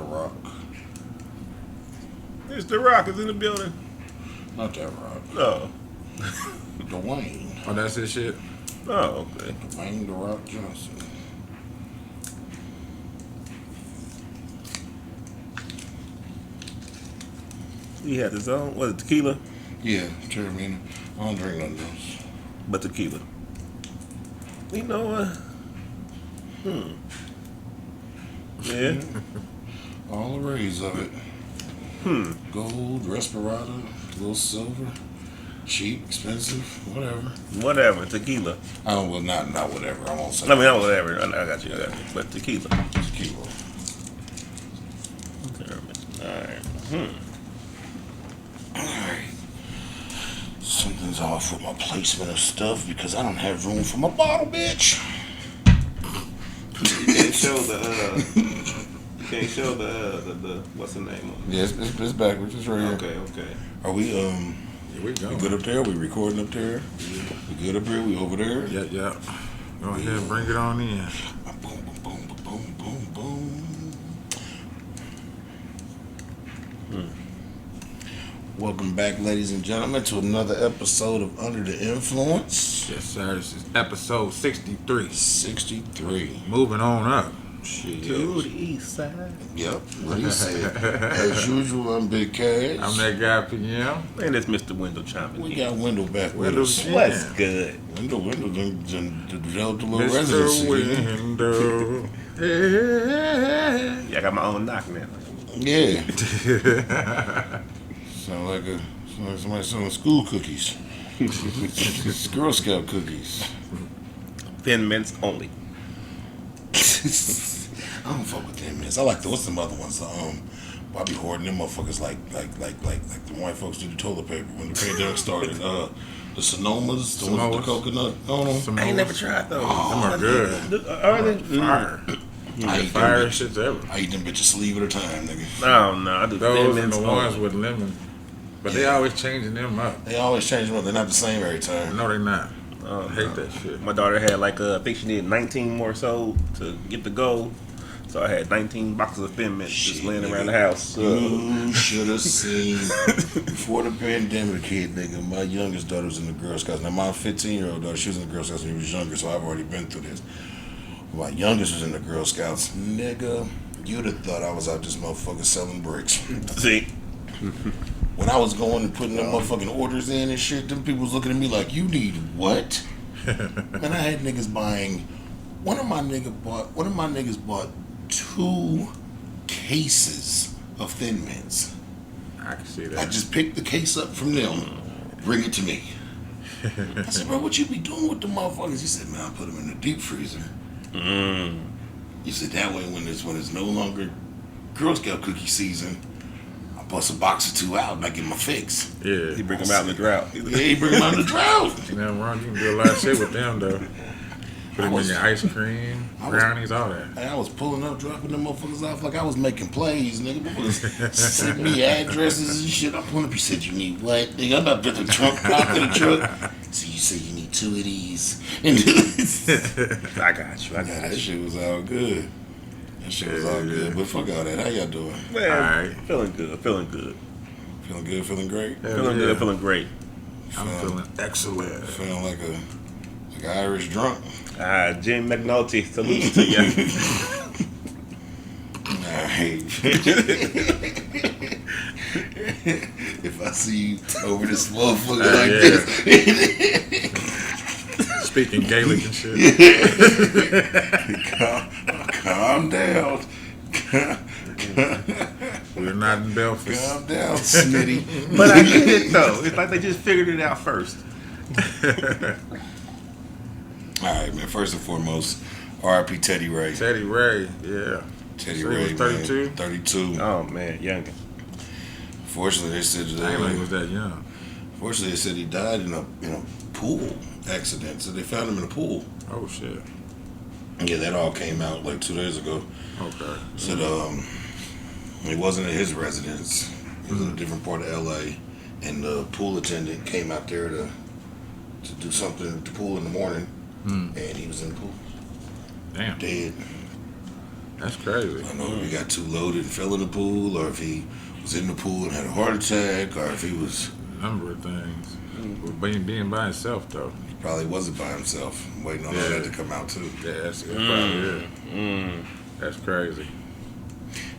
Rock. It's The Rock is in the building. Not that Rock. No. Dwayne. Oh, that's his shit? Oh, okay. Dwayne The Rock Johnson. He had his own, what is it, tequila? Yeah, Terramina. I don't drink none of those. But tequila. You know what? Yeah. All the rays of it. Gold, Respirado, a little silver, cheap, expensive, whatever. Whatever, tequila. Oh, well, not whatever. I won't say. I mean, not whatever. I got you. But tequila. Tequila. Alright. Alright. Something's off with my placement of stuff because I don't have room for my bottle, bitch. You can't show the what's the name of it? Yeah, it's backwards. It's right here. Okay. Are we, Here we go. we good up there? We recording up there? We good up here? We over there? Yeah. Go ahead and bring it on in. Boom, boom, boom, boom, boom, boom. Welcome back, ladies and gentlemen, to another episode of Under the Influence. Yes, sir. This is episode 63. 63. Moving on up. Shit. To the east side. Yep, what he said. As usual, I'm Big Kas. I'm that guy, PM. And it's Mr. Wendell chiming We in. got Wendell back with Wendell us. G. What's good? Wendell developed a little residency. Mr. Wendell. Hey. Yeah, I got my own knock now. Yeah. Sound like somebody selling school cookies. Girl Scout cookies. Thin mints only. I don't fuck with them mints. I like what's them other ones? I be hoarding them motherfuckers like the white folks do the toilet paper when the pandemic started. The Sonomas, the ones with the coconut on them. I ain't never tried those. Them are good. Are they? Fire. I eat Fire them shit's ever. I eat them bitches sleeve at a time, nigga. No, I do thin Those and mints the ones only. with lemon. But they always changing them up. They always change them up. They're not the same every time. No, they not. Oh, I hate no. that shit. My daughter had I think she needed 19 more so to get the goal. So I had 19 boxes of thin mints just laying around the house. You should have seen before the pandemic hit, nigga. My youngest daughter was in the Girl Scouts. Now my 15-year-old daughter, she was in the Girl Scouts when she was younger, so I've already been through this. My youngest was in the Girl Scouts, nigga. You'd have thought I was out this motherfucker selling bricks. See? When I was going and putting them motherfucking orders in and shit, them people was looking at me like, you need what? And I had niggas buying. One of my niggas bought 2 cases of Thin Mints. I can see that. I just picked the case up from them, bring it to me. I said, bro, what you be doing with the motherfuckers? He said, man, I put them in the deep freezer. He said, that way when it's no longer Girl Scout cookie season, I bust a box or 2 out and I get my fix. Yeah. He bring them out in the drought. Yeah, he bring them out in the drought. Now, Ron, you can do a lot of shit with them, though. Put them in your ice cream, brownies, all that. And I was pulling up, dropping them motherfuckers off like I was making plays, nigga. People was sending me addresses and shit. I'm pulling up. He said, you need what? Nigga, I'm about to put the trunk out to the truck. So you say you need 2 of these. I got you. That shit was all good. That shit was all good. But fuck all that. How y'all doing? Man, All right. feeling good. Feeling good? Feeling great? Feeling good, feeling great. I'm feeling excellent. Feeling like an Irish drunk. Jim McNulty, salute to you. Alright. If I see you over this motherfucker like this. Speaking Gaelic and shit. Calm down. We're not in Belfast. Calm down, Smitty. But I get it though. It's like they just figured it out first. Alright, man. First and foremost, R.I.P. Teddy Ray. Teddy Ray, yeah. Teddy So Ray, he was 32? man. 32. Oh man, youngin. Fortunately, they said I didn't know he was that young. Fortunately, they said he died in a pool accident. So they found him in a pool. Oh, shit. Yeah, that all came out like 2 days ago. Okay. Said he wasn't at his residence. He was in a different part of L.A. And the pool attendant came out there to do something at the pool in the morning. And he was in the pool. Damn. Dead. That's crazy. I don't know if he got too loaded and fell in the pool, or if he was in the pool and had a heart attack, or if he was... A number of things. But being by himself, though. He probably wasn't by himself. Waiting on all that to come out, too. Yeah, that's it. Probably. That's crazy.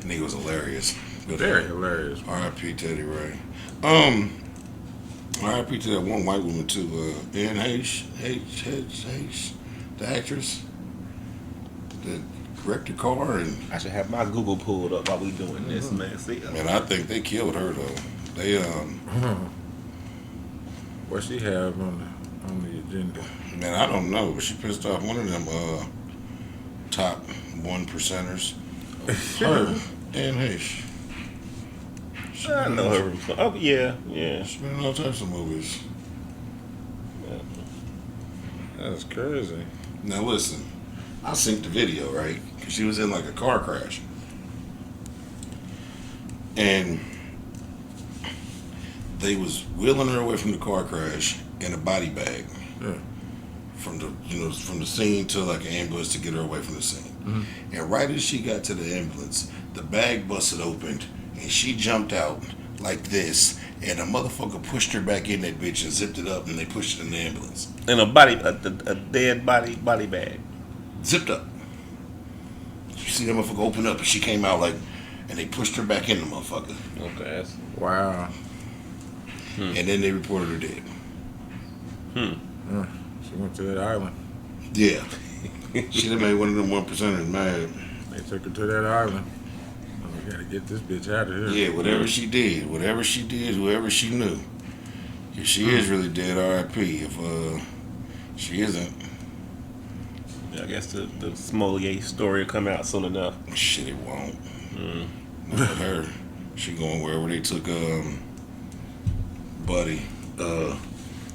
And he was hilarious. Very hilarious. R.I.P. Teddy Ray. R.I.P. to that one white woman, too. Anne Heche, the actress that wrecked the car. And I should have my Google pulled up while we doing this, man. See, man, I think they killed her, though. They, What she have on the agenda? man, I don't know, but she pissed off one of them top 1%ers. Her, Anne Heche. I know her. Oh yeah. She's been in all types of movies. That's crazy. Now listen, I synced the video, right? Because she was in like a car crash. And they was wheeling her away from the car crash in a body bag. Yeah. From the scene to like an ambulance to get her away from the scene. Mm-hmm. And right as she got to the ambulance, the bag busted open and she jumped out like this, and a motherfucker pushed her back in that bitch and zipped it up, and they pushed it in the ambulance. In a dead body bag. Zipped up. You see that motherfucker open up, and she came out like, and they pushed her back in the motherfucker. Okay. Wow. And then they reported her dead. She went to that island. Yeah. She done made one of them 1%ers mad. They took her to that island. We gotta get this bitch out of here. Yeah, whatever she did, whoever she knew. If she is really dead, R.I.P. If she isn't, I guess the Smolier story will come out soon enough. shit, it won't. Not with her. She going wherever they took Buddy.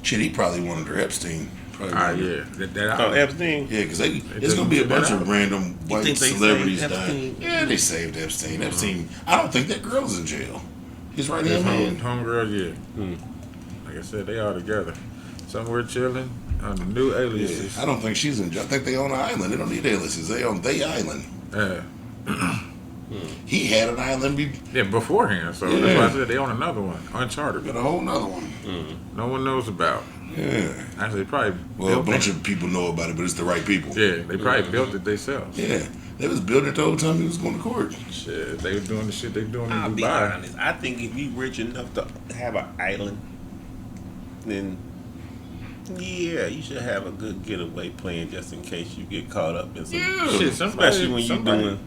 Shit, he probably wanted her Epstein. Yeah. That Epstein? Yeah, because it's going to be a bunch of random white celebrities dying. Yeah, they saved Epstein. Epstein, I don't think that girl's in jail. His right hand man. Homegirl, yeah. Like I said, they all together. Somewhere chilling on the new aliases. Yeah, I don't think she's in jail. I think they own an island. They don't need aliases. They own the island. Yeah. He had an island. Beforehand. So that's why I said they own another one. Uncharted. Got a whole nother one. No one knows about. Yeah. Actually, probably Well, a bunch of people know about it, but it's the right people. Yeah, they probably built it themselves. Yeah. They was building it the whole time he was going to court. Shit, they were doing the shit they doing in I'll Dubai. be honest. I think if you rich enough to have an island, then yeah, you should have a good getaway plan just in case you get caught up in some shit. especially when you're doing.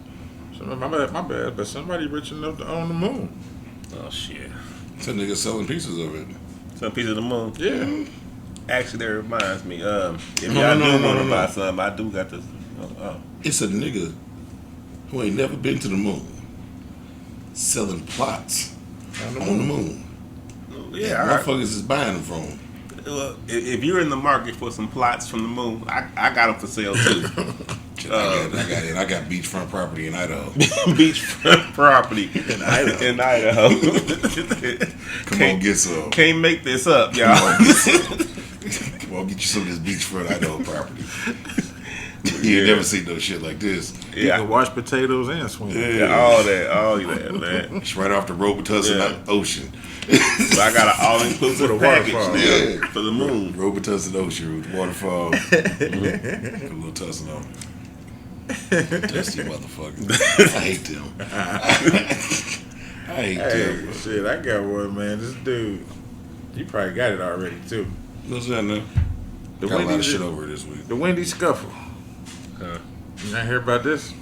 My bad, but somebody rich enough to own the moon. Oh shit! Some niggas selling pieces of it. Some piece of the moon. Yeah. Actually, that reminds me. If y'all do want to buy something, I do got this. It's a nigga who ain't never been to the moon selling plots on the moon. Yeah, motherfuckers is buying them from him. Well, if you're in the market for some plots from the moon, I got them for sale too. I got beachfront property in Idaho. Beachfront property in Idaho. Come on, get some. Can't make this up, y'all. Come on, get you some of this beachfront Idaho property. You ain't never seen no shit like this. You can wash potatoes and swim. Yeah, all that, man. It's right off the Robitussin Ocean. So I got an all-inclusive package now for the moon. Robitussin Ocean with waterfall. Put a little tussin on it. Dusty motherfucker. I hate them. I hate them. Shit, I got one, man. This dude, you probably got it already too. What's that now? Got a lot of shit over this week. The Wendy's scuffle. You not hear about this?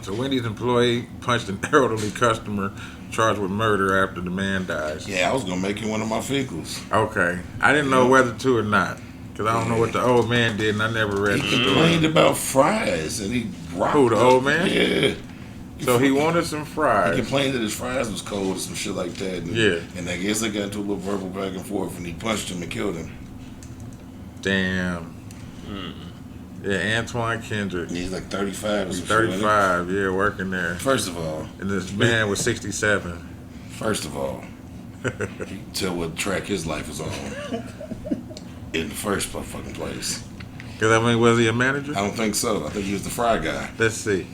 So Wendy's employee punched an elderly customer charged with murder after the man dies. Yeah, I was gonna make you one of my fingers. Okay, I didn't know whether to or not because I don't know what the old man did, and I never read the He story. complained about fries, and he rocked. Who, the old man? Yeah. So he wanted some fries. He complained that his fries was cold or some shit like that. And, and I guess they got into a little verbal back and forth, and he punched him and killed him. Damn. Yeah, Antoine Kendrick. He's like 35 or He's something. 35, yeah, working there. First of all. And this man was 67. First of all, you can tell what track his life was on in the first fucking place. Because, I mean, was he a manager? I don't think so. I think he was the fry guy. Let's see.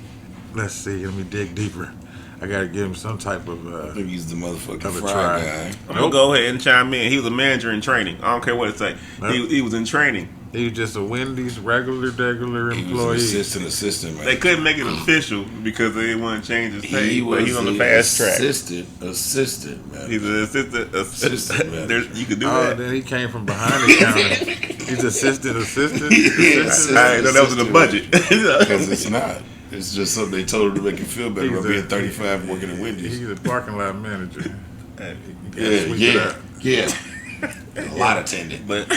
Let's see. Let me dig deeper. I gotta give him some type of Maybe he's the motherfucking of a fry try. guy. I'm gonna go ahead and chime in. He was a manager in training. I don't care what it say. Nope. He was in training. He was just a Wendy's regular He employee. was an assistant, man. They couldn't make it official because they didn't want to change his pay. He but was he's on the fast track. Assistant, man. He's an assistant. Assistant manager. You could do Oh, that. then he came from behind the counter. He's assistant. Assistant. I didn't know that was in the budget. Because it's not. It's just something they told her to make him feel better He's about being 35 working at Wendy's. He's a parking lot manager. Yeah. A lot attended. But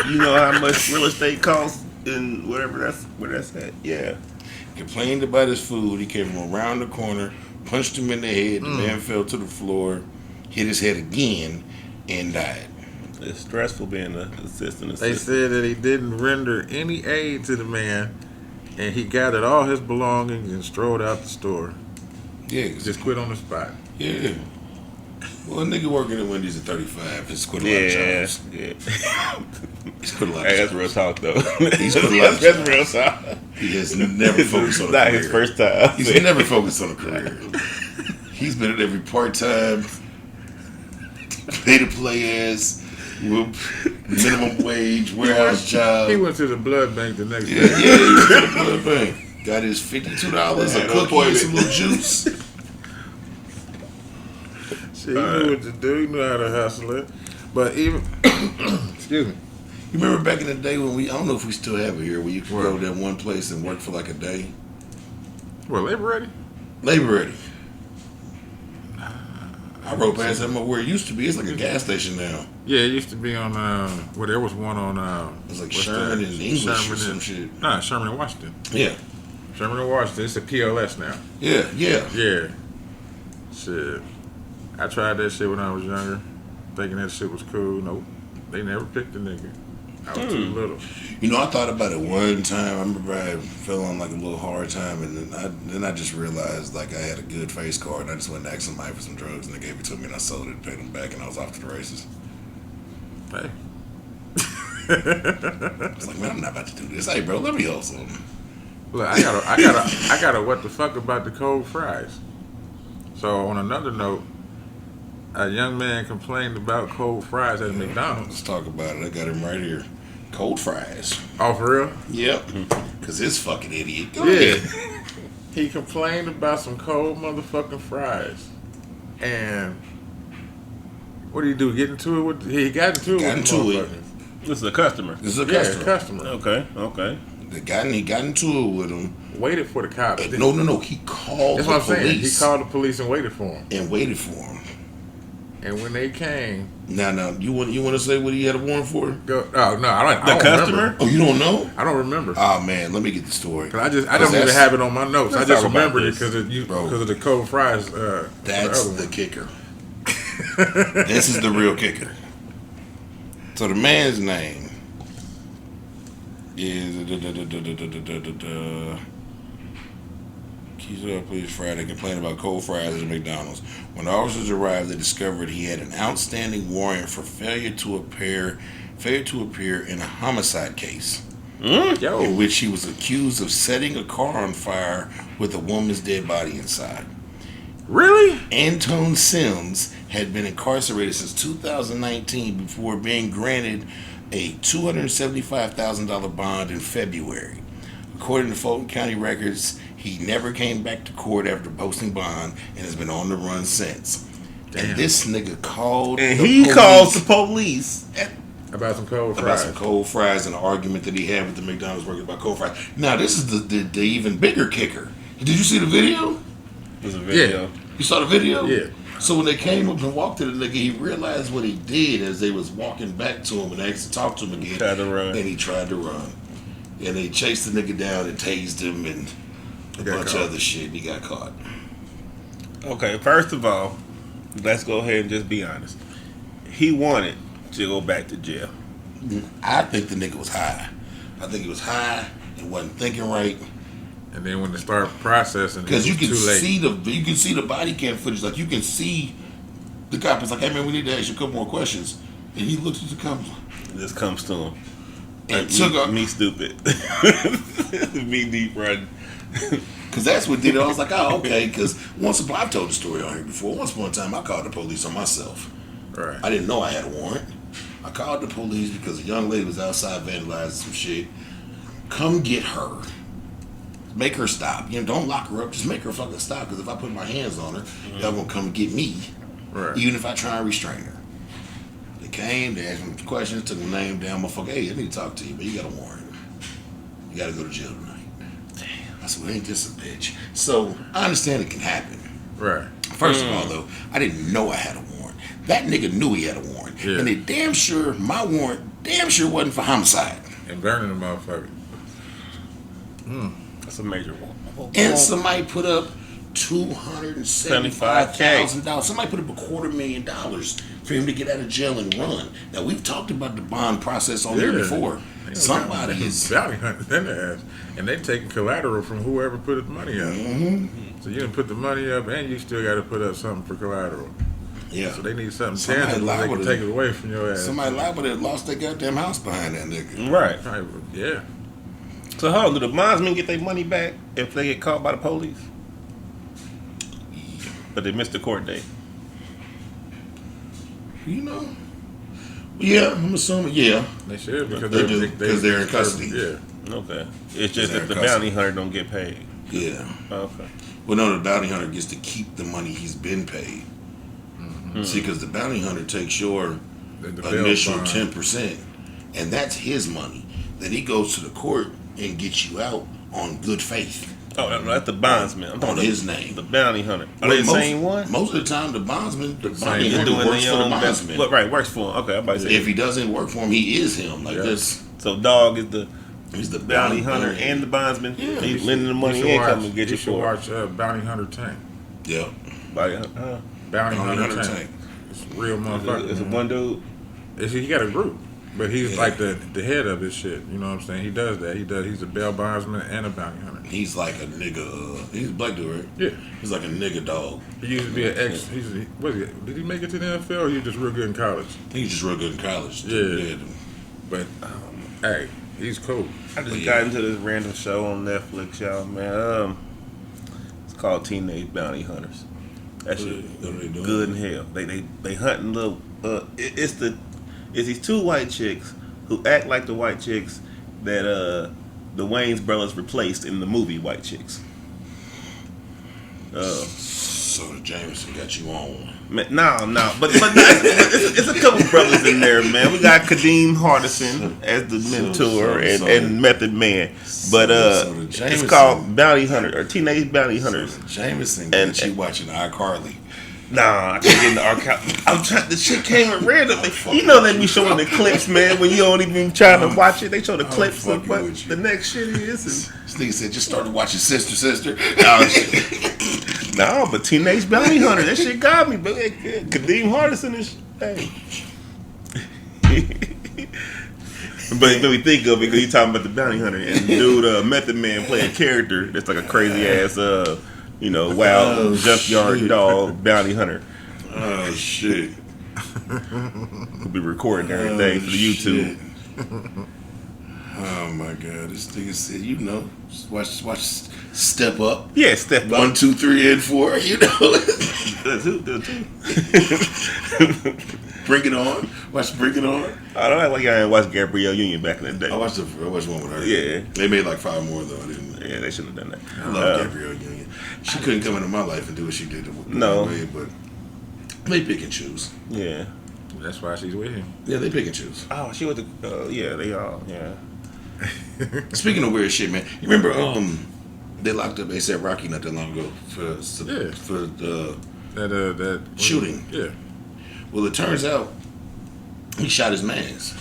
you know how much real estate costs in where that's at. Yeah. Complained about his food. He came from around the corner, punched him in the head. The man fell to the floor, hit his head again, and died. It's stressful being an assistant. They said that he didn't render any aid to the man, and he gathered all his belongings and strode out the store. Yeah. Just quit on the spot. Yeah. Well, a nigga working at Wendy's at 35 has quit a lot of jobs. Yeah. He's quit a lot of Hey, that's jobs. real talk though. He's quit a lot of That's jobs. real talk. He has never focused on a Not career. his first time. He's never focused on a career. He's been at every part-time, pay-to-play ass, minimum wage, warehouse job. He went to the blood bank the next Yeah, day. he was at the blood bank. Got his $52, a cookie and some little juice. Shit, he knew what to do. He knew how to hustle it. But even, excuse me. You remember back in the day when I don't know if we still have it here, where you could go to one place and work for like a day? Well, labor ready? Labor ready. I rode past that where it used to be. It's like a gas station now. Yeah, it used to be on, well, there was one on, It's like what's Sherman that? and English Sherman or some and- shit. Nah, Sherman and Washington. Yeah. Sherman and Washington. It's a PLS now. Yeah. Yeah. Shit. I tried that shit when I was younger, thinking that shit was cool. Nope. They never picked a nigga. I was too little. You know, I thought about it one time. I remember I fell on like a little hard time, and then I just realized like I had a good face card, and I just went and asked somebody for some drugs, and they gave it to me, and I sold it, paid them back, and I was off to the races. Hey. I was like, man, I'm not about to do this. Hey, bro, let me hustle. Look, I got a what the fuck about the cold fries. So on another note, a young man complained about cold fries at McDonald's. Let's talk about it. I got him right here. Cold fries. Oh, for real? Yep. Because this fucking idiot. Go Yeah. ahead. He complained about some cold motherfucking fries. And what did he do? Get into it with he got into it with the motherfuckers. This is a customer. This is a Yeah, customer. customer. Okay. He got into it with him. Waited for the cops. No. He called That's the what I'm saying. He police. called the police and waited for him. And waited for him. And when they came, Now, you want to say what he had a warrant for? go. Oh no, I don't. The I don't customer? remember. Oh, you don't know? I don't remember. Oh man, let me get the story. Cause I don't even have it on my notes. I Let's just talk about remembered it this. because of the cold fries. That's the kicker. This is the real kicker. So the man's name is Keys up, please. Friday complained about cold fries at McDonald's. When the officers arrived, they discovered he had an outstanding warrant for failure to appear in a homicide case, in which he was accused of setting a car on fire with a woman's dead body inside. Really? Antone Sims had been incarcerated since 2019 before being granted a $275,000 bond in February. According to Fulton County records, he never came back to court after posting bond and has been on the run since. Damn. And this nigga called And the he police calls the police. About some cold about fries. some cold fries and an argument that he had with the McDonald's workers about cold fries. Now, this is the even bigger kicker. Did you see the video? There's a video. You saw the video? Yeah. So when they came up and walked to the nigga, he realized what he did as they was walking back to him and asked to talk to him again. Tried to run. And he tried to run. And they chased the nigga down and tased him and a bunch of other shit. And he got caught. Okay, first of all, let's go ahead and just be honest. He wanted to go back to jail. I think the nigga was high. I think he was high and wasn't thinking right. And then when they start processing, Because you can too late. see the body cam footage. Like you can see the cop is like, hey man, we need to ask you a couple more questions. And he looked at the cop This comes to him. and Like, took off. me stupid. Me deep run. Because that's what did it. I was like, oh, okay. Because I've told the story on here before. Once upon a time, I called the police on myself. Right. I didn't know I had a warrant. I called the police because a young lady was outside vandalizing some shit. Come get her. Make her stop. Don't lock her up. Just make her fucking stop. Because if I put my hands on her, y'all gonna come get me. Right. Even if I try and restrain her. They came, they asked me questions, took my name down. Motherfucker, hey, I need to talk to you, but you got a warrant. You got to go to jail tonight. Damn. I said, well, ain't this a bitch? So I understand it can happen. Right. First of all, though, I didn't know I had a warrant. That nigga knew he had a warrant. Yeah. And they damn sure, my warrant damn sure wasn't for homicide. And burning the motherfucker. That's a major one. And somebody put up $275,000. Somebody put up $250,000 for him to get out of jail and run. Now, we've talked about the bond process on here before. Somebody is bounty hunting in their ass, and they taking collateral from whoever put the money up. So you didn't put the money up, and you still got to put up something for collateral. Yeah. So they need something tangible they can take it away from your ass. Somebody liable that lost their goddamn house behind that nigga. Right. Yeah. So how do the bondsmen get their money back if they get caught by the police? But they missed the court date. Yeah, I'm assuming. Yeah, They should because they do because they're in custody. Yeah. Okay. It's just They're that the in custody. bounty hunter don't get paid. Yeah. Okay. Well, no, the bounty hunter gets to keep the money he's been paid. See, because the bounty hunter takes your The bail initial bond. 10%, and that's his money. Then he goes to the court and gets you out on good faith. Oh, no, that's the bondsman. I'm On talking his about name. The bounty hunter. Are Well, they the same one? Most of the time, the bondsman, the bounty Same. They're hunter doing works their for the own. bondsman. Right, works for him. Okay, I'm about to say. If he doesn't work for him, he is him. Like Yeah. this. So dog is the He's the bounty hunter and the bondsman. Yeah. He's lending the money You and should come and watch- get you you should for watch Bounty Hunter Tank. Yeah. Bounty Bounty Hunter Hunter Tank. Tank. It's a real motherfucker. It's a man. one dude. He got a group, but he's Yeah. like the head of this shit. You know what I'm saying? He does that. He's a bail bondsman and a bounty hunter. He's like a nigga. He's a black dude, right? Yeah. He's like a nigga dog. He used to be an ex. Did he make it to the NFL? Or he was just real good in college. He's just real good in college. Yeah. But hey, he's cool. I just got into this random show on Netflix, y'all, man. It's called Teenage Bounty Hunters. That shit What are they doing? good in hell. They hunting little. It's these two white chicks who act like the white chicks that the Wayans brothers replaced in the movie White Chicks. So the Jameson got you on. No, but it's a couple brothers in there, man. We got Kadeem Hardison as the mentor and Method Man, but so the it's Jameson- called Bounty Hunter or Teenage Bounty Hunters. Jameson And- got you watching iCarly. Nah, I can't get in the archive. I'm trying. The shit came in randomly. You know they be showing the clips, man. When you don't even try to watch it, they show the clips of fucking what with you. the next shit is. This nigga said just started watching Sister. No, but Teenage Bounty Hunter, that shit got me. But Kadeem Hardison is hey. But we think of it because you talking about the bounty hunter and the dude, Method Man, play a character that's like a crazy ass, wild junkyard dog bounty hunter. Oh shit! We'll be recording everything for the YouTube. Oh my god! This nigga said, just watch Step Up. Yeah, Step Up. 1, 2, 3, and 4. Bring It On. Watch Bring It On. I don't act like I ain't watched Gabrielle Union back in the day. I watched one with her. Yeah. They made like 5 more though. I didn't. Yeah, they should have done that. I love Gabrielle Union. She couldn't come into my life and do what she did. No. But they pick and choose. Yeah. That's why she's with him. Yeah, they pick and choose. Oh, she was the. Yeah, they all. Yeah. Speaking of weird shit, man, you remember they locked up A$AP Rocky not that long ago for the That shooting. Yeah. Well, it turns out he shot his mans.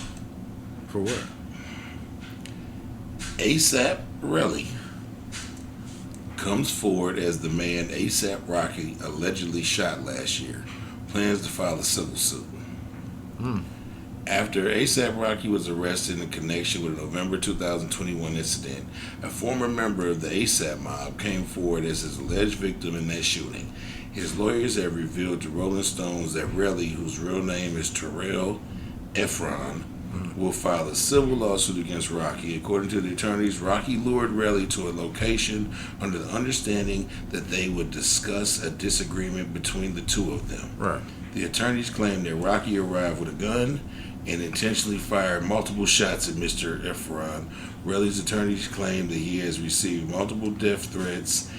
For what? A$AP Relly comes forward as the man A$AP Rocky allegedly shot last year. Plans to file a civil suit. After A$AP Rocky was arrested in connection with a November 2021 incident, a former member of the A$AP mob came forward as his alleged victim in that shooting. His lawyers have revealed to Rolling Stones that Relly, whose real name is Terrell Efron, will file a civil lawsuit against Rocky. According to the attorneys, Rocky lured Relly to a location under the understanding that they would discuss a disagreement between the two of them. Right. The attorneys claim that Rocky arrived with a gun and intentionally fired multiple shots at Mr. Efron. Relly's attorneys claim that he has received multiple death threats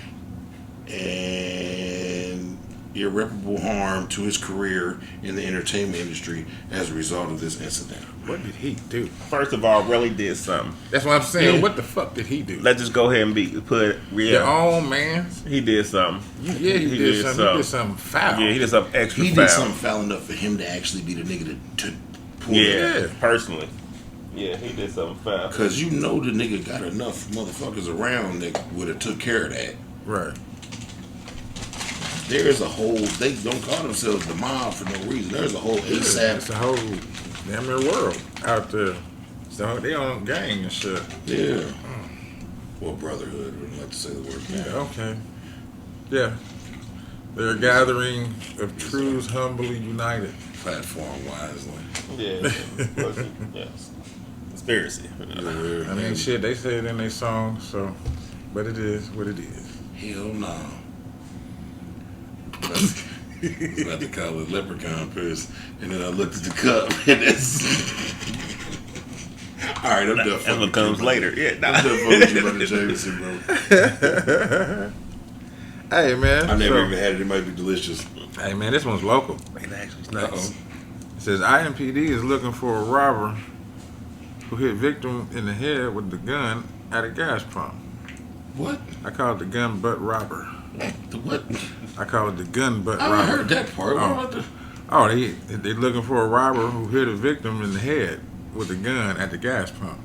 and irreparable harm to his career in the entertainment industry as a result of this incident. What did he do? First of all, Relly did something. That's what I'm saying. Yeah. What the fuck did he do? Let's just go ahead and put Your own man. He did something. Yeah, he did something. He did something foul. Yeah, he did something extra He foul. did something foul enough for him to actually be the nigga to pull Yeah, personally. Yeah, he did something foul. Because you know the nigga got enough motherfuckers around that would have took care of that. Right. There is a whole, they don't call themselves the mob for no reason. There's a whole ASAP. It's a whole damn near world out there. So they on gang and shit. Yeah. Well, brotherhood, I wouldn't like to say the word. Yeah, okay. Yeah. They're a gathering of truths humbly united. Platform wisely. Yeah. Yes. Conspiracy. I mean, shit, they say it in their song, so, but it is what it is. Hell no. About to call it leprechaun piss, and then I looked at the cup, and it's all right. I'm done. That's what comes later. Yeah, I'm done fucking with you about the Jameson, bro. Hey, man. I never even had it. It might be delicious. Hey, man, this one's local. It actually is nice. It says IMPD is looking for a robber who hit victim in the head with the gun at a gas pump. What? I call it the gun butt robber. The what? I call it the gun butt I robber. haven't heard that part. What about the? Oh, they looking for a robber who hit a victim in the head with a gun at the gas pump.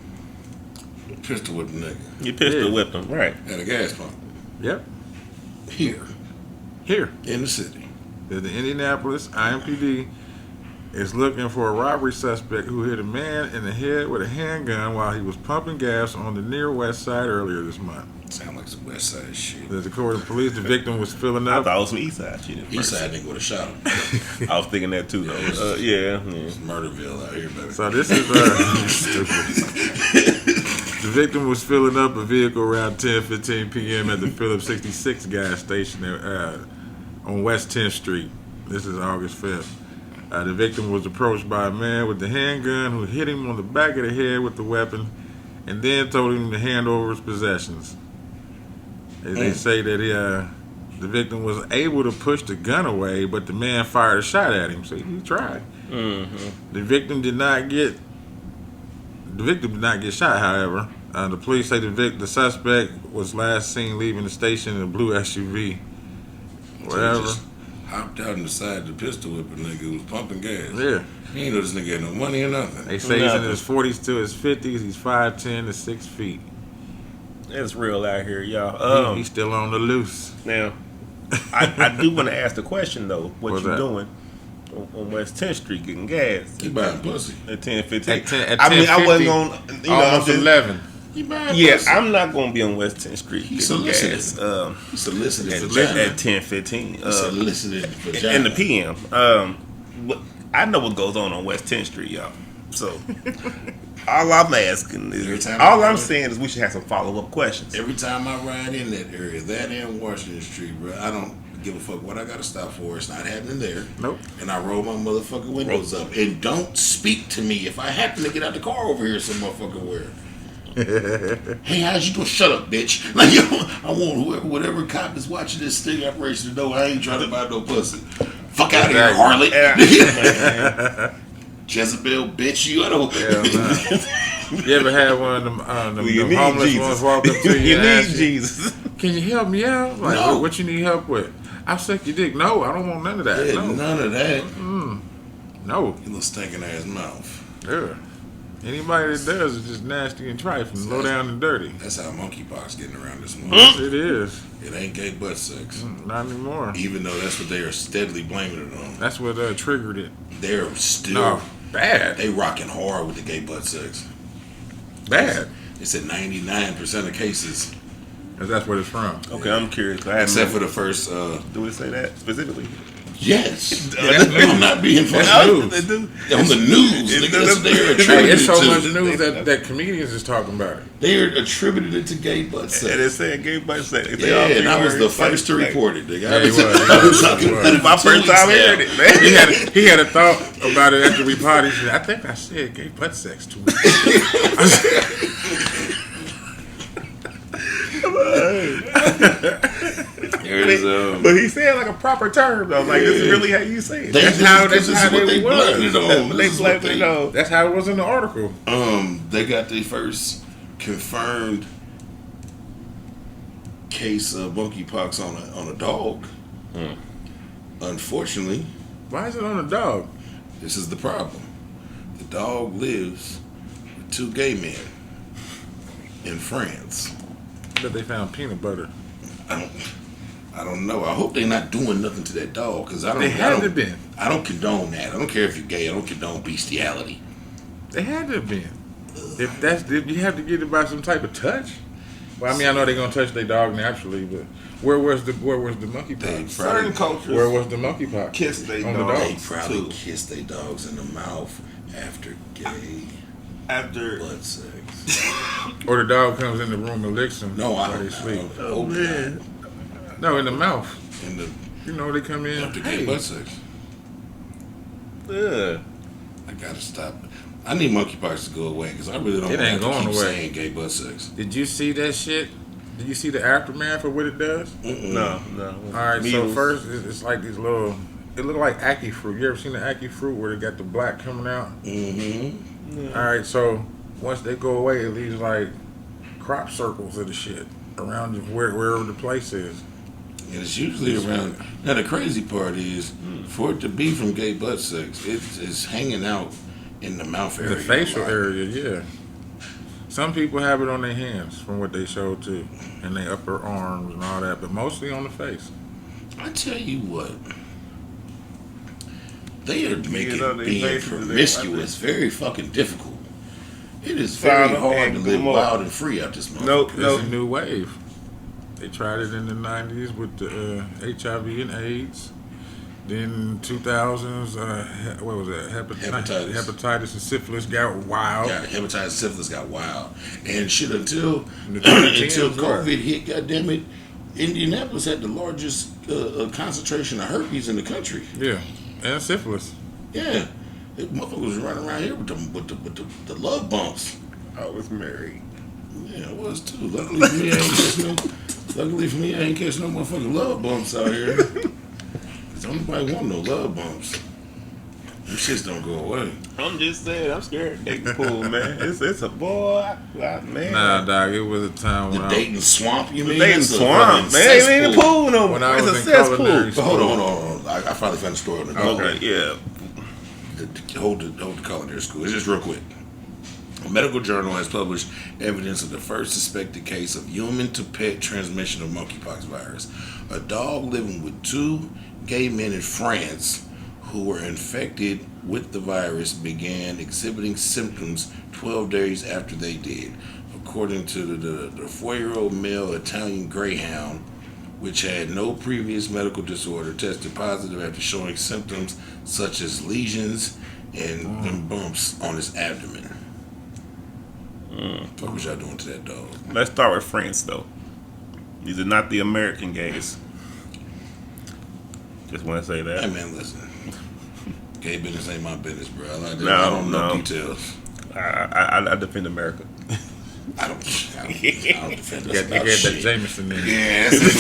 Pistol whipped the nigga You pistol whipped him, right? at a gas pump. Yep. Here in the city. The Indianapolis IMPD is looking for a robbery suspect who hit a man in the head with a handgun while he was pumping gas on the near west side earlier this month. Sound like some west side shit. According to police, the victim was filling I up. thought it was some east side shit. East side nigga would have shot him. I was thinking that too, though. Yeah. It's Murderville out here, baby. So this is stupid. The victim was filling up a vehicle around 10:15 p.m. at the Phillips 66 gas station on West 10th Street. This is August 5th. The victim was approached by a man with the handgun who hit him on the back of the head with the weapon and then told him to hand over his possessions. They say that the victim was able to push the gun away, but the man fired a shot at him, so he tried. Mm-hmm. The victim did not get shot, however. The police say the suspect was last seen leaving the station in a blue SUV. Whatever. Just hopped out and decided to pistol whip a nigga who was pumping gas. Yeah. He ain't know this nigga had no money or nothing. They say he's in his 40s to his 50s. He's 5'10" to 6 feet. It's real out here, y'all. He's still on the loose. Now, I do want to ask the question, though. What you that? doing on West 10th Street getting gas? He buying pussy. At 10:15. At I mean, I 10:50, wasn't going to, almost 11. He buying Yeah, pussy. I'm not going to be on West 10th Street He getting solicited. gas. He solicited At vagina. 10:15. He solicited vagina. In the PM. But I know what goes on West 10th Street, y'all. So, all I'm asking is, all I'm saying is we should have some follow-up questions. Every time I ride in that area, that and Washington Street, bro, I don't give a fuck what I got to stop for. It's not happening there. Nope. And I roll my motherfucking windows up. And don't speak to me if I happen to get out the car over here some motherfucking where. Hey, how's you doing? Shut up, bitch. Like, yo, I want whatever cop is watching this sting operation to know I ain't trying to buy no pussy. Fuck out of here, Harley. Jezebel, bitch, you. I don't. You ever had one of them homeless Jesus. ones walk up to you You and need ask you, Jesus. can you help me out? Like, No. what you need help with? I'll suck your dick. No, I don't want none of that. Yeah, No. none of that. No. Your little stinking ass mouth. Yeah. Anybody that does is just nasty and trifling, low down and dirty. That's how monkeypox getting around this morning. Yes, it is. It ain't gay butt sex. Not anymore. Even though that's what they are steadily blaming it on. That's what triggered it. They're still No. Bad. they rocking hard with the gay butt sex. Bad. It's at 99% of cases. Because that's what it's from. Okay, I'm curious. I Except for the first do it say that specifically? Yes. that's news. I'm not being funny. That's news. They do. On the news. Nigga, that's what they're Hey, attributed it's so to. much news that comedians is talking about it. They're attributed it to gay butt sex. And they're saying gay butt sex. Yeah, and I was the first to report it. Nigga. Yeah, he was. That's my first time hearing it, man. He had a thought about it after we partied. He said, I think I said gay butt sex too much. But he said like a proper term though. Like this is really how you say it. That's how they blamed it on. They This is what blamed it on. That's how it was in the article. They got their first confirmed case of monkeypox on a dog. Unfortunately, Why is it on a dog? this is the problem. The dog lives with 2 gay men in France. But they found peanut butter. I don't know. I hope they're not doing nothing to that dog because They had to have been. I don't condone that. I don't care if you're gay. I don't condone bestiality. They had to have been. If you have to get it by some type of touch. Well, I mean, I know they're gonna touch their dog naturally, but where was the monkeypox? Certain cultures Where was the monkeypox? kiss their On the dogs They dogs, probably too. kiss their dogs in the mouth after gay After butt sex. Or the dog comes in the room and licks them No, I while they don't. sleep. oh man. No, in the mouth. In the You know they come in. after gay Hey, butt sex. Yeah. I gotta stop. I need monkeypox to go away because I really don't It want ain't to going keep away. saying gay butt sex. did you see that shit? Did you see the aftermath of what it does? No. All right, so first it's like these little. It look like ackee fruit. You ever seen the ackee fruit where they got the black coming out? Mm-hmm. All right, so once they go away, it leaves like crop circles of the shit around wherever the place is. And it's usually around. Now the crazy part is, for it to be from gay butt sex, it's hanging out in the mouth area. The facial a lot. area, yeah. Some people have it on their hands, from what they showed too, and their upper arms and all that, but mostly on the face. I tell you what, they are making know, they being basically- promiscuous very fucking difficult. It is very Follow hard to and live more. wild and free out this month. Nope. It's a new wave. They tried it in the 90s with the HIV and AIDS. Then 2000s, what was that? Hepatitis. Hepatitis and syphilis got wild. Yeah, hepatitis, syphilis got wild, and shit until The until 2010s were. COVID hit. Goddamn it, Indianapolis had the largest concentration of herpes in the country. Yeah, and syphilis. Yeah, motherfuckers was running around here with the love bumps. I was married. Yeah, it was too. Luckily for me, I ain't catch no motherfucking love bumps out here. Cause don't nobody want no love bumps. Them shits don't go away. I'm just saying, I'm scared. Dating pool, man. It's a boy, man. Nah, dog, it was a time when The I Dayton swamp, you mean? Dating That's a swamp, fucking man. It ain't a cesspool. pool no more. When I It's was a in cesspool. culinary But hold on. I finally found the story on the dog. Okay, yeah. Hold the culinary school. It's just real quick. A medical journal has published evidence of the first suspected case of human to pet transmission of monkeypox virus. A dog living with 2 gay men in France who were infected with the virus began exhibiting symptoms 12 days after they did. According to the 4-year-old male Italian greyhound, which had no previous medical disorder, tested positive after showing symptoms such as lesions and bumps on his abdomen. What was y'all doing to that dog? Let's start with France, though. These are not the American gays. Just want to say Hey that. man, listen. Gay business ain't my business, bro. I don't No. know details. I defend America. I don't defend us they about got that shit. Jameson in it. Yeah, that's the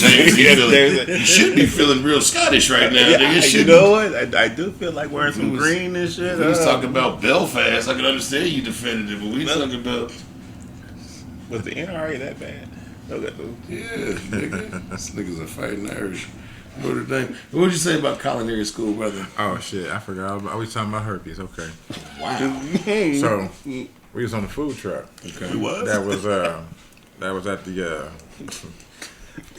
James. You should be feeling real Scottish right now. Yeah, nigga. you Should know what? I do feel like wearing some was- green and shit. We was talking about Belfast. I can understand you defended it, but we talking about Was the NRA that bad? Okay. nigga. These niggas are fighting Irish. Notre Dame. What would you say about culinary school, brother? Oh shit, I forgot. I was talking about herpes. Okay, Wow. so we was on the food truck. Okay. What? That was at the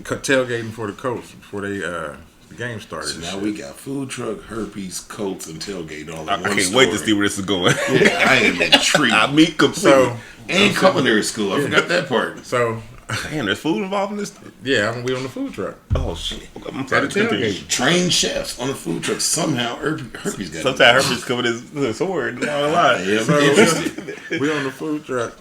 tailgating for the Colts before they the game started. So and now shit. we got food truck, herpes, coats, and tailgate all in I one can't story. wait to see where this is going. I am intrigued. I mean, completely. So And culinary school. I forgot that part. So Damn, there's food involved in this? Yeah, we on the food truck. Oh, shit. I'm sorry. At the tailgate. Trained chefs on the food truck. Somehow herpes got Sometimes herpes come with his sword. I don't lie. Yeah, So interesting. we on the food truck,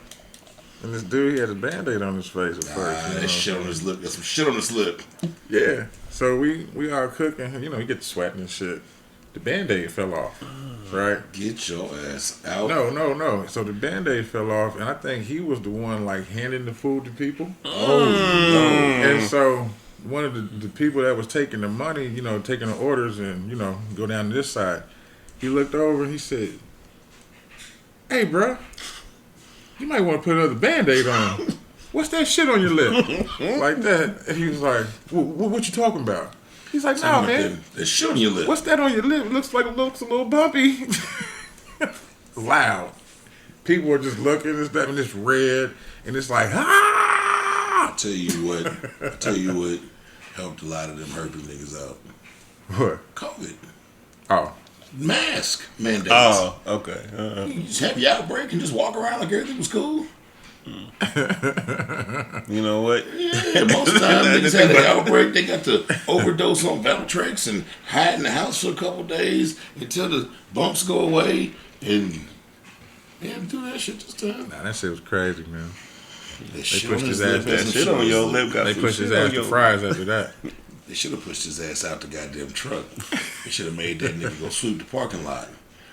and this dude, he had a Band-Aid on his face at first. That shit on his lip. Got some shit on his lip. Yeah. So we all cooking. You know, you get to sweating and shit. The Band-Aid fell off, right? Get your ass out. No. So the Band-Aid fell off, and I think he was the one, like, handing the food to people. Oh, no. And so one of the people that was taking the money, you know, taking the orders and, you know, go down to this side, he looked over and he said, "Hey, bro, you might want to put another Band-Aid on. What's that shit on your lip?" Like that. And he was like, what you talking about? He's like, "No, man. There's shit on your lip. What's that on your lip? It looks a little bumpy." Loud. People are just looking and stuff, and it's red, and it's like, ah! I tell you what helped a lot of them herpes niggas out. What? COVID. Oh. Mask mandates. Oh, okay. You just have your outbreak and just walk around like everything was cool. You know what? Yeah, most of the time niggas had an outbreak. They got to overdose on Valtrex and hide in the house for a couple days until the bumps go away. And yeah, do that shit this time. Nah, that shit was crazy, man. They pushed his ass. That shit on your lip got They some pushed his shit on ass to your- fries after that. They should have pushed his ass out the goddamn truck. They should have made that nigga go sweep the parking lot.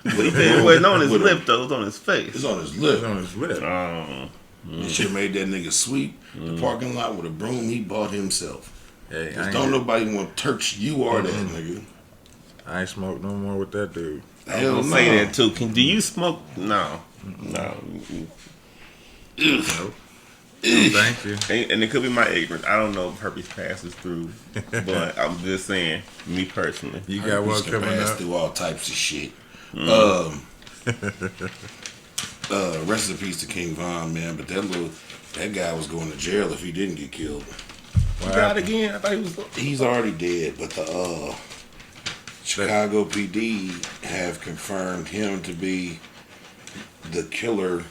It wasn't on his lip though. It was on his face. It's on his It lip. was on his lip. Oh. They should have made that nigga sweep the parking lot with a broom he bought himself. Hey, Cause don't nobody want to touch you or that nigga. I ain't smoked no more with that dude. Hell I'll no. say that too. Do you smoke? No. Ugh. Nope. Thank you. And it could be my ignorance. I don't know if herpes passes through, but I'm just saying, me personally. You got one Herpes can coming pass up. through all types of shit. Rest in peace to King Von, man. But that guy was going to jail if he didn't get killed. You got it again? I thought he was. He's already dead, but the Chicago PD have confirmed him to be the killer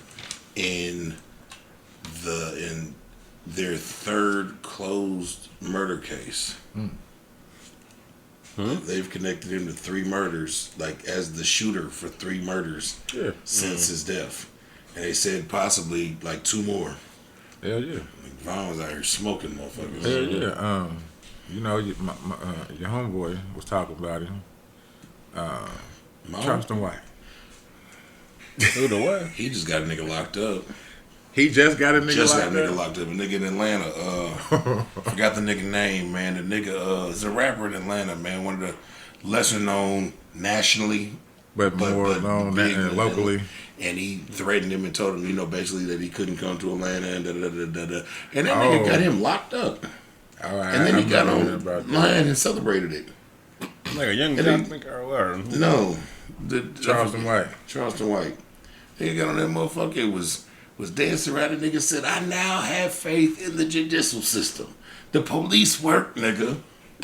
in their third closed murder case. They've connected him to 3 murders, like as the shooter for 3 murders since his death. And they said possibly like 2 more. Hell yeah. Like Vaughn was out here smoking motherfuckers. Hell yeah. You know, your homeboy was talking about him. Charleston White. Who the what? He just got a nigga locked up. He just got a nigga Just like got a that? nigga locked up. A nigga in Atlanta. Forgot the nigga name, man. The nigga is a rapper in Atlanta, man. One of the lesser known nationally, But more known big and locally. And he threatened him and told him, basically that he couldn't come to Atlanta and da-da-da-da-da. And that nigga got him locked up. All right, And then he got on online and celebrated it. Like a young And guy, I then- think, or No. Charleston White. Charleston White. He got on that motherfucker, was dancing around. The nigga said, "I now have faith in the judicial system. The police work, nigga."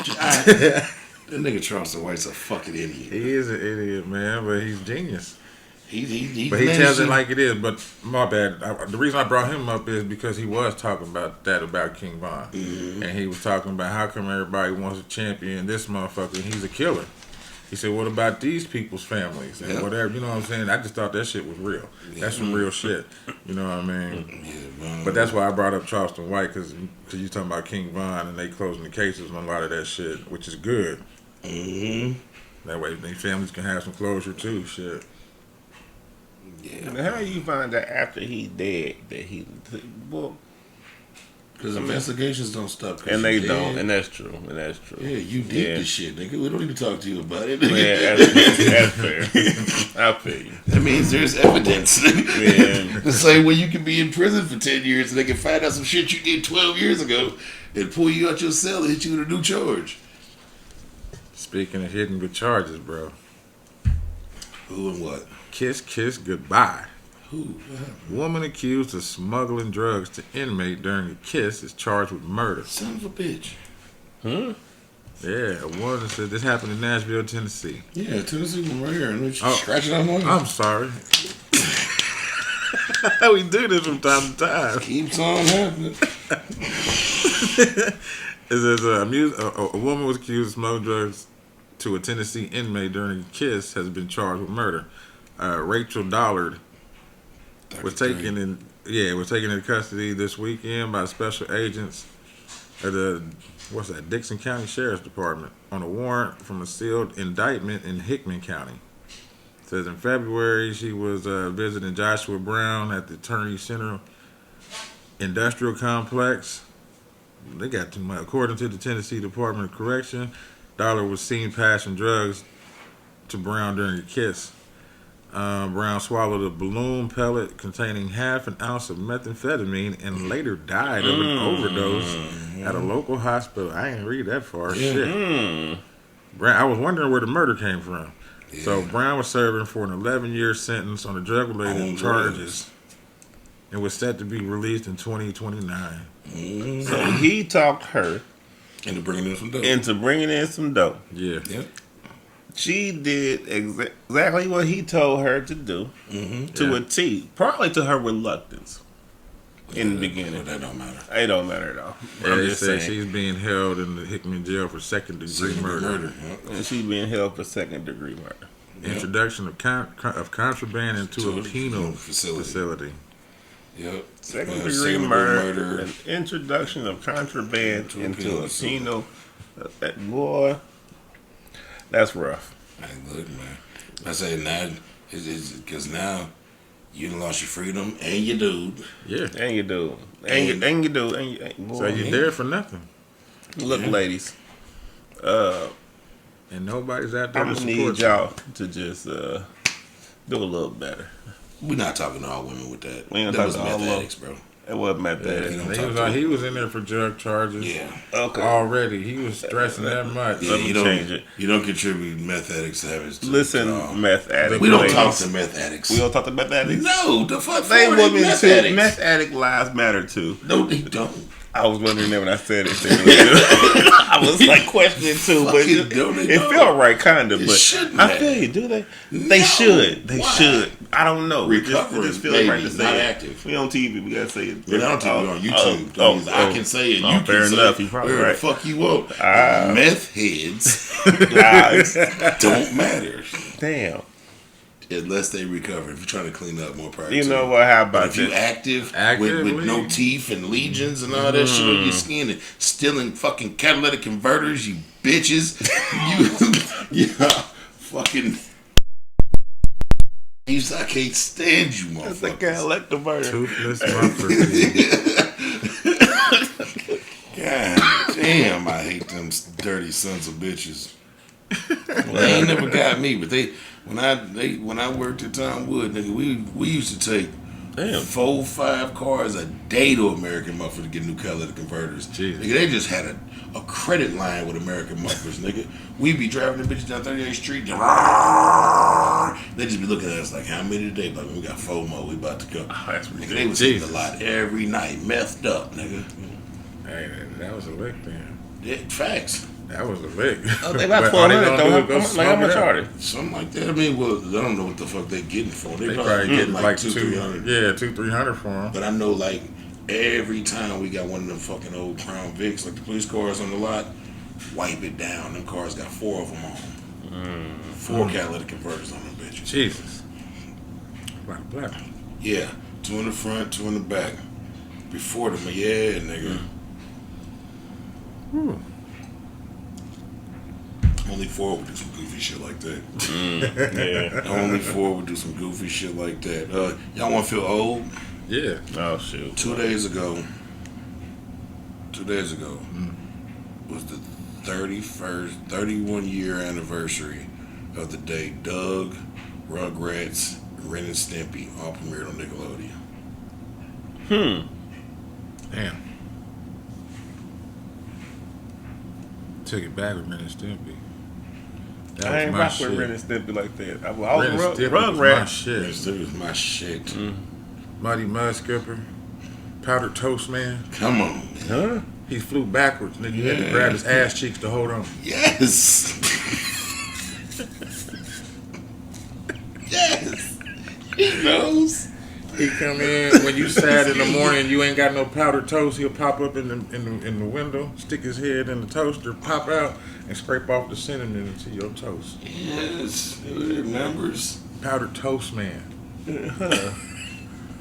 That nigga Charleston White's a fucking idiot. He is an idiot, man, but he's genius. He But he managed tells it to- like it is. But my bad. The reason I brought him up is because he was talking about King Von. Mm-hmm. And he was talking about how come everybody wants a champion, this motherfucker, and he's a killer. He said, what about these people's families and whatever? You know what I'm saying? I just thought that shit was real. That's some real shit. You know what I mean? Yeah, But that's why I brought up Charleston White, because you talking about King Von and they closing the cases on a lot of that shit, which is good. Mm-hmm. That way their families can have some closure too. Shit. Yeah. how you find out after he's dead that he, well, Because investigations don't stop. and they you don't, dead. and that's true, Yeah, you did this shit, nigga. We don't need to talk to you about it. Yeah, that's fair. I feel you. That means there's evidence. Yeah. The same way you can be in prison for 10 years and they can find out some shit you did 12 years ago and pull you out your cell and hit you with a new charge. Speaking of hitting with charges, bro. Who and what? Kiss, kiss, goodbye. Who? Woman accused of smuggling drugs to inmate during a kiss is charged with murder. Son of a bitch. Huh? Yeah, a woman said this happened in Nashville, Tennessee. Yeah, Tennessee one right here. And we Oh. scratch it out on you. I'm sorry. We do this from time to time. Keeps on happening. It says a woman was accused of smuggling drugs to a Tennessee inmate during a kiss has been charged with murder. Rachel Dollard was taken into custody this weekend by special agents at the Dixon County Sheriff's Department on a warrant from a sealed indictment in Hickman County. It says in February she was visiting Joshua Brown at the Attorney Center Industrial Complex. They got too much. According to the Tennessee Department of Correction, Dollar was seen passing drugs to Brown during a kiss. Brown swallowed a balloon pellet containing half an ounce of methamphetamine and later died of an overdose at a local hospital. I didn't read that far. Shit. Brown, I was wondering where the murder came from. Yeah. So Brown was serving for an 11-year sentence on the drug-related charges and was set to be released in 2029. So he talked her into bringing in some dope. Yeah. Yep. She did exactly what he told her to do to a T, probably to her reluctance in the beginning. Well, that don't matter. It don't matter at all. Yeah, they say she's being held in the Hickman jail for second-degree murder. Yep. And she's being held for second-degree murder. Introduction of contraband into a penal facility. Yep. Second-degree murder. An introduction of contraband into a penal. Boy, that's rough. Hey, look, man. I say now, because now you done lost your freedom and your dude. Yeah. And you do. And you do. So you're there for nothing. Look, ladies. And nobody's out there I'm to going to support need y'all to just do a little better. We're not talking to all women with that. We ain't that was talking to meth all addicts, bro. It wasn't meth addicts. He was in there for drug charges. Yeah. Okay. Already. He was stressing that much. Yeah, Let me change it. You don't contribute meth addicts to have Listen, meth addicts. We don't talk to meth addicts. We don't talk to meth addicts? No, the fuck. They women meth too. addicts. Meth addict lives matter too. No, they don't. I was wondering that when I said it. I was like questioning too, but it felt right, kind of. But I feel you. Do they? They should. They should. I don't know. It just feels right to say not it. active. We on TV. We gotta say it. We're on TV. We're on YouTube. I can say it. You fair can enough. Say You probably where right. the fuck you want. Meth heads don't matter. Damn. Unless they recover. If you're trying to clean up, more power. You know what? How about if you active with no teeth and lesions and all that shit on your skin and stealing fucking catalytic converters, you bitches. Fucking. I can't stand you, motherfuckers. That's a catalytic converter. Toothless motherfucker. God damn, I hate them dirty sons of bitches. Well, they ain't never got me, but when I worked at Tom Wood, nigga, we used to take 4-5 cars a day to American Muffler to get new catalytic converters. Jesus. Nigga, they just had a credit line with American Mufflers, nigga. We be driving the bitches down 38th Street. They just be looking at us like, how many today? Like, we got 4 more. We about to go. Oh, that's nigga, they was hitting a lot every night, methed up, nigga. Hey, that was a lick, then. Yeah, facts. That was a lick. Oh, they about 400 though. How much are they? Something like that. I mean, well, I don't know what the fuck they getting for. They probably getting like 200-300. Yeah, 200-300 for them. But I know, like, every time we got one of them fucking old Crown Vics, like the police cars on the lot, wipe it down. Them cars got 4 of them on. 4 catalytic converters on them bitches. Jesus. Black. Yeah, 2 in the front, 2 in the back. Before them, yeah, nigga. Only 4 would do some goofy shit like that. Yeah. Only 4 would do some goofy shit like that. Y'all want to feel old? Yeah. Oh, shoot. 2 days ago was the 31-year anniversary of the day Doug, Rugrats, Ren and Stimpy all premiered on Nickelodeon. Damn. Took it back with Ren and Stimpy. I ain't rock with Ren and Stimpy like that. I was Rugrats. Rugrats. Shit. Ren and Stimpy was my shit. Muddy Mud Skipper. Powdered Toast Man. Come on, man. Huh? He flew backwards, nigga. He had to grab his ass cheeks to hold on. Yes. Yes. He knows. He come in when you sad in the morning. You ain't got no powdered toast. He'll pop up in the window, stick his head in the toaster, pop out, and scrape off the cinnamon into your toast. Yes, he remembers. Powdered toast man.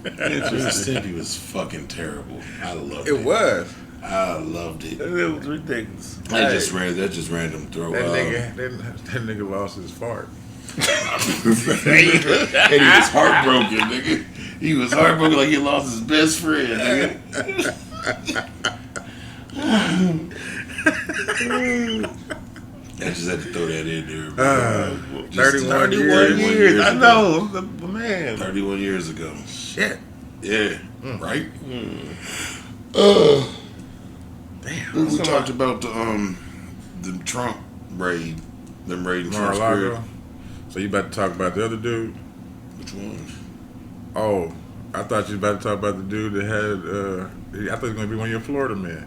Mississippi was fucking terrible. I loved it. It was. I loved it. It was ridiculous. That just random throw. That nigga lost his fart. And he was heartbroken, nigga. He was heartbroken like he lost his best friend, nigga. I just had to throw that in there. 31 years. I know, man. 31 years ago. Shit. Yeah. Right? Damn. We talked about the Trump raid. Them raiding Trump's Mar-a-Lago. crib. So you about to talk about the other dude? Which one? Oh, I thought you was about to talk about the dude that had, I thought he was going to be one of your Florida men.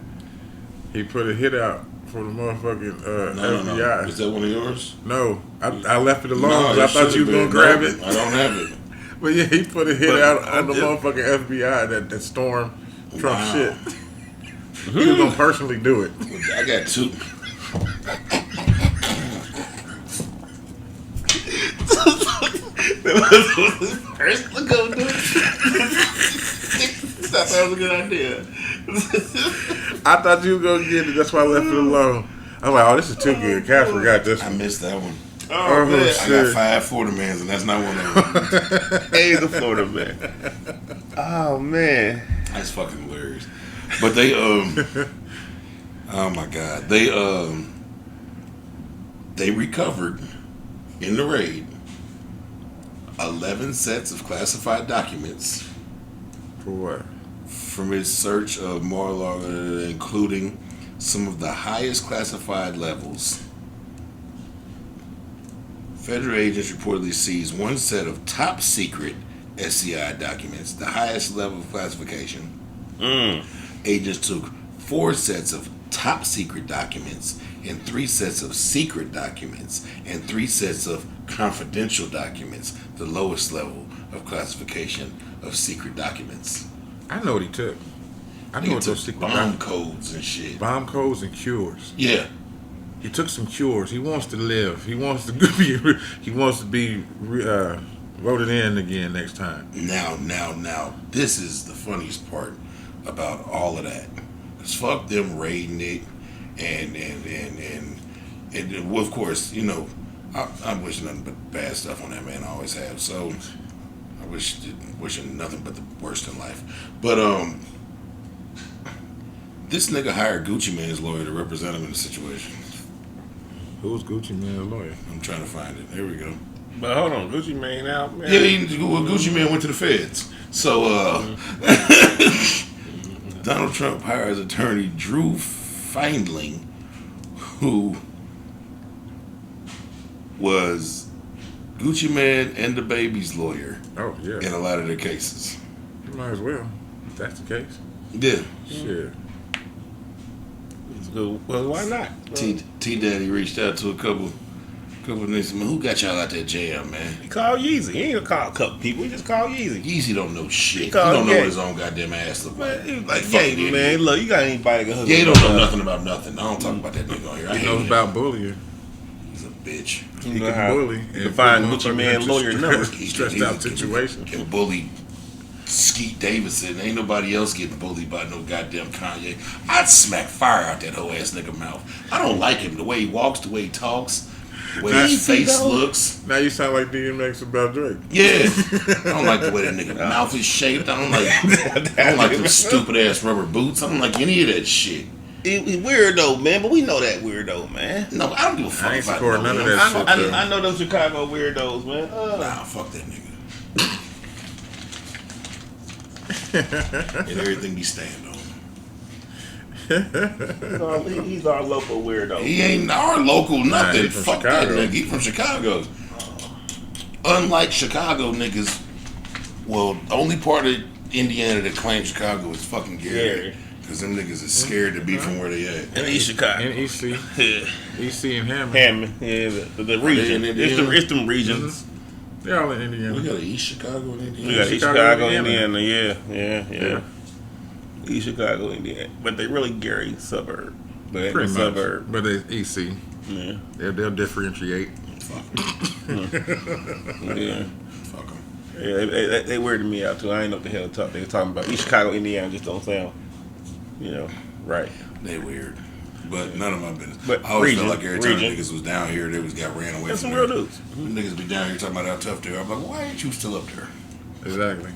He put a hit out for the motherfucking FBI. No. Is that one of yours? No, I left it alone because I thought you were going to grab it. I don't have it. But yeah, he put a hit out on the motherfucking FBI that stormed Trump shit. He was going to personally do it. I got two. Personally go do it. That was a good idea. I thought you was going to get it. That's why I left it alone. I'm like, oh, this is too good. Cass forgot this I one. missed that one. Oh, man. I got 5 Florida Mans, and that's not one of them. Hey, the Florida man. Oh, man. That's fucking hilarious. But they, oh my God. They recovered in the raid 11 sets of classified documents. For what? From his search of Mar-a-Lago, including some of the highest classified levels. Federal agents reportedly seized one set of top secret SCI documents, the highest level of classification. Agents took 4 sets of top secret documents and 3 sets of secret documents and 3 sets of confidential documents, the lowest level of classification of secret documents. I know what he took. I know what those secret bomb codes and shit. Bomb codes and cures. Yeah. He took some cures. He wants to live. He wants to be. He wants to be voted in again next time. Now. This is the funniest part about all of that. Cause fuck them raiding it, and well, of course, you know, I wish nothing but bad stuff on that man. I always have. So I wishing nothing but the worst in life. But this nigga hired Gucci Mane's lawyer to represent him in the situation. Who's Gucci Mane's lawyer? I'm trying to find it. There we go. But hold on, Gucci Mane out, man. Yeah, Gucci Mane went to the feds. So, Donald Trump hires attorney Drew Feindling, who was Gucci Mane and the baby's lawyer. Oh, yeah. In a lot of their cases. You might as well, if that's the case. Yeah. Shit. Well, why not? T Daddy reached out to a couple of niggas. Man, who got y'all out that jail, man? He called Yeezy. He ain't gonna call a couple people. He just called Yeezy. Yeezy don't know shit. He don't know what his own goddamn ass look like. Like, yeah, man. Look, you got anybody that can hook he don't know nothing about nothing. I don't talk about that nigga on here. He knows about bullying. He's a bitch. He can bully. You can find Gucci Mane lawyer number. Stressed out situation. Can bully Skeet Davidson. Ain't nobody else getting bullied by no goddamn Kanye. I'd smack fire out that whole ass nigga mouth. I don't like him. The way he walks, the way he talks, the way his face looks. Now you sound like DMX about Drake. Yeah. I don't like the way that nigga mouth is shaped. I don't like them stupid ass rubber boots. I don't like any of that shit. He weirdo, man, but we know that weirdo, man. No, I don't give a fuck I ain't about support none of that shit. I know them Chicago weirdos, man. Nah, fuck that nigga. And everything we stand on. He's our local weirdo. He ain't our local nothing. He's from Fuck Chicago. that nigga. He from Chicago. Unlike Chicago niggas, well, the only part of Indiana that claims Chicago is fucking Gary. Because them niggas is scared to be from where they at. In East Chicago. In EC. EC and Hammond. Hammond. Yeah, the region. They- It's them regions. They're all in Indiana. We got East Chicago and Indiana. We got East Chicago, Indiana. Yeah. East Chicago, Indiana. But they really Gary suburb. But Pretty much. Suburb. But it's EC. Yeah. They'll differentiate. Fuck Yeah. Fuck them. Yeah, they weirded me out too. I ain't know what the hell they were talking about. East Chicago, Indiana just don't sound, right. They weird. But none of my business. But I always felt region, like every time niggas was down here, they got ran away That's from some there. real dudes. Niggas be down here talking about how tough they are. I'm like, why ain't you still up there? Exactly.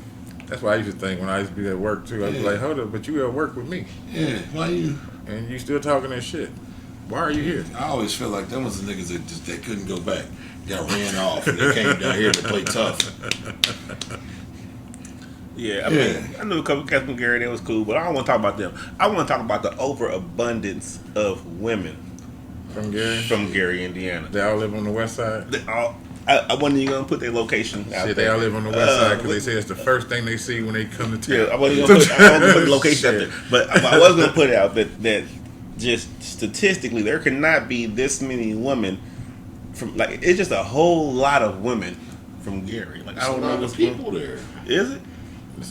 That's what I used to think when I used to be at work too. I'd be like, hold up, but you at work with me. Yeah, why you? And you still talking that shit. Why are you here? I always feel like them was the niggas that just they couldn't go back. Got ran off and they came down here to play tough. Yeah, I mean, I knew a couple cats from Gary. That was cool, but I don't want to talk about them. I want to talk about the overabundance of women From Gary? from Gary, Indiana. They all live on the west side? I wasn't even gonna put their location out Shit, there. they all live on the west side because they say it's the first thing they see when they come to town. Yeah, I wasn't gonna put the location out there, but I was gonna put it out that just statistically there cannot be this many women from it's just a whole lot of women from Gary. Like I don't know what's people there. Is it?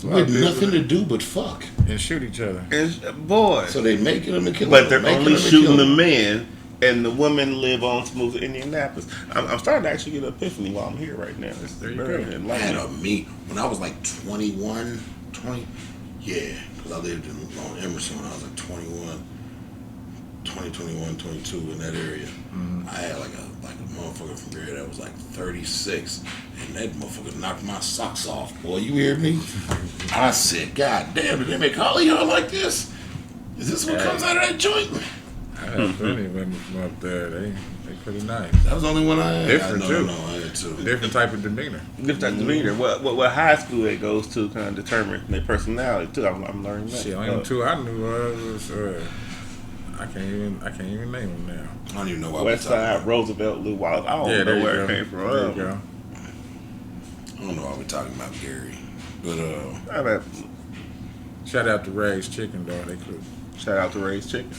With nothing to do but fuck and shoot each other. Boy. So they making them and killing But them. they're only shooting the men, and the women live on smooth Indianapolis. I'm starting to actually get an epiphany while I'm here right now. There you very go. enlightening. I had a meet when I was like 21, 20. Yeah, because I lived on Emerson when I was like 21, 22 in that area. Mm-hmm. I had like a motherfucker from there that was like 36, and that motherfucker knocked my socks off. Boy, you hear me? I said, God damn, did they make all of y'all like this? Is this what comes out of that joint? I had plenty of women from up there. They pretty nice. That was the only one I had. Different, too. No, I had two. Different type of demeanor. Different type of demeanor. What high school they goes to kind of determine their personality too. I'm learning that. Shit, only two I knew was I can't even name them now. I don't even know why West Side, Roosevelt, Lou Wallace. I don't know where it came from. There you go. I don't know why we're talking about Gary, but shout out to Ray's Chicken, dog. They cook. Shout out to Ray's Chicken.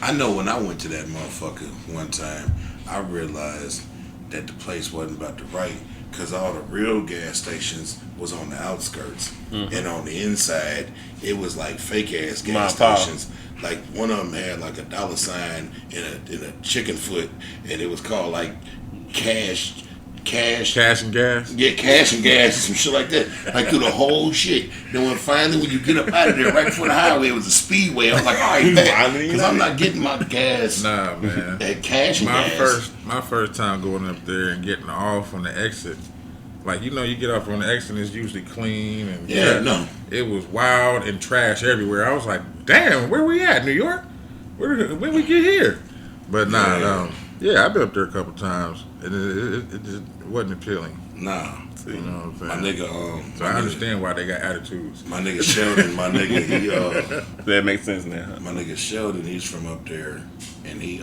I know when I went to that motherfucker one time, I realized that the place wasn't about the right, because all the real gas stations was on the outskirts, and on the inside it was like fake ass gas stations. Like one of them had like a dollar sign in a chicken foot, and it was called like cash and gas. Yeah, cash and gas, some shit like that. Like through the whole shit. Then when finally when you get up out of there, right before the highway, it was a speedway. I was like, all right, because I'm not getting my gas. Nah, man. That cash and gas. My first time going up there and getting off on the exit. Like, you get off on the exit and it's usually clean and it was wild and trash everywhere. I was like, damn, where we at? New York? When we get here? But I've been up there a couple times and it just wasn't appealing. Nah. You know what I'm saying? My nigga, so I understand why they got attitudes. My nigga Sheldon, he that makes sense now. My nigga Sheldon, he's from up there, and he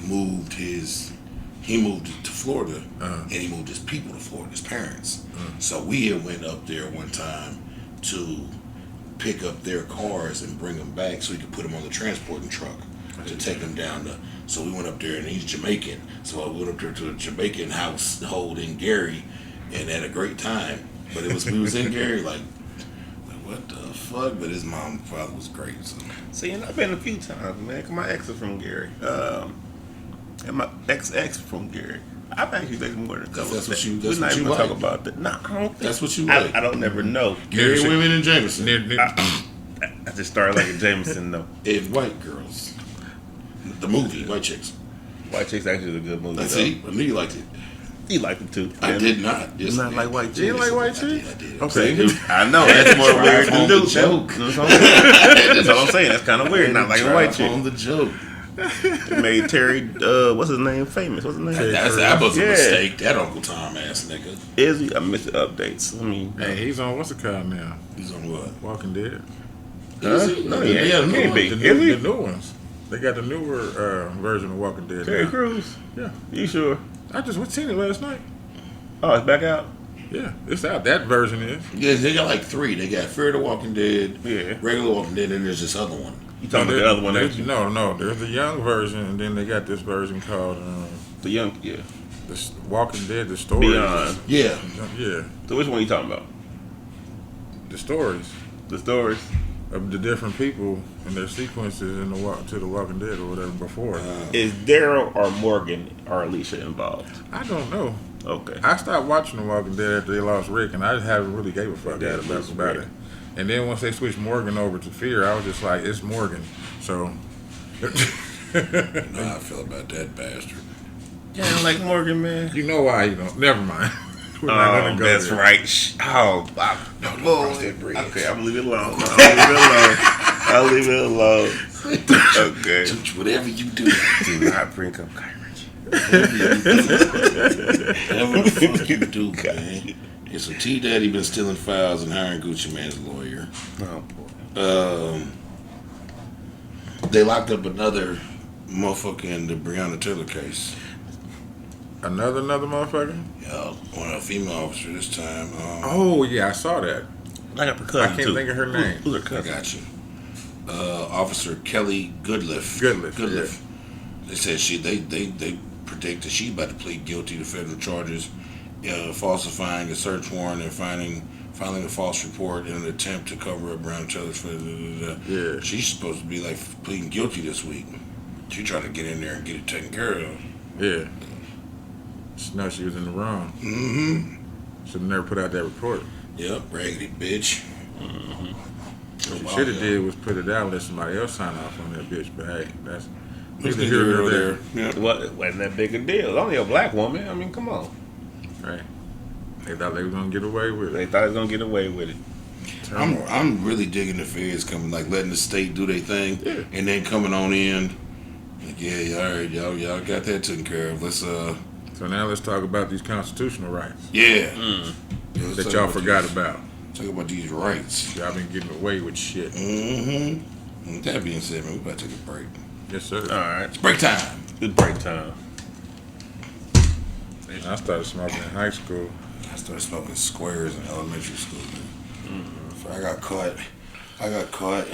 moved to Florida, and he moved his people to Florida, his parents. So we had went up there one time to pick up their cars and bring them back so he could put them on the transporting truck to take them down to. So we went up there, and he's Jamaican. So I went up there to a Jamaican household in Gary, and had a great time. But we was in Gary like what the fuck? But his mom and father was great. So. See, and I've been a few times, man. 'Cause my ex is from Gary, and my ex from Gary. I've actually been more than a couple. That's what you. We're not even like. talk about that. No, I don't think that's what you like. I don't never know. Gary women and Jameson. I just started liking Jameson though. And white girls. The movie, White Chicks. White Chicks actually is a good movie. See, I knew you liked it. You liked it too. I did not. Yes, not like White Chicks. You didn't like White Chicks? I did. Okay, I know that's more weird than do. Joke. That's all I'm saying. That's kind of weird. Not like a White Chick. On the joke. It made Terry, what's his name, famous. What's his name? That was a mistake. That Uncle Tom ass nigga. Is he? I missed the updates. I mean, hey, he's on what's it called now? He's on what? Walking Dead. Is he? No, he ain't. Can't be. The new ones. They got the newer version of Walking Dead. Terry Crews. Yeah. You sure? I just seen it last night. Oh, it's back out? Yeah, it's out. That version is. Yeah, they got like 3. They got Fear the Walking Dead, Yeah, regular Walking Dead, and there's this other one. You talking about the other one? No. There's the young version, and then they got this version called. The young, yeah. The Walking Dead, the stories. Beyond. Yeah. Yeah. So which one are you talking about? The stories. The stories of the different people and their sequences in the Walking Dead or whatever before. Is Daryl or Morgan or Alicia involved? I don't know. Okay. I stopped watching The Walking Dead after they lost Rick, and I haven't really gave a fuck about it. And then once they switched Morgan over to Fear, I was just like, it's Morgan. So. You know how I feel about that bastard. Yeah, I don't like Morgan, man. You know why you don't. Never mind. We're not gonna go that's there. Right. Don't cross that bridge. Okay, I'm gonna leave it alone. I'll leave it alone. Okay. Whatever you do not bring up courage. Whatever the fuck you do, man. Yeah, so T Daddy been stealing files and hiring Gucci Mane's lawyer. Oh boy. They locked up another motherfucker in the Breonna Taylor case. Another motherfucker? Yeah, one of a female officer this time. Oh yeah, I saw that. I got her cousin. I can't think of her name. Who's her cousin? I got you. Officer Kelly Goodliff. Goodliff. Yeah. They said they predict that she's about to plead guilty to federal charges, falsifying a search warrant and filing a false report in an attempt to cover up Brown Taylor's. Yeah. She's supposed to be like pleading guilty this week. She tried to get in there and get it taken care of. Yeah. No, she was in the wrong. Mm-hmm. Should have never put out that report. Yep, raggedy bitch. Mm-hmm. What she should have did was put it out and let somebody else sign off on that bitch. But hey, that's neither here nor there. Yeah. Wasn't that big a deal? It's only a black woman. I mean, come on. Right. They thought they were gonna get away with it. They thought they was gonna get away with it. I'm really digging the feds coming, like letting the state do their thing, yeah. And then coming on in. Like, yeah, all right, y'all got that taken care of. Let's So now let's talk about these constitutional rights. Yeah. Yeah, that y'all forgot about. Talk about these rights. Y'all been getting away with shit. Mm-hmm. With that being said, man, we about to take a break. Yes, sir. All right. It's break time. It's break time. I started smoking in high school. I started smoking squares in elementary school, man. Mm-hmm. So I got caught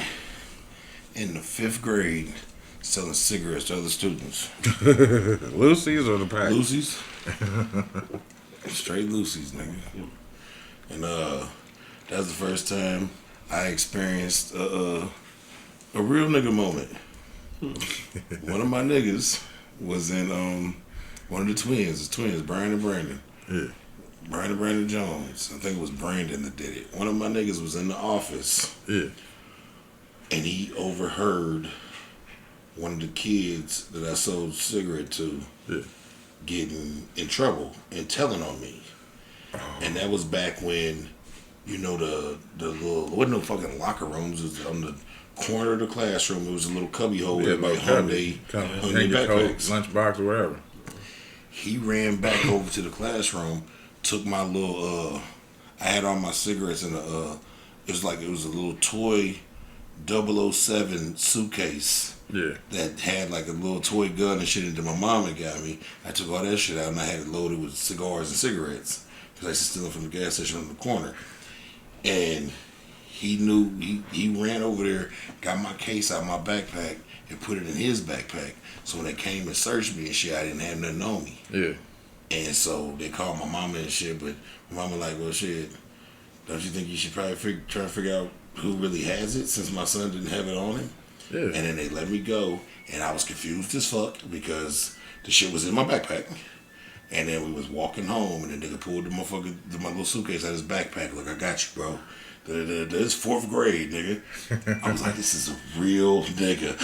in the 5th grade selling cigarettes to other students. Lucy's or the pack? Lucy's. Straight Lucy's, nigga. And that was the first time I experienced a real nigga moment. One of my niggas was in one of the twins, Brian and Brandon. Yeah. Brian and Brandon Jones. I think it was Brandon that did it. One of my niggas was in the office. Yeah. And he overheard one of the kids that I sold cigarette to getting in trouble and telling on me. Oh. And that was back when, you know, the little, there wasn't no fucking locker rooms. It was on the corner of the classroom. It was a little cubby hole where everybody hung their backpacks. Lunchbox or whatever. He ran back over to the classroom, took my little, I had all my cigarettes in it was a little toy 007 suitcase. Yeah. That had like a little toy gun and shit that my mom had got me. I took all that shit out and I had it loaded with cigars and cigarettes. Because I used to steal them from the gas station on the corner. And he knew, he ran over there, got my case out of my backpack and put it in his backpack. So when they came and searched me and shit, I didn't have nothing on me. Yeah. And so they called my mama and shit, but my mama like, well, shit, don't you think you should probably try to figure out who really has it since my son didn't have it on him? Yeah. And then they let me go, and I was confused as fuck because the shit was in my backpack. And then we was walking home, and the nigga pulled my little suitcase out of his backpack. Like, I got you, bro. This 4th grade, nigga. I was like, this is a real nigga.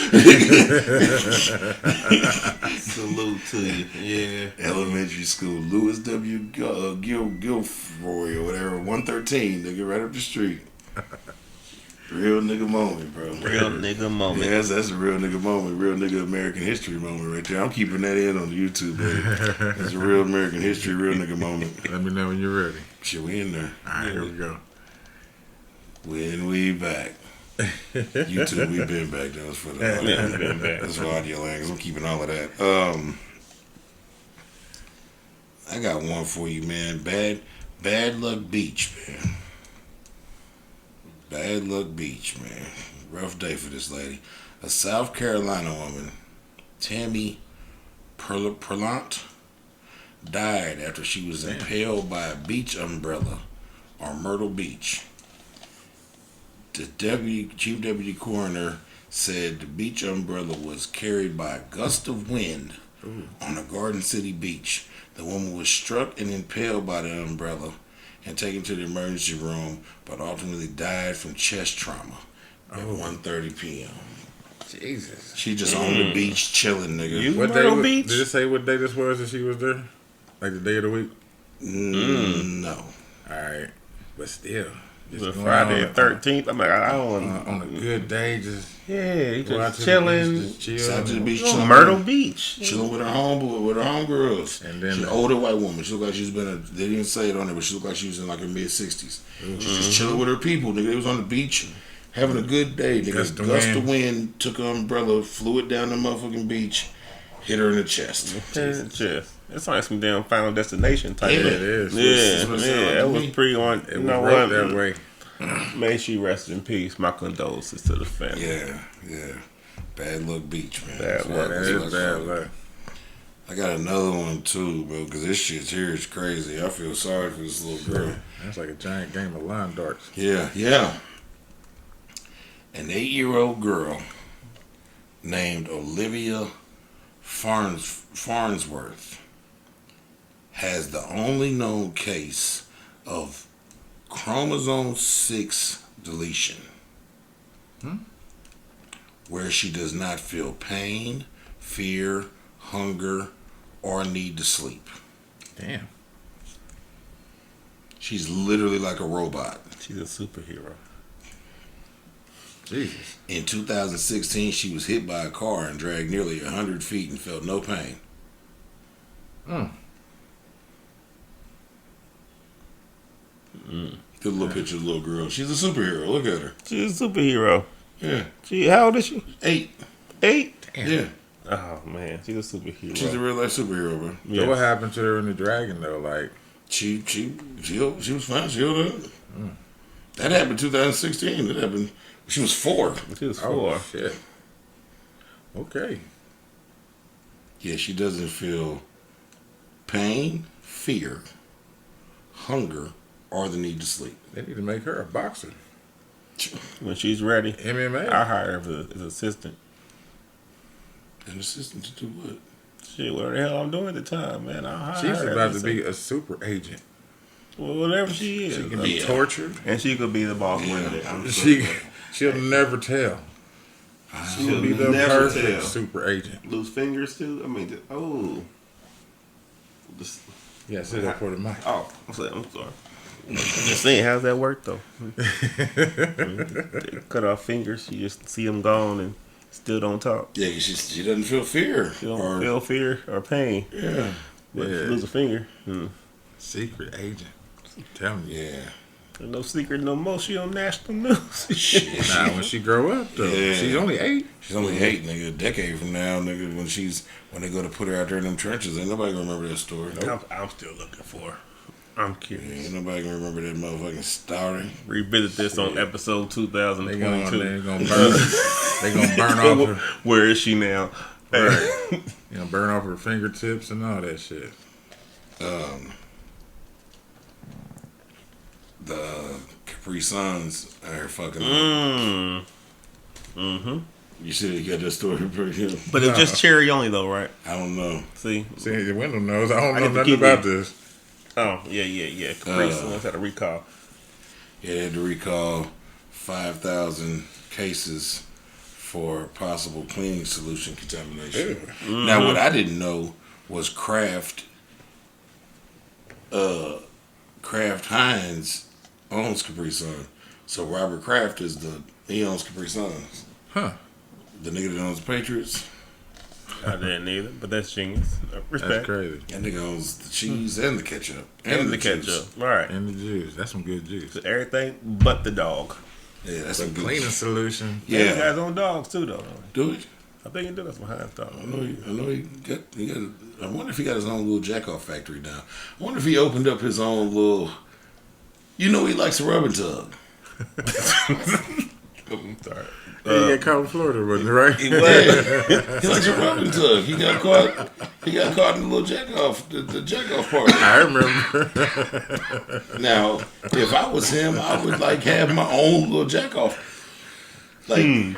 Salute to you. Yeah. Elementary school, Louis W. Gilfoy or whatever, 113, nigga, right up the street. Real nigga moment, bro. Real nigga moment. Yeah, that's a real nigga moment. Real nigga American history moment right there. I'm keeping that in on YouTube, baby. That's a real American history, real nigga moment. Let me know when you're ready. Shit, we in there. All right, here we go. When we back. YouTube, we been back. That was for the audio. That's for audio language. I'm keeping all of that. I got one for you, man. Bad Luck Beach, man. Bad Luck Beach, man. Rough day for this lady. A South Carolina woman, Tammy Perlant, died after she was impaled by a beach umbrella on Myrtle Beach. The chief deputy coroner said the beach umbrella was carried by a gust of wind on a Garden City beach. The woman was struck and impaled by the umbrella and taken to the emergency room, but ultimately died from chest trauma at 1:30 p.m. Jesus. She just on the beach chilling, nigga. What day? Beach? Did it say what day this was that she was there? Like the day of the week? No. All right, but still. It was Friday the 13th. I'm like, I don't want on a good day, just just chilling. Out to the beach, chilling. Myrtle Beach, chilling with her homegirls. And then she's an older white woman. She looked like she's been. They didn't say it on there, but she looked like she was in like her mid-60s. She's just chilling with her people. Nigga, they was on the beach having a good day. Nigga, gust of wind took her umbrella, flew it down the motherfucking beach, hit her in the chest. It's like some damn Final Destination type. Yeah, it is. That was pretty on. It was that way. May she rest in peace. My condolences to the family. Yeah. Bad luck beach, man. Bad luck. I got another one too, bro, because this shit here is crazy. I feel sorry for this little girl. That's like a giant game of line darts. Yeah. An 8-year-old girl named Olivia Farnsworth has the only known case of chromosome 6 deletion, where she does not feel pain, fear, hunger, or need to sleep. Damn. She's literally like a robot. She's a superhero. Jesus. In 2016, she was hit by a car and dragged nearly 100 feet and felt no pain. Good little picture of the little girl. She's a superhero. Look at her. She's a superhero. Yeah. How old is she? 8. Damn. Yeah. Oh man, she's a superhero. She's a real life superhero, bro. Yeah. So what happened to her in the dragon though? Like she was fine. She held up. That happened in 2016. That happened. She was 4. She was 4. Oh shit. Okay. Yeah, she doesn't feel pain, fear, hunger, or the need to sleep. They need to make her a boxer. When she's ready, MMA. I'll hire her as an assistant. An assistant to do what? Shit, whatever the hell I'm doing at the time, man. I'll hire her. She's about to be a super agent. Well, whatever she is. She can be tortured. And she could be the boss one day. She'll never tell. She'll be the perfect super agent. Lose fingers too? I mean, Yeah, sit up for the mic. Oh, I'm sorry. I'm just saying, how's that work though? Cut off fingers, you just see them gone and still don't talk. Yeah, she doesn't feel fear. She don't feel fear or pain. Yeah. But lose a finger. Secret agent. I'm telling you. Yeah. There's no secret no more. She on national news. Shit. Nah, when she grow up though. Yeah. She's only 8. She's only 8, nigga. A decade from now, nigga, when they go to put her out there in them trenches, ain't nobody gonna remember that story. Nope. I'm still looking for her. I'm curious. Yeah, ain't nobody gonna remember that motherfucking story. Revisit this on episode 2022. They gonna burn off her. Where is she now? Right. Burn off her fingertips and all that shit. The Capri Suns are fucking. You said you got that story pretty good. But it's just cherry only though, right? I don't know. See, Wendell knows. I don't know nothing about this. Oh, yeah. Capri Suns had a recall. Yeah, they had to recall 5,000 cases for possible cleaning solution contamination. Mm-hmm. Now, what I didn't know was Kraft Heinz owns Capri Sun. So Robert Kraft he owns Capri Suns. Huh. The nigga that owns the Patriots. I didn't either, but that's genius. Respect. That's crazy. That nigga owns the cheese and the ketchup. And the ketchup. Right. And the juice. That's some good juice. So everything but the dog. Yeah, that's a cleaning solution. Yeah. You guys own dogs too, though. Do it? I think he do. That's behind dog. I know he got I wonder if he got his own little jack-off factory now. I wonder if he opened up his own little... he likes a rubbing tub. I'm sorry. He got caught in Florida, wasn't it, right? He was. He likes a rubbing tug. He got caught. He got caught in the little jack off, the jack off party. I remember. Now, if I was him, I would like have my own little jack off, like, and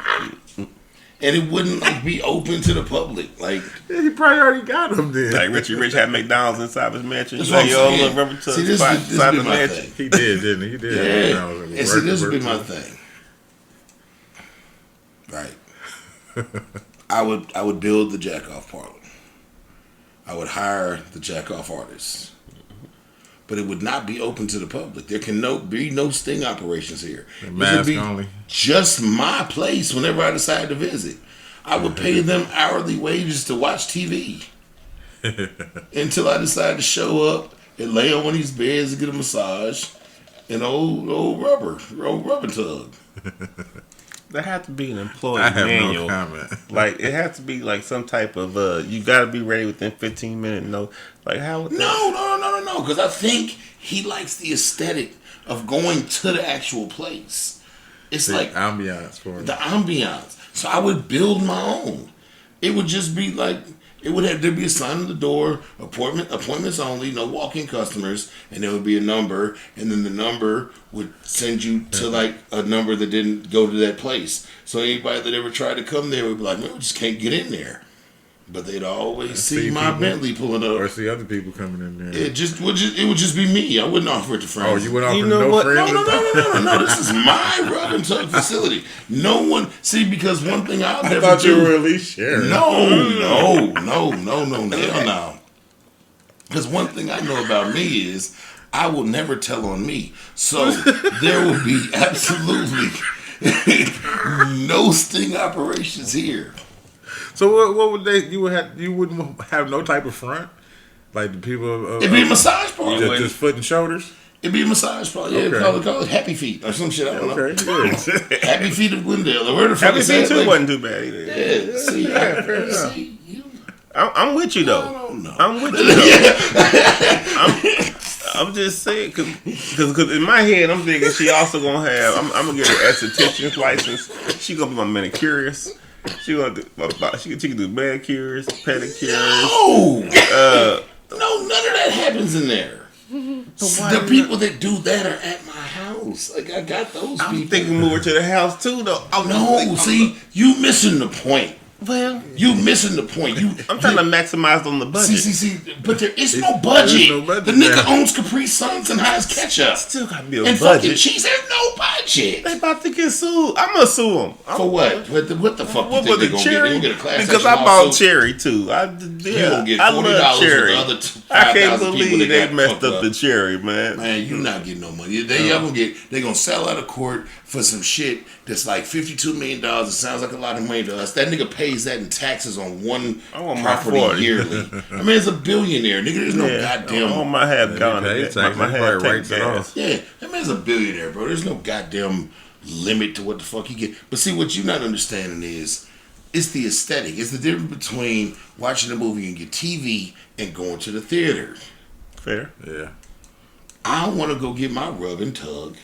it wouldn't like be open to the public. Like, He probably already got him then. Like Richie Rich had McDonald's inside his mansion. That's Like what I'm your own saying. little rubber tub See, this spot would inside be the my mansion. thing. He did, didn't he? He did. Yeah, and see, this would be my thing. Right. I would build the jack off parlor. I would hire the jack off artists, but it would not be open to the public. There can be no sting operations here. It Mask would be only. just my place whenever I decide to visit. I would pay them hourly wages to watch TV until I decide to show up and lay on one of these beds and get a massage and old rubber tug. There has to be an employee I have manual. no comment. Like it has to be like some type of you got to be ready within 15 minutes. No, like how? Would No. Because I think he likes the aesthetic of going to the actual place. It's The like ambiance for it. the ambiance. So I would build my own. It would just be like there'd be a sign on the door, appointments only, no walk-in customers, and there would be a number, and then the number would send you to like a number that didn't go to that place. So anybody that ever tried to come there would be like, man, we just can't get in there. But they'd always see my people, Bentley pulling up. or see other people coming in there. It would just be me. I wouldn't offer it to friends. Oh, you went off You with know no what? friends? No. This is my rub and tug facility. No one because one thing I'll I never thought do. you were at least sharing. No. Hell no. Because one thing I know about me is I will never tell on me. So there will be absolutely no sting operations here. So what would they? You wouldn't have no type of front, like the people. It'd be a massage parlor. just foot and shoulders. It'd be a massage parlor. Yeah, Okay. call it Happy Feet or some shit. I don't know. Okay, good. Happy Feet of Wendell. Or where the fuck Happy is that? Feet too Like, wasn't too bad either. yeah, see, you. I'm with you though. I don't know. I'm with you though. I'm just saying because in my head I'm thinking she also gonna have. I'm gonna get her esthetician's license. She gonna be my manicurist. She can do manicures, pedicures. No, none of that happens in there. The people that do that are at my house. Like I got those I'm people. thinking move her to the house too though. You missing the point. Well, You missing the point. I'm trying to maximize on the budget. See, but there is no budget. no budget The nigga there. owns Capri Suns and Heinz Ketchup. Still gotta be a And fucking budget. cheese. There's no budget. They about to get sued. I'm gonna sue them. For what? What the fuck What you was think the they cherry? gonna get? A class Because action I bought lawsuit? cherry too. You gonna get I love $40 cherry. for the other I can't 5,000 people believe that they got messed fucked up up. the cherry, man. Man, you not getting no money. They gonna sell out of court for some shit that's like $52 million. It sounds like a lot of money to us. That nigga pays that in taxes on one I want my property 40. yearly. I mean, it's a billionaire, nigga. There's no I goddamn. might have gone. pay taxes. My They have probably taken writes it gas. off. Yeah, that man's a billionaire, bro. There's no goddamn limit to what the fuck he get. But see, what you're not understanding is, it's the aesthetic. It's the difference between watching a movie and get TV and going to the theater. Fair. Yeah. I want to go get my rub and tug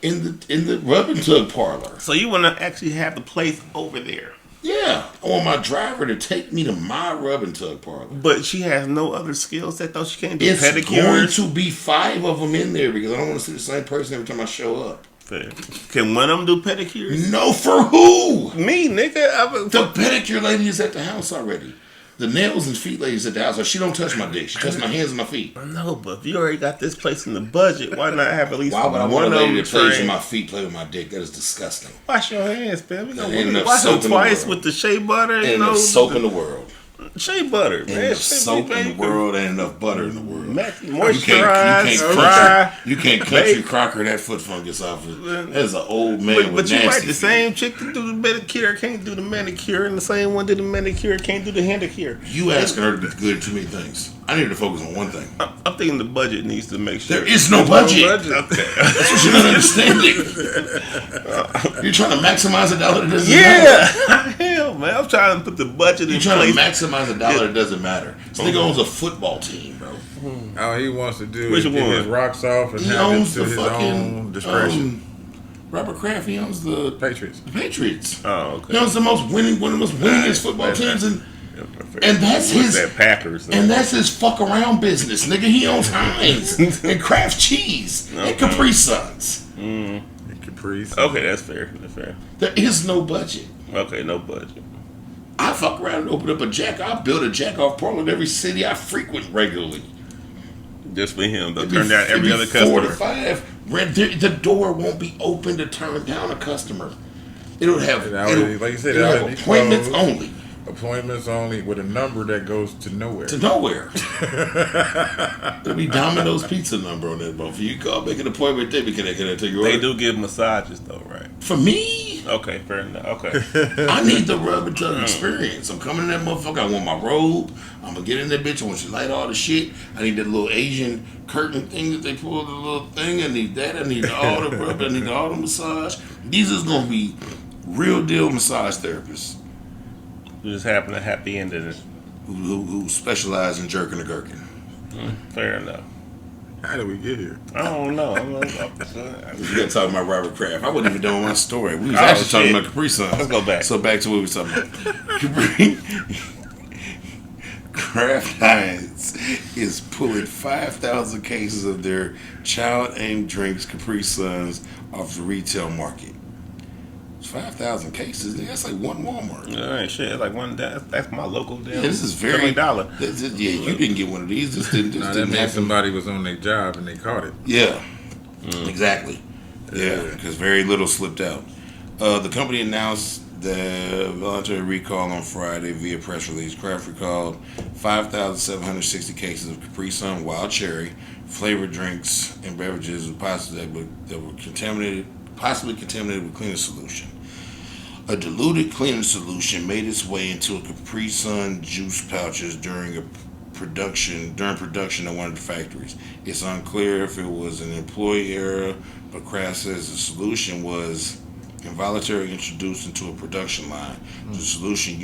in the rub and tug parlor. So you want to actually have the place over there, Yeah, I want my driver to take me to my rub and tug parlor. but she has no other skill set though. She can't do It's going pedicures. to be 5 of them in there because I don't want to see the same person every time I show up. Fair. Can one of them do pedicures? No, for who? Me, nigga. The pedicure lady is at the house already. The nails and feet lady is at the house. So she don't touch my dick. She touches my hands and my feet. No, but if you already got this place in the budget, why not have at least Why would I one want of a lady them that plays with trained? my feet play with my dick? That is disgusting. Wash your hands, man. We There ain't enough wash soap them in the twice world. with the shea butter. Ain't You know, enough soap in the world. shea butter, Ain't man. enough Shea soap butter, in the you can world. Ain't enough butter in the world. Moisturize, fry. You can't country crocker that foot fungus off of. That's an old man with But you're nasty right. The feet. same chick that do the pedicure can't do the manicure, and the same one did the manicure can't do the handicure. You asking her to be good at too many things. I need to focus on one thing. I'm thinking the budget needs to make sure. There is no budget. Okay. That's what you're not understanding. You're trying to maximize a dollar that doesn't matter. Yeah, hell, man. I'm trying to put the budget You're in trying place. to maximize a dollar that doesn't matter. This nigga owns a football team, bro. All he wants to do Which is get one? his rocks off and He have it owns to the his fucking own discretion. Robert Kraft, he owns the Patriots. Oh, okay. He owns one of the most winningest football teams, and that's his Packers. And that's his fuck around business, nigga. He owns Heinz and Kraft cheese and Capri Suns. Capri. Okay, that's fair. There is no budget. Okay, no budget. I fuck around and open up a Jack. I build a Jack off Portland every city I frequent regularly. Just for him. They'll turn down every other 4 customer. to 5. The door won't be open to turn down a customer. It'll have, like you said, it'll have appointments only. Appointments only with a number that goes to nowhere. There'll be Domino's pizza number on that both. You call, make an appointment, they can take you. They do give massages though, right? For me? Okay, fair enough. Okay. I need the rub and tug experience. I'm coming in that motherfucker. I want my robe. I'm gonna get in that bitch. I want you to light all the shit. I need that little Asian curtain thing that they pull, the little thing. I need that. I need all the rub. I need all the massage. These is gonna be real deal massage therapists. You just happen to have the end of it. Who specialize in jerking a gherkin. Fair enough. How did we get here? I don't know. We got talking about Robert Kraft. I wasn't even done with my story. We was actually talking about Capri Suns. Let's go back. So back to what we were talking about. Capri Kraft Heinz is pulling 5,000 cases of their child-aimed drinks, Capri Suns, off the retail market. 5,000 cases. That's like one Walmart. All right, shit. Like one. That's my local damn. Yeah, this is very $20. You didn't get one of these. This didn't happen. Somebody was on their job and they caught it. Yeah, exactly. Yeah, because very little slipped out. The company announced the voluntary recall on Friday via press release. Kraft recalled 5,760 cases of Capri Sun Wild Cherry flavored drinks and beverages that were possibly contaminated with cleaning solution. A diluted cleaning solution made its way into a Capri Sun juice pouches during production at one of the factories. It's unclear if it was an employee error, but Kraft says the solution was involuntarily introduced into a production line. The solution's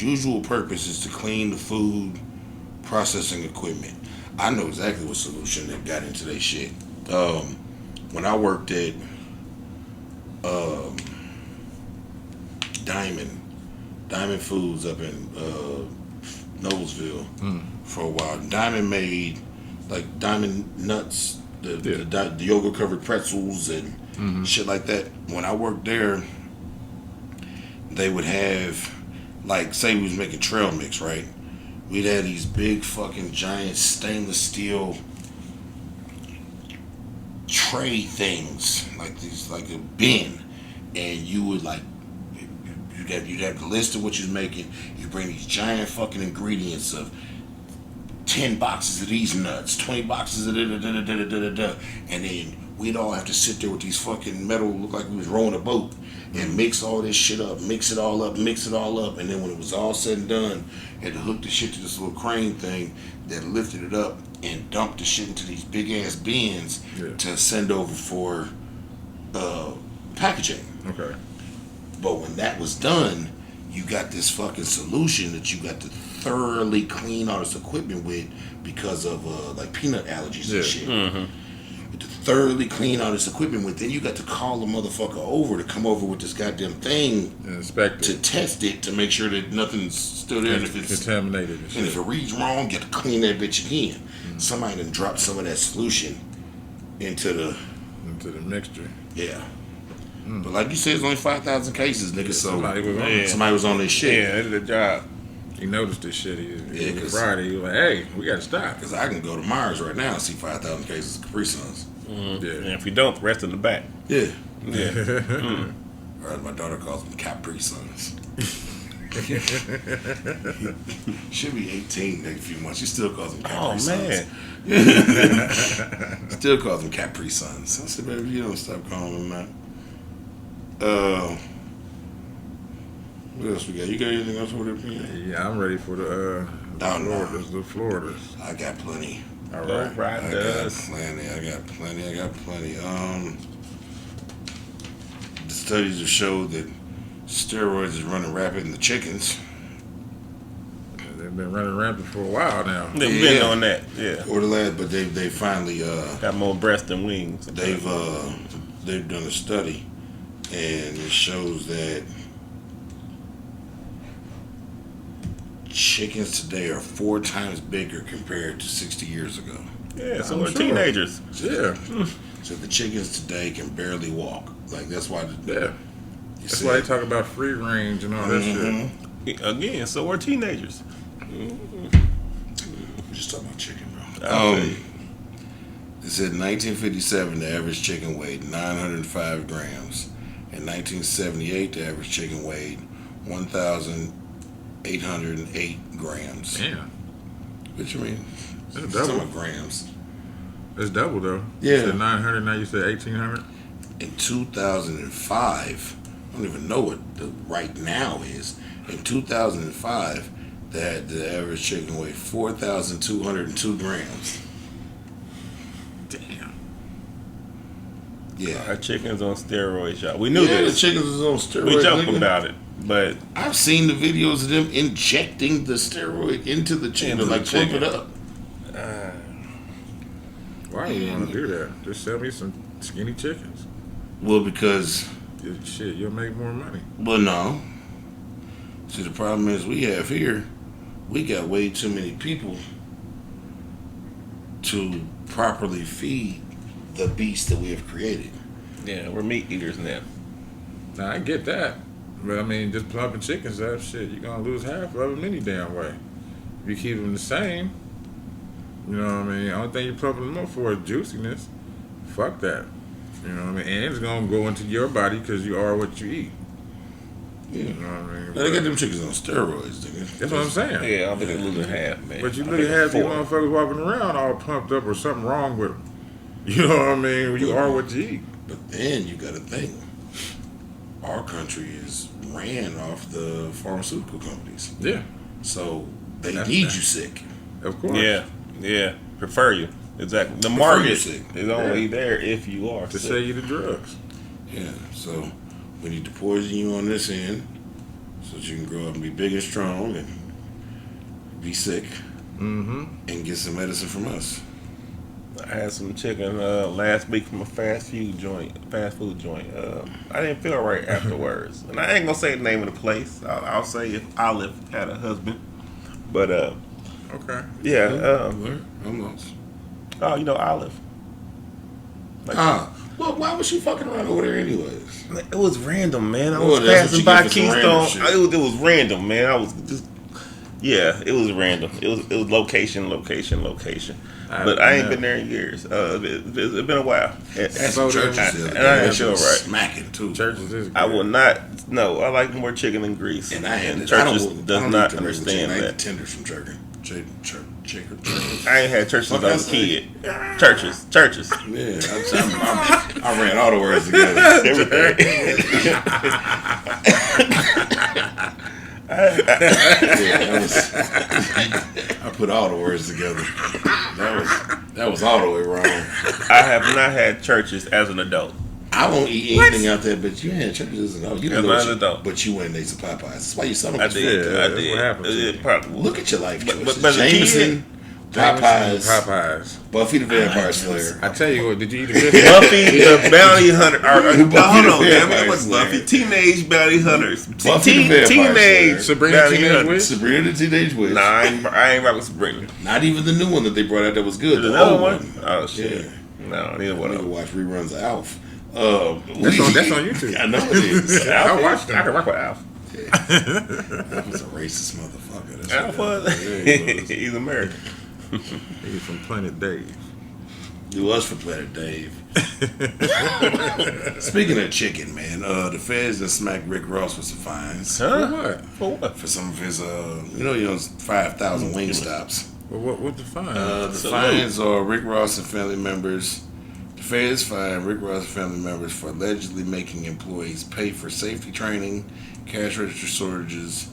usual purpose is to clean the food processing equipment. I know exactly what solution that got into their shit. When I worked at Diamond Foods up in Noblesville for a while. Diamond made like Diamond Nuts, the yogurt covered pretzels and shit like that. When I worked there, they would have, like, say we was making trail mix, right? We'd have these big fucking giant stainless steel tray things, like these, like a bin, and you would like you'd have the list of what you're making. You bring these giant fucking ingredients of 10 boxes of these nuts, 20 boxes of da-da-da-da-da-da-da-da, and then we'd all have to sit there with these fucking metal, look like we was rowing a boat, and mix all this shit up, mix it all up, and then when it was all said and done, had to hook the shit to this little crane thing that lifted it up and dumped the shit into these big ass bins to send over for packaging. Okay. But when that was done, you got this fucking solution that you got to thoroughly clean all this equipment with because of like peanut allergies and shit. To thoroughly clean all this equipment with, then you got to call the motherfucker over to come over with this goddamn thing and inspect it, to test it, to make sure that nothing's still there. And if it's contaminated and if it reads wrong, you got to clean that bitch again. Somebody done dropped some of that solution into the mixture. Yeah. But like you said, it's only 5,000 cases, nigga. So somebody was on this shit. Yeah, that's the job. He noticed this shit. It was Friday. He was like, "Hey, we got to stop." Because I can go to Mars right now and see 5,000 cases of Capri Suns. Yeah. And if you don't, the rest in the back. Yeah. Yeah. Or as my daughter calls them, Capri Suns. She'll be 18 next few months. She still calls them Capri Suns. Man. Still calls them Capri Suns. I said, baby, you don't stop calling them that. What else we got? You got anything else over there? Yeah, I'm ready for the Floridas. I got plenty. All right. I got plenty. The studies have showed that steroids is running rapid in the chickens. They've been running rampant for a while now. They've been on that, yeah. Or the last, but they finally got more breast than wings. They've done a study, and it shows that chickens today are 4 times bigger compared to 60 years ago. Yeah, so we're teenagers. Yeah. So the chickens today can barely walk. Like that's why. That's why they talk about free range and all that shit. Again, so we're teenagers. We're just talking about chicken, bro. It said in 1957 the average chicken weighed 905 grams. In 1978 the average chicken weighed 1,808 grams. Damn. What you mean? That's double. Some grams. That's double though. Yeah. You said 900, now you said 1,800. In 2005, I don't even know what the right now is. In 2005, the average chicken weighed 4,202 grams. Damn. Yeah. Our chicken's on steroids, y'all. We knew Yeah, this. the chickens is on steroids. We joked nigga. about it, but I've seen the videos of them injecting the steroid into the chicken to like pump it up. Why do you want to do that? Just sell me some skinny chickens. Well, because Shit, you'll make more money. well, no. See, the problem is we have here, we got way too many people to properly feed the beast that we have created. yeah, we're meat eaters now. Now, I get that. But, I mean, just pumping chickens up, shit, you're going to lose half of them any damn way. If you keep them the same, you know what I mean? The only thing you're pumping them up for is juiciness. Fuck that. You know what I mean? And it's going to go into your body because you are what you eat. Yeah. You know what I mean? Now, they got them chickens on steroids, nigga. That's what I'm saying. Yeah, I'll be losing half, man. But you I look think at half these 4. motherfuckers walking around all pumped up or something wrong with them. You know what I mean? You are what you eat. But then you got to think, our country is ran off the pharmaceutical companies. Yeah, So they That's need that. you sick. of course. Yeah, prefer you. Exactly. The Prefer market you sick. is only Yeah. there if you are To sick. sell you the drugs. Yeah. So we need to poison you on this end so that you can grow up and be big and strong and be sick Mm-hmm. and get some medicine from us. I had some chicken last week from a fast food joint. I didn't feel right afterwards, and I ain't gonna say the name of the place. I'll say if Olive had a husband, but Okay. yeah. Where? Almost. Oh, you know Olive. Like, Well, why was she fucking around over there anyways? it was random, man. I Well, was that's what passing you by get for some random Keystone. shit. It was random, man. I was just. Yeah, it was random. It was location. But I ain't been there in years. It's been a while. That's So churches. then- the other and day. I That didn't shit feel was right. Smacking too. Churches is good. I will not. No, I like more chicken than grease. And I had churches I don't does eat not the regular chicken. understand I eat that. the tenders from chicken. I ain't had churches since I was a kid. Churches. Yeah, I ran all the words together. Everything. I put all the words together. That was all the way wrong. I have not had churches as an adult. I won't eat anything out there, but you had churches as an adult. You As didn't know an adult. but you went and ate some Popeyes. That's why your stomach I was did. fucked Yeah, up. I that's did. what happened to you. Probably. Look at your life choices. but as a kid- Jameson, Popeyes, Popeyes. Buffy the Vampire Slayer. I tell you what, did you eat a biscuit? Buffy the Bounty Hunter. No, hold on, the damn Vampire it. What's Slayer. Buffy? Teenage Bounty Hunters. Buffy the Vampire Slayer. Teenage Sabrina Bounty Teenage Hunters. Witch? Sabrina the Teenage Witch. Nah, I ain't rocking Sabrina. Not even the new one that they brought out that was good. The The other old one? one. Oh, shit. Yeah. No, neither one I of need to them. watch reruns of Alf. That's on YouTube. I know it is. I watched I can them. rock with Alf. Alf was a racist motherfucker. That's Alf what was. he was. He's American. He's from Planet Dave. He was for Planet Dave. Speaking of chicken, man, the feds done smacked Rick Ross with some fines Huh? What? For what? for some of his, he owns 5,000 wing stops. Well, what the fine? The Salute. fines are Rick Ross and family members. The feds fined Rick Ross and family members for allegedly making employees pay for safety training, cash register shortages,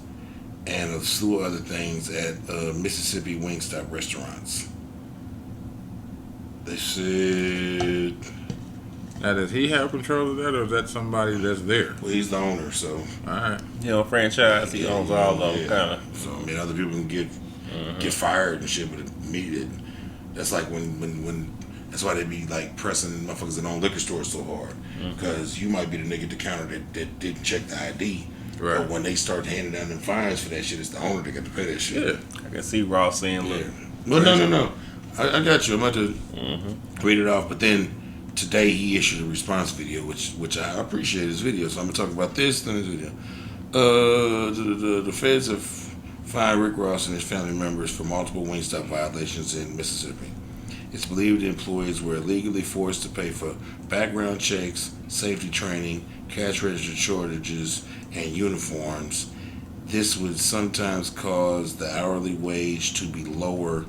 and a slew of other things at Mississippi Wingstop restaurants. They said Now, does he have control of that, or is that somebody that's there? Well, he's the owner, so. All right. Franchise. He owns all of them, kind of. So I mean, other people can get fired and shit, but immediate. That's like when. That's why they be like pressing motherfuckers that own liquor stores so hard, because you might be the nigga at the counter that didn't check the ID. Right. But when they start handing down them fines for that shit, it's the owner that got to pay that shit. Yeah. I can see Ross saying, "Look." Well, no. I got you. I'm about to read it off, but then. Today he issued a response video, which I appreciate his video, so I'm gonna talk about this in this video. The feds have fined Rick Ross and his family members for multiple Wingstop violations in Mississippi. It's believed the employees were illegally forced to pay for background checks, safety training, cash register shortages, and uniforms. This would sometimes cause the hourly wage to be lower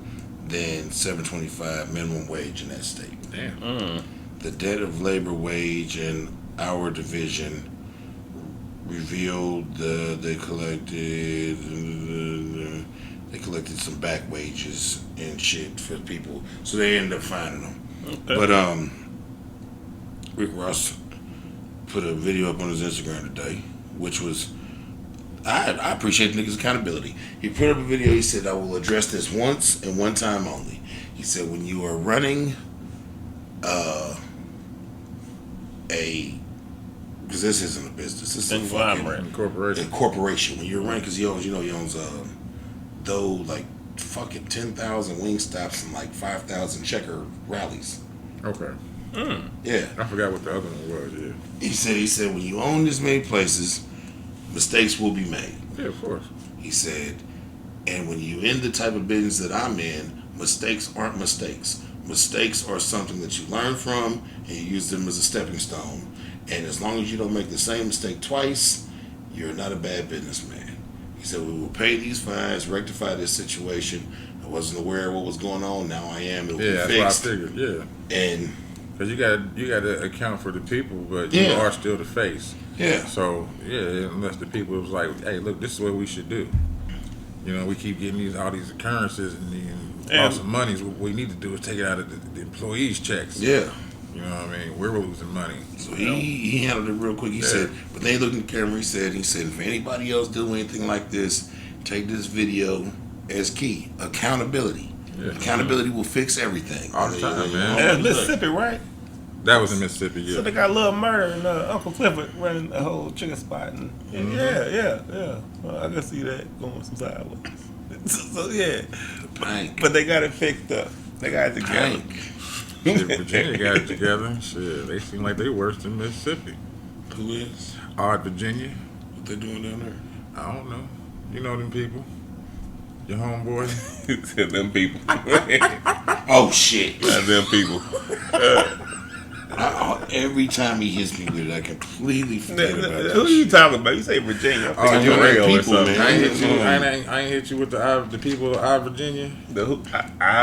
than $7.25 minimum wage in that state. Damn. The Debt of Labor Wage and Hour Division revealed they collected some back wages and shit for people, so they ended up finding them. Okay. But Rick Ross put a video up on his Instagram today, which was I appreciate the nigga's accountability. He put up a video. He said, "I will address this once and one time only." He said, "When you are running because this isn't a business, this is a fucking corporation. When you're running, because he owns though like fucking 10,000 wing stops and like 5,000 checker rallies." Okay. Yeah. I forgot what the other one was. Yeah. He said when you own this many places, mistakes will be made. Yeah, of course. He said, and when you in the type of business that I'm in, mistakes aren't mistakes. Mistakes are something that you learn from and you use them as a stepping stone. And as long as you don't make the same mistake twice, you're not a bad businessman. He said, we will pay these fines, rectify this situation. I wasn't aware of what was going on. Now I am. It'll be fixed. That's what I figured. Yeah. And because you got to account for the people, but you are still the face. Yeah. So unless the people was like, hey, look, this is what we should do. You know, we keep getting all these occurrences and loss of money. What we need to do is take it out of the employees' checks. Yeah. You know what I mean? We're losing money. So he handled it real quick. He said, but they looked in the camera. He said, if anybody else do anything like this, take this video as key. Accountability. Yeah. Accountability will fix everything. All the time, man. That's Mississippi, right? That was in Mississippi, yeah. So they got a little murder and Uncle Clifford running a whole chicken spot. And yeah. Well, I can see that going some sideways. So yeah. The bank. But they got it fixed up. They got it together. Shit, Virginia got it together. Shit, they seem like they worse than Mississippi. Who is? Odd Virginia. What they doing down there? I don't know. You know them people. Your homeboy. Them people. Oh shit. Them people. Every time he hits me with it, I completely forget about it. Who you talking about? You say Virginia. Oh, you're people, man. I ain't hit you with the people of Virginia. The who?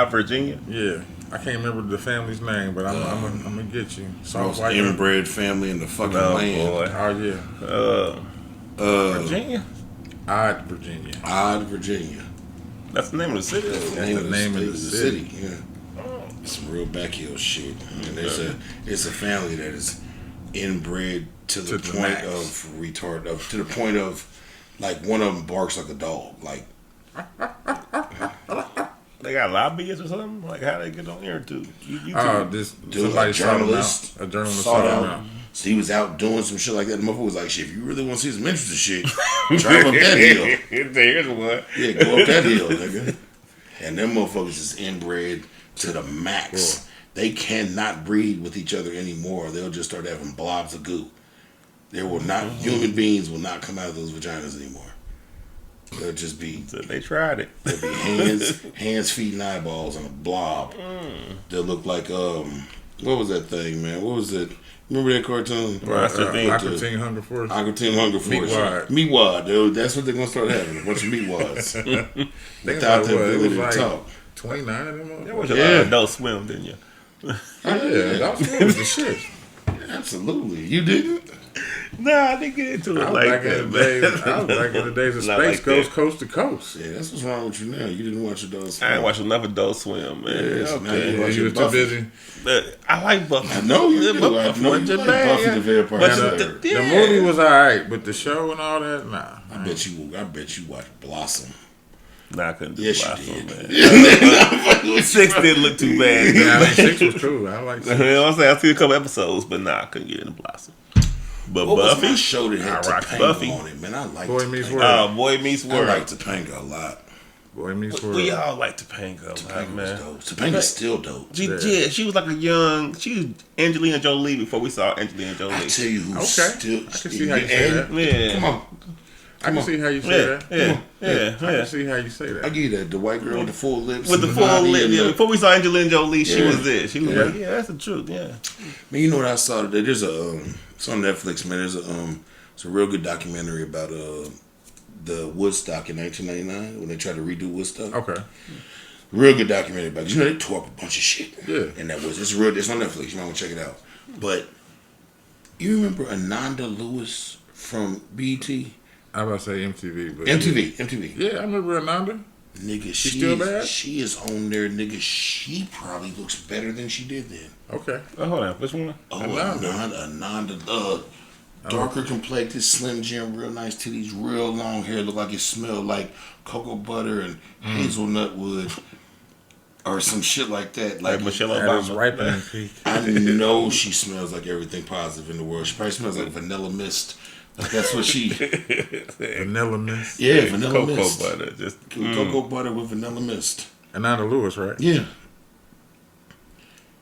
Virginia? Yeah. I can't remember the family's name, but I'm gonna get you. Most inbred family in the fucking land. Boy. Oh yeah. Virginia. Odd Virginia. Odd Virginia. That's the name of the city. That's the name of the city. Yeah. Some real backhill shit. And it's a family that is inbred to the point of to the point of like one of them barks like a dog. Like they got lobbyists or something? Like how they get on air too? This dude, a journalist saw him out. So he was out doing some shit like that. The motherfucker was like, shit, if you really want to see some interesting shit, drive up that hill. There's one. Yeah, go up that hill, nigga. And them motherfuckers is inbred to the max. Cool. They cannot breed with each other anymore. They'll just start having blobs of goo. There will not human beings will not come out of those vaginas anymore. They'll just be. So they tried it. They'll be hands, feet, and eyeballs on a blob. They'll look like what was that thing, man? What was it? Remember that cartoon? Aqua Teen Hunger Force. Aqua Teen Hunger Force. Meatwad, dude. That's what they're gonna start having. A bunch of meatwads. Without the ability to talk. 29 of them. That was a Adult Swim, didn't you? Yeah, Adult Swim was the shit. Absolutely. You didn't? Nah, I didn't get into it like that, man. I was back in the days of Space like Ghost Coast to Coast. Yeah, that's what's wrong with you now. You didn't watch Adult Swim. I ain't watching enough Adult Swim, man. Yes, Okay. now You was too busy. I like Buffy. I know you do. I know you like Buffy the Vampire Slayer. The movie was alright, but the show and all that, nah. I bet you watched Blossom. Nah, I couldn't do Yes, Blossom, you man. did. 6 didn't look too bad. Yeah, I mean, 6 was cool. I like 6. You know what I'm saying? I see a couple episodes, but nah, I couldn't get into Blossom. But What was Buffy, my show that had I rock Topanga Buffy. on it, man? I like Boy Meets Topanga. World. Boy Meets I World. like Topanga a lot. Boy Meets World. We all like Topanga a lot, Topanga man. was dope. Topanga's still dope. She was like she was Angelina Jolie before we saw Angelina Jolie. I tell you who's Okay. still. I can see how you say that. Yeah. Come on. I can see how you say that. Yeah. I can see how you say I that. give you that. The white girl with the full lips. With the and full body lip. and Yeah. the- Before we saw Angelina Jolie, she Yeah. was it. She was Yeah. like, yeah, that's the truth. Yeah. Man, you know what I saw today? There's it's on Netflix, man. It's a real good documentary about the Woodstock in 1999 when they tried to redo Woodstock. Okay. Real good documentary about it. You know they tore up a bunch of shit. Yeah. And that was it's on Netflix. You might want to check it out. But you remember Ananda Lewis from BET? I was about to say MTV, but MTV. Yeah, I remember Ananda. Nigga, She still bad? She is on there, nigga. She probably looks better than she did then. Okay. Oh, hold on. Which one? Oh, Ananda. Ananda. Darker complected, Slim Jim, real nice titties, real long hair, look like it smelled like cocoa butter and hazelnut wood. Or some shit like that. Like Michelle That is Obama. ripening peak. I know she smells like everything positive in the world. She probably smells like vanilla mist. Like that's what she. Vanilla Mist. Yeah, vanilla Cocoa mist. butter. Just Cocoa butter with vanilla mist. Ananda Lewis, right? Yeah.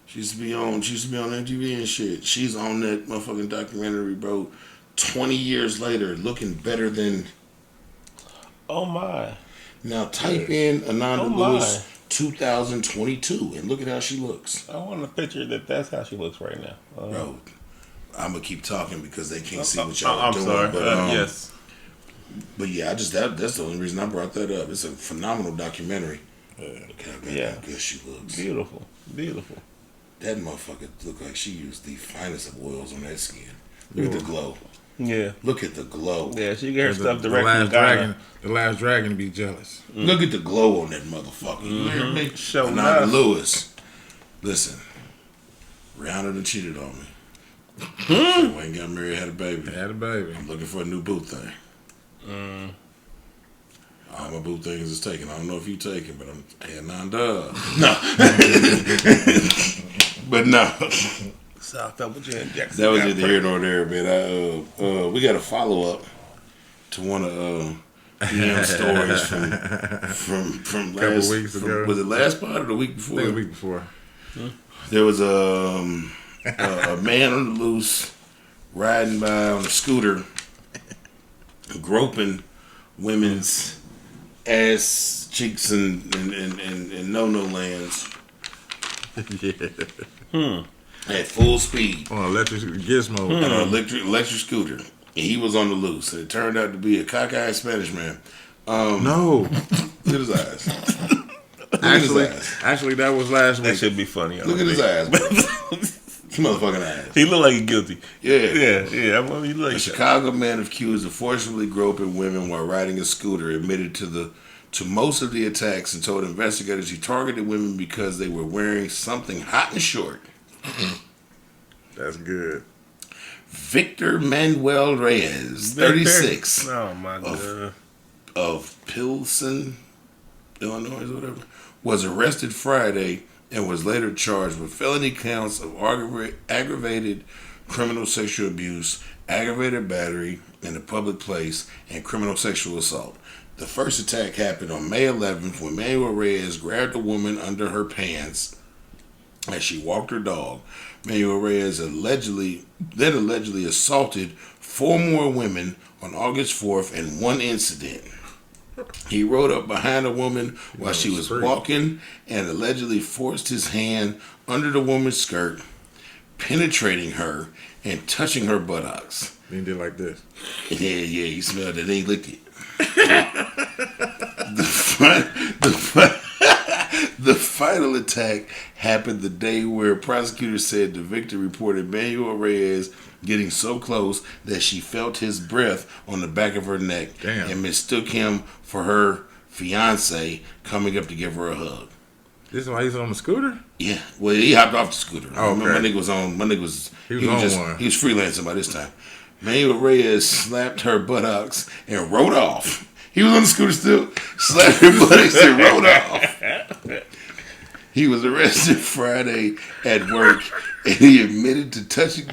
She used to be on MTV and shit. She's on that motherfucking documentary, bro. 20 years later, looking better than. Oh my. Now type in Ananda Oh, my. Lewis 2022 and look at how she looks. I want a picture that's how she looks right now. Bro, I'm gonna keep talking because they can't see what y'all are I'm doing. sorry. But, Yes. But yeah, that's the only reason I brought that up. It's a phenomenal documentary. Look how goddamn good she looks. Beautiful. Beautiful. That motherfucker look like she used the finest of oils on that skin. Look at the glow. Yeah. Look at the glow. Yeah, she get her stuff The directly last from Ghana. dragon. The last dragon be jealous. Look at the glow on that motherfucker. You hear me? Show Ananda enough. Lewis. Listen, Rihanna done cheated on me. She ain't got married, had a baby. Had a baby. I'm looking for a new boo thing. All my boo things is taken. I don't know if you take it, but I'm Ananda. No. But no. So I felt with you and Jackson. That was either here nor there, man. We got a follow up to one of PM stories from last weeks ago. Was it last part or the week before? I think the week before. There was a man on the loose riding by on a scooter, groping women's ass cheeks and no lands Yeah. at full speed. On electric gizmo. On an electric scooter. And he was on the loose. And it turned out to be a cockeyed Spanish man. No. Look at his eyes. Actually, that was last That week. should be funny. Look at his eyes, bro. His motherfucking eyes. He looked like he guilty. Yeah. Yeah. I mean, he look A like Chicago man accused of forcibly groping women while riding a scooter admitted to most of the attacks and told investigators he targeted women because they were wearing something hot and short. That's good. Victor Manuel Reyes, 36, Oh my god. of Pilsen, Illinois, or whatever, was arrested Friday and was later charged with felony counts of aggravated criminal sexual abuse, aggravated battery in a public place, and criminal sexual assault. The first attack happened on May 11th when Manuel Reyes grabbed a woman under her pants as she walked her dog. Manuel Reyes allegedly assaulted 4 more women on August 4th in one incident. He rode up behind a woman while she was walking and allegedly forced his hand under the woman's skirt, penetrating her and touching her buttocks. He did like this. Yeah, he smelled it. He licked it. The final attack happened the day where prosecutors said the victim reported Manuel Reyes getting so close that she felt his breath on the back of her neck and mistook him for her fiance coming up to give her a hug. This is why he's on the scooter? Yeah. Well, he hopped off the scooter. Oh, okay. My nigga was on. He was one. He was freelancing by this time. Manuel Reyes slapped her buttocks and rode off. He was on the scooter still. Slapped her buttocks and rode off. He was arrested Friday at work, and he admitted to touching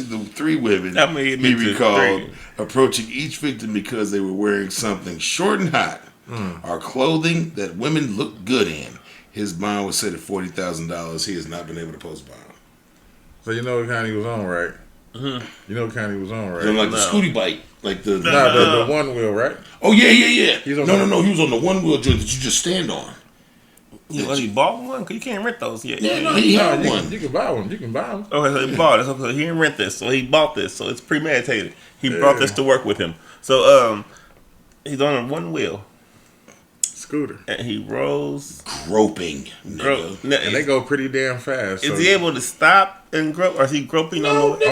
the three women he recalled approaching each victim because they were wearing something short and hot or clothing that women look good in. His bond was set at $40,000. He has not been able to post bond. So you know what kind he was on, right? Mm-hmm. You know what kind he was on, right? Like the scooty bike. Like the one wheel, right? Oh, yeah. No. He was on the one wheel joint that you just stand on. He bought one? Because you can't rent those yet. Yeah, he had one. You can buy one. Okay, so he bought it. So he didn't rent this. So he bought this. So it's premeditated. He brought this to work with him. So he's on a one wheel scooter. And he rolls. Groping. And they go pretty damn fast. Is he able to stop and grope? Or is he groping on the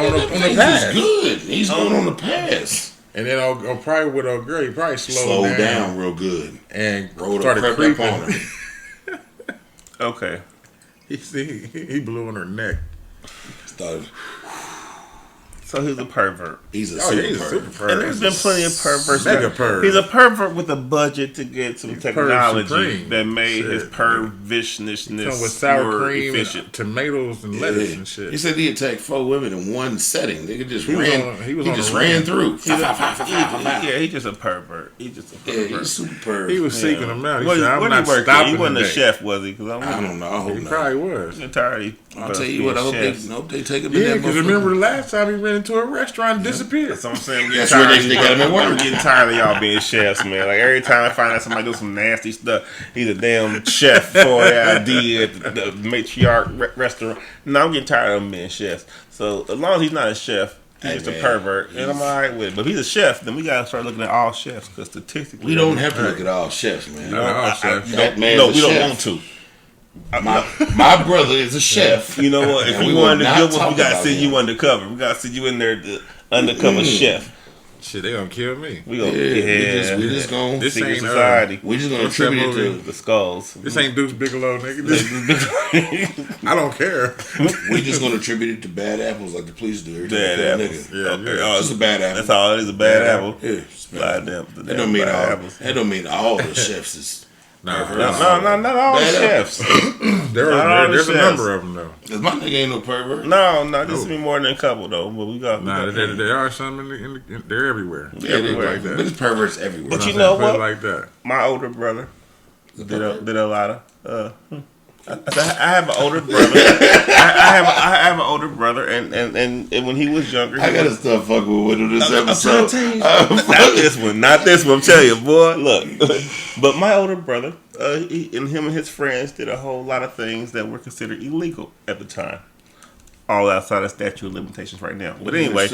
pass? He's good. He's going on the pass. And then probably with a girl, he probably slowed down real good. And started creeping on her. Okay. He blew on her neck. So he's a pervert. He's a super pervert. And there's been plenty of perverts. Mega pervert. He's a pervert with a budget to get some technology that made his pervishness with sour cream, efficient. Tomatoes and lettuce and shit. He said he attacked 4 women in one setting. Nigga just ran through. Yeah, he's just a pervert. He's super pervert. He was seeking them out. He said, I'm not stopping. He wasn't a chef, was he? I don't know. I hope he probably was. I'll tell you what. I hope they take him. Yeah, because remember the last time he ran into a restaurant and disappeared. That's what I'm saying. That's where they got him at work. I'm getting tired of y'all being chefs, man. Like every time I find out somebody do some nasty stuff, he's a damn chef for idea at the matriarch restaurant. No, I'm getting tired of him being chefs. So as long as he's not a chef, he's just a pervert, and I'm alright with it. But if he's a chef, then we gotta start looking at all chefs because statistically, we don't have to look at all chefs, man. We don't want to. My brother is a chef. You know what? If we wanted to good one, we gotta send you undercover. We gotta send you in there, the undercover chef. Shit, they gonna kill me. We gonna we just gonna this secret ain't society. We just gonna attribute it to the skulls. This ain't Deuce Bigelow, nigga. I don't care. We just gonna attribute it to bad apples like the police do. Bad apples. Yeah, it's a bad apple. That's all it is. A bad apple. Yeah, That don't mean all the chefs is. Not all chefs. There's a number of them though. Cause my nigga ain't no pervert. No, this be more than a couple though. But we got. There are some they're everywhere. Yeah, everywhere like that. But it's perverts everywhere. But you know what? Like that. My older brother did a lot of. I have an older brother. I have an older brother, and when he was younger, I gotta stop fucking with Wendell this episode. Not this one. I'm telling you, boy. Look, but my older brother, him and his friends did a whole lot of things that were considered illegal at the time. All outside of statute of limitations right now. But anyway,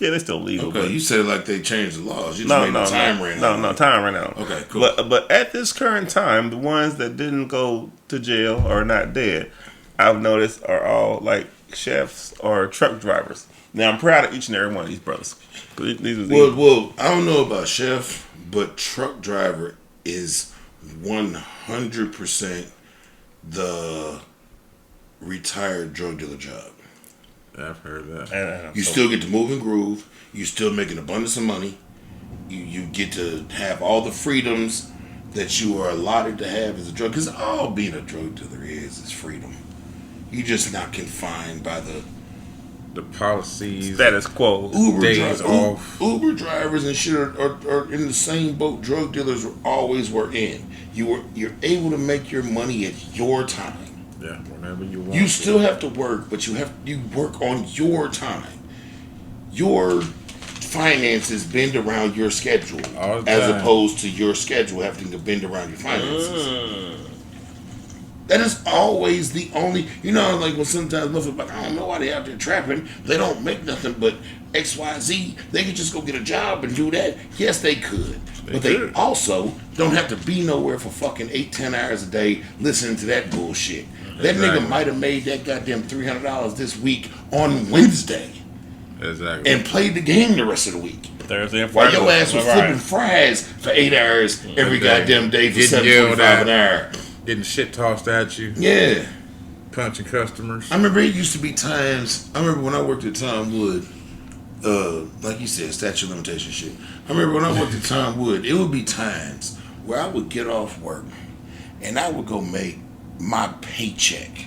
yeah, they're still legal. Okay, but you said like they changed the laws. You just made time ran out. No, time ran out. Okay, cool. But at this current time, the ones that didn't go to jail or not dead, I've noticed are all like chefs or truck drivers. Now I'm proud of each and every one of these brothers. Well, I don't know about chef, but truck driver is 100% the retired drug dealer job. I've heard that. You still get to move and groove. You still make an abundance of money. You get to have all the freedoms that you are allotted to have as a drug. Because all being a drug dealer is freedom. You're just not confined by the policies, status quo, Uber drivers and shit are in the same boat drug dealers always were in. You're able to make your money at your time. Yeah, whenever you want. You still have to work, but you work on your time. Your finances bend around your schedule, as opposed to your schedule having to bend around your finances. That is always the only, like when sometimes motherfuckers like, I don't know why they out there trapping. They don't make nothing but XYZ. They could just go get a job and do that. Yes, they could. But they also don't have to be nowhere for fucking 8-10 hours a day listening to that bullshit. That nigga might have made that goddamn $300 this week on Wednesday. Exactly. And played the game the rest of the week. Thursday and Friday. While your ass was flipping fries for 8 hours every goddamn day for $7.25 an hour. Getting shit tossed at you. Yeah. Punching customers. I remember it used to be times. I remember when I worked at Tom Wood, like you said, statute of limitation shit. I remember when I worked at Tom Wood, it would be times where I would get off work and I would go make my paycheck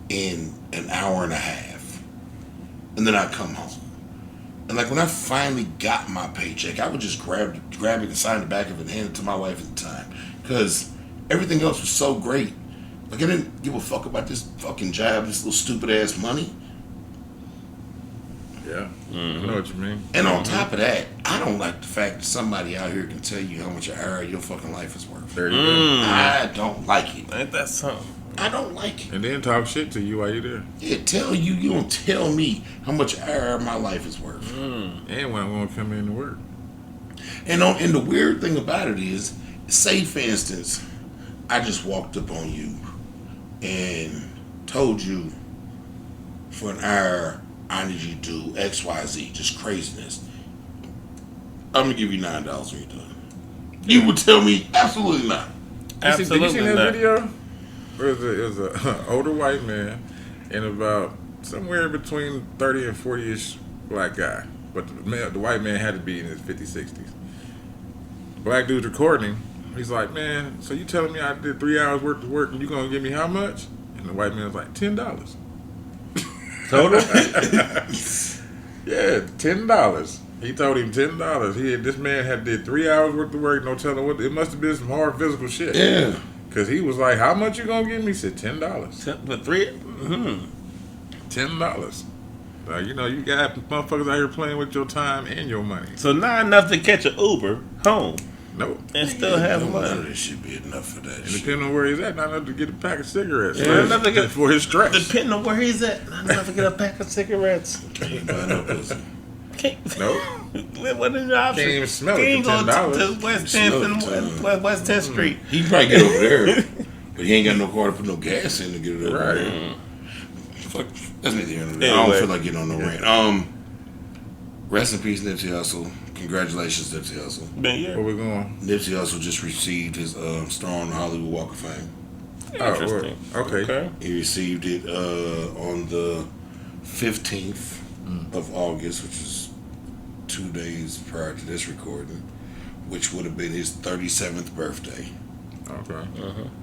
in an hour and a half. And then I'd come home. And like when I finally got my paycheck, I would just grab it and sign the back of it and hand it to my wife at the time. Because everything else was so great. Like I didn't give a fuck about this fucking job, this little stupid ass money. Yeah, I know what you mean. And on top of that, I don't like the fact that somebody out here can tell you how much an hour your fucking life is worth. There you go. I don't like it. Ain't that something? I don't like it. And then talk shit to you while you're there. Yeah, you don't tell me how much an hour my life is worth. And when I want to come in to work. And the weird thing about it is, say for instance, I just walked up on you and told you for an hour I need you to do XYZ, just craziness. I'm gonna give you $9 when you're done. You would tell me absolutely not. Did you see that video? It was a older white man and about somewhere between 30 and 40-ish black guy. But the white man had to be in his 50s, 60s. The black dude's recording him. He's like, man, so you telling me I did 3 hours worth of work and you gonna give me how much? And the white man's like, $10. Total? Yeah, $10. He told him $10. This man had did 3 hours worth of work. No telling what. It must have been some hard physical shit. Yeah. Cause he was like, how much you gonna give me? He said $10. $10. You got motherfuckers out here playing with your time and your money. So not enough to catch an Uber home. Nope. And still have money. This should be enough for that. And depending on where he's at, not enough to get a pack of cigarets. Yeah, enough to get for his stress. Depending on where he's at, not enough to get a pack of cigarettes. Can't buy no pussy. Nope. What is your option? Can't even smell He it ain't for go $10. to West 10th and West 10th Street. He can probably get over there, but he ain't got no car to put no gas in to get it over there. Fuck, that's neither here nor there. I don't feel like getting on no rant. Rest in peace, Nipsey Hussle. Congratulations, Nipsey Hussle. Where we going? Nipsey Hussle just received his star on the Hollywood Walk of Fame. Interesting. Okay. He received it on the 15th of August, which is 2 days prior to this recording, which would have been his 37th birthday. Okay.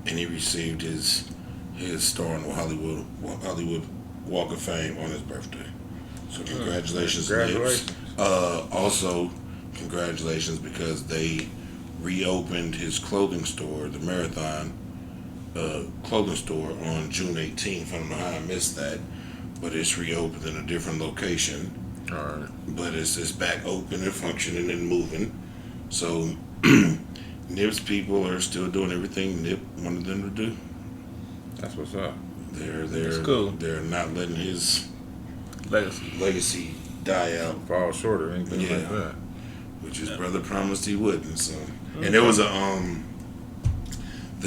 And he received his star on the Hollywood Walk of Fame on his birthday. So congratulations. Also, congratulations because they reopened his clothing store, the Marathon clothing store, on June 18th. I don't know how I missed that, but it's reopened in a different location. All right. But it's back open and functioning and moving. So Nip's people are still doing everything Nip wanted them to do. That's what's up. That's cool. They're not letting his legacy die out. Fall short or anything like that. Which his brother promised he wouldn't. So, and there was the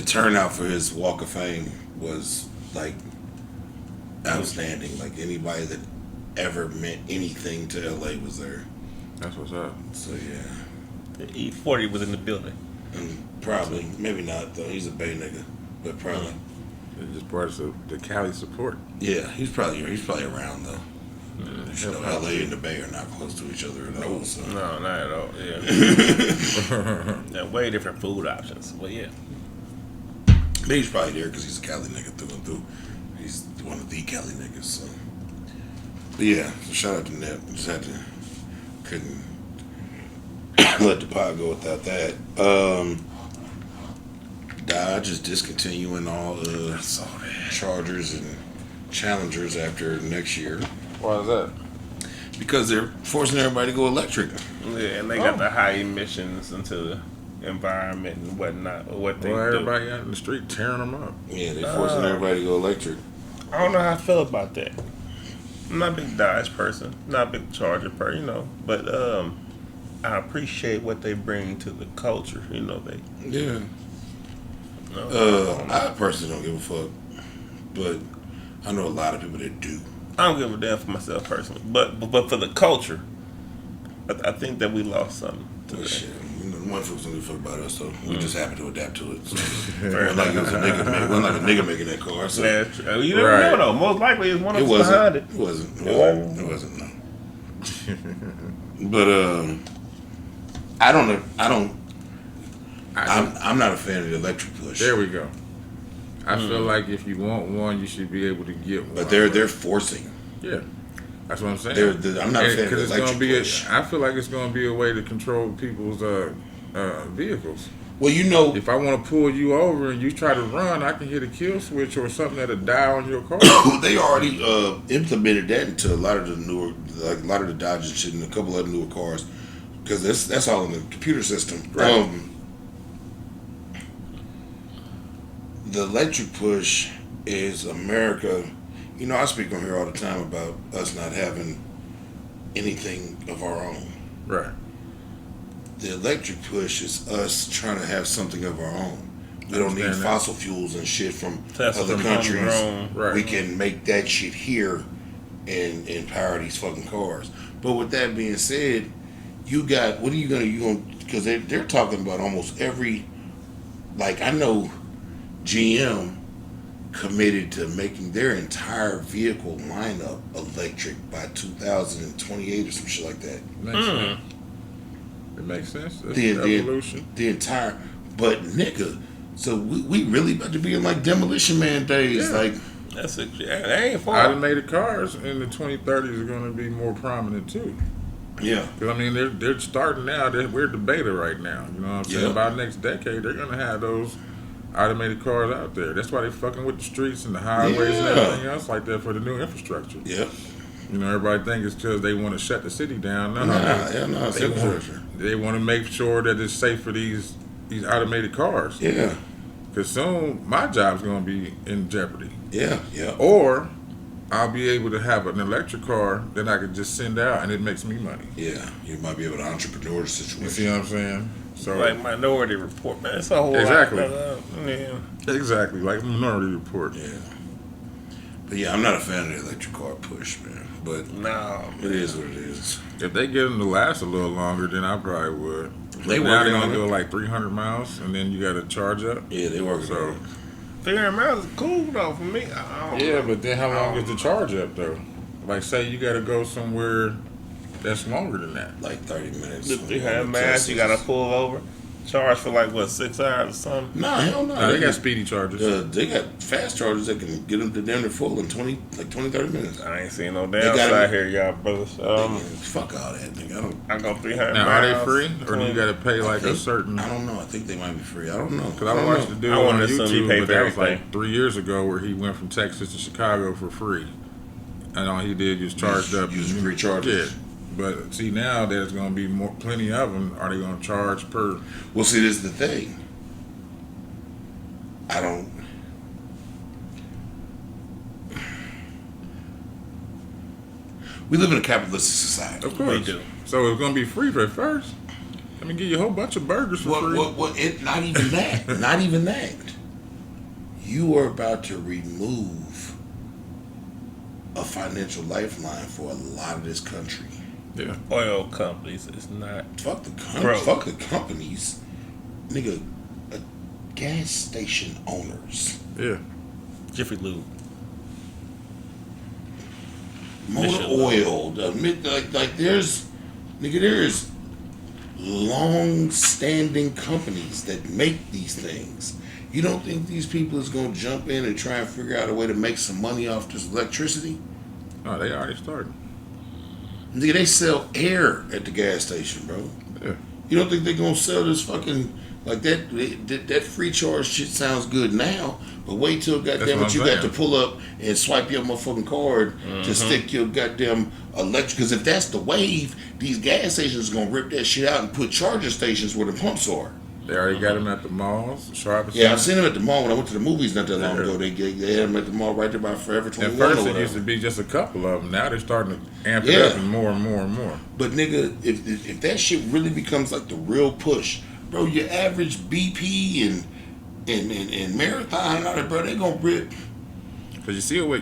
turnout for his Walk of Fame was like outstanding. Like anybody that ever meant anything to LA was there. That's what's up. So yeah. E40 was in the building. And probably, maybe not though. He's a Bay nigga, but probably. It's just part of the Cali support. Yeah, he's probably around though. LA and the Bay are not close to each other at all. So. No, not at all. Yeah. Yeah, way different food options. But yeah. But he's probably there because he's a Cali nigga through and through. He's one of the Cali niggas. So. But yeah, so shout out to Nip. Couldn't let the pod go without that. Dodge is discontinuing all Chargers and Challengers after next year. Why is that? Because they're forcing everybody to go electric. Yeah, and they got the high emissions into environment and whatnot, or what they do. Everybody out in the street tearing them up. Yeah, they forcing everybody to go electric. I don't know how I feel about that. I'm not a big Dodge person, not a big Charger person, but I appreciate what they bring to the culture. Yeah. I personally don't give a fuck, but I know a lot of people that do. I don't give a damn for myself personally, but for the culture, I think that we lost something. Shit. One folks don't give a fuck about us, so we just happen to adapt to it. So. It like it was a nigga making that car. So. You never know though. Most likely it's one of us behind it. It wasn't. It wasn't. No. But I'm not a fan of the electric push. There we go. I feel like if you want one, you should be able to get one. But they're forcing. Yeah. That's what I'm saying. I'm not a fan of the electric push. I feel like it's going to be a way to control people's vehicles. Well, if I want to pull you over and you try to run, I can hit a kill switch or something that'll die on your car. They already implemented that into a lot of the newer, like a lot of the Dodge and shit, and a couple of newer cars, because that's all in the computer system. Right. The electric push is America. I speak on here all the time about us not having anything of our own. Right. The electric push is us trying to have something of our own. We don't need fossil fuels and shit from other countries. Right. We can make that shit here and power these fucking cars. But with that being said, what are you gonna because they're talking about almost every, like, I know GM committed to making their entire vehicle lineup electric by 2028 or some shit like that. Makes sense. It makes sense. That's evolution. The entire, but nigga, so we really about to be in like Demolition Man days. Yeah. Like that ain't far. Automated cars in the 2030s are going to be more prominent too. Yeah, because they're starting now. We're debating right now. You know what I'm saying? Yeah. About next decade, they're going to have those automated cars out there. That's why they fucking with the streets and the highways and everything else like that for the new infrastructure. Yeah. Everybody think it's because they want to shut the city down. No, it's infrastructure. They want to make sure that it's safe for these automated cars. Yeah. Because soon my job's going to be in jeopardy. Yeah. Or I'll be able to have an electric car that I can just send out and it makes me money. Yeah. You might be able to entrepreneur the situation. You see what I'm saying? So like Minority Report, man. It's a whole exactly. lot. Exactly, like Minority Report. Yeah. But yeah, I'm not a fan of the electric car push, man. But it is what it is. If they get them to last a little longer, then I probably would. They're gonna go like 300 miles, and then you got to charge up. Yeah, they work. So 300 miles is cool though for me. Yeah, but then how long is the charge up though? Like, say you got to go somewhere that's longer than that. Like 30 minutes. The 300 miles, you got to pull over. Charge for like 6 hours or something? Nah, hell no. They got speedy chargers. They got fast chargers that can get them to damn near full in 20, 30 minutes. I ain't seen no damn side here, y'all brothers. Fuck all that, nigga. I go 300 now, miles. Are they free? Or do you got to pay like a certain... I don't know. I think they might be free. I don't know. Because I watched the dude on YouTube, but that was like 3 years ago where he went from Texas to Chicago for free. And all he did was charged up. Using free chargers. Yeah. But see, now there's going to be plenty of them. Are they going to charge per? Well, see, this is the thing. We live in a capitalistic society. Of course. We do. So it's going to be free at first. Let me give you a whole bunch of burgers for free. Not even that. Not even that. You are about to remove a financial lifeline for a lot of this country. Yeah. Oil companies is not. Fuck the companies. Fuck the companies. Nigga, gas station owners. Yeah. Jiffy Lube. Motor oil. There's long-standing companies that make these things. You don't think these people is going to jump in and try and figure out a way to make some money off this electricity? Oh, they already started. Nigga, they sell air at the gas station, bro. Yeah. You don't think they're going to sell this fucking, like that free charge shit sounds good now, but wait till goddamn it you got to pull up and swipe your motherfucking card to stick your goddamn electric. Because if that's the wave, these gas stations are going to rip that shit out and put charger stations where the pumps are. They already got him at the malls. Sharp. Yeah, I've seen him at the mall when I went to the movies not that long ago. They had him at the mall right there by Forever 21. At first, it used to be just a couple of them. Now they're starting to amp it up and more and more and more. But nigga, if that shit really becomes like the real push, bro, your average BP and marathon and all that, bro, they gonna rip. Cause you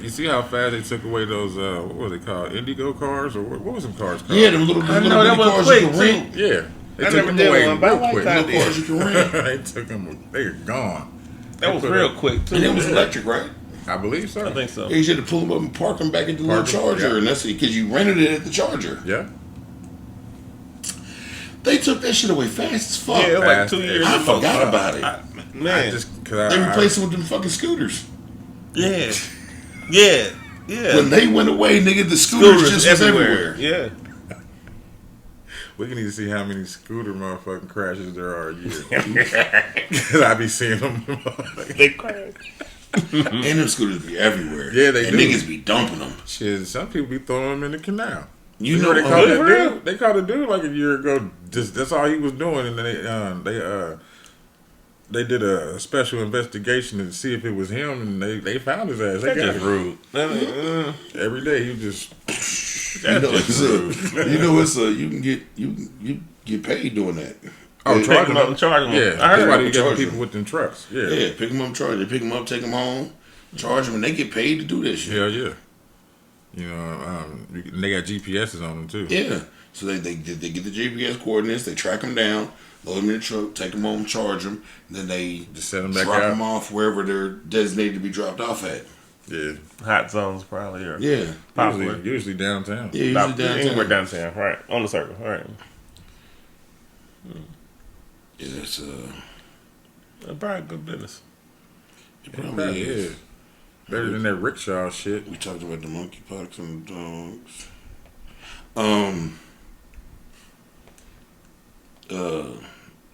see how fast they took away those what were they called, Indigo cars, or what was them cars called? Yeah, them little cars quick, you can rent. Yeah, they I took never them did away one, but I real like quick. that. Little cars you can rent. They took them. They're gone. That was real quick too. And it was electric, right? I believe so. I think so. Yeah, you had to pull them up and park them back at the little charger, and that's because you rented it at the charger. Yeah. They took that shit away fast as fuck. Yeah, it was like 2 years. I forgot about it. Man, They replaced it with them fucking scooters. yeah. When they went away, nigga, the scooters just was everywhere. Yeah. We can need to see how many scooter motherfucking crashes there are a year. Cause I be seeing them. They crash. And them scooters be everywhere. Yeah, they and do. niggas be dumping them. Shit, some people be throwing them in the canal. You know they caught that real? dude. They caught a dude like a year ago. Just that's all he was doing, and then they did a special investigation to see if it was him, and they found his ass. They That's got just him. rude. Every day he just. You get paid doing that. Oh, Charge them. Yeah, I heard that's why about they the get charge people them. with them trucks. Yeah, Yeah, pick them up, charge. They pick them up, take them home, charge them, and they get paid to do that shit. hell yeah. You know, they got GPSs on them too. Yeah. So they get the GPS coordinates, they track them down, load them in the truck, take them home, charge them, then they Just set them back drop out. them off wherever they're designated to be dropped off at. Yeah, Hot zones probably or Yeah. popular. usually downtown. Yeah, usually Anywhere downtown. downtown, right? On the circle, right? Yeah, that's Probably good business. it Probably probably is. is. Better than that rickshaw shit. We talked about the monkeypox and the dogs.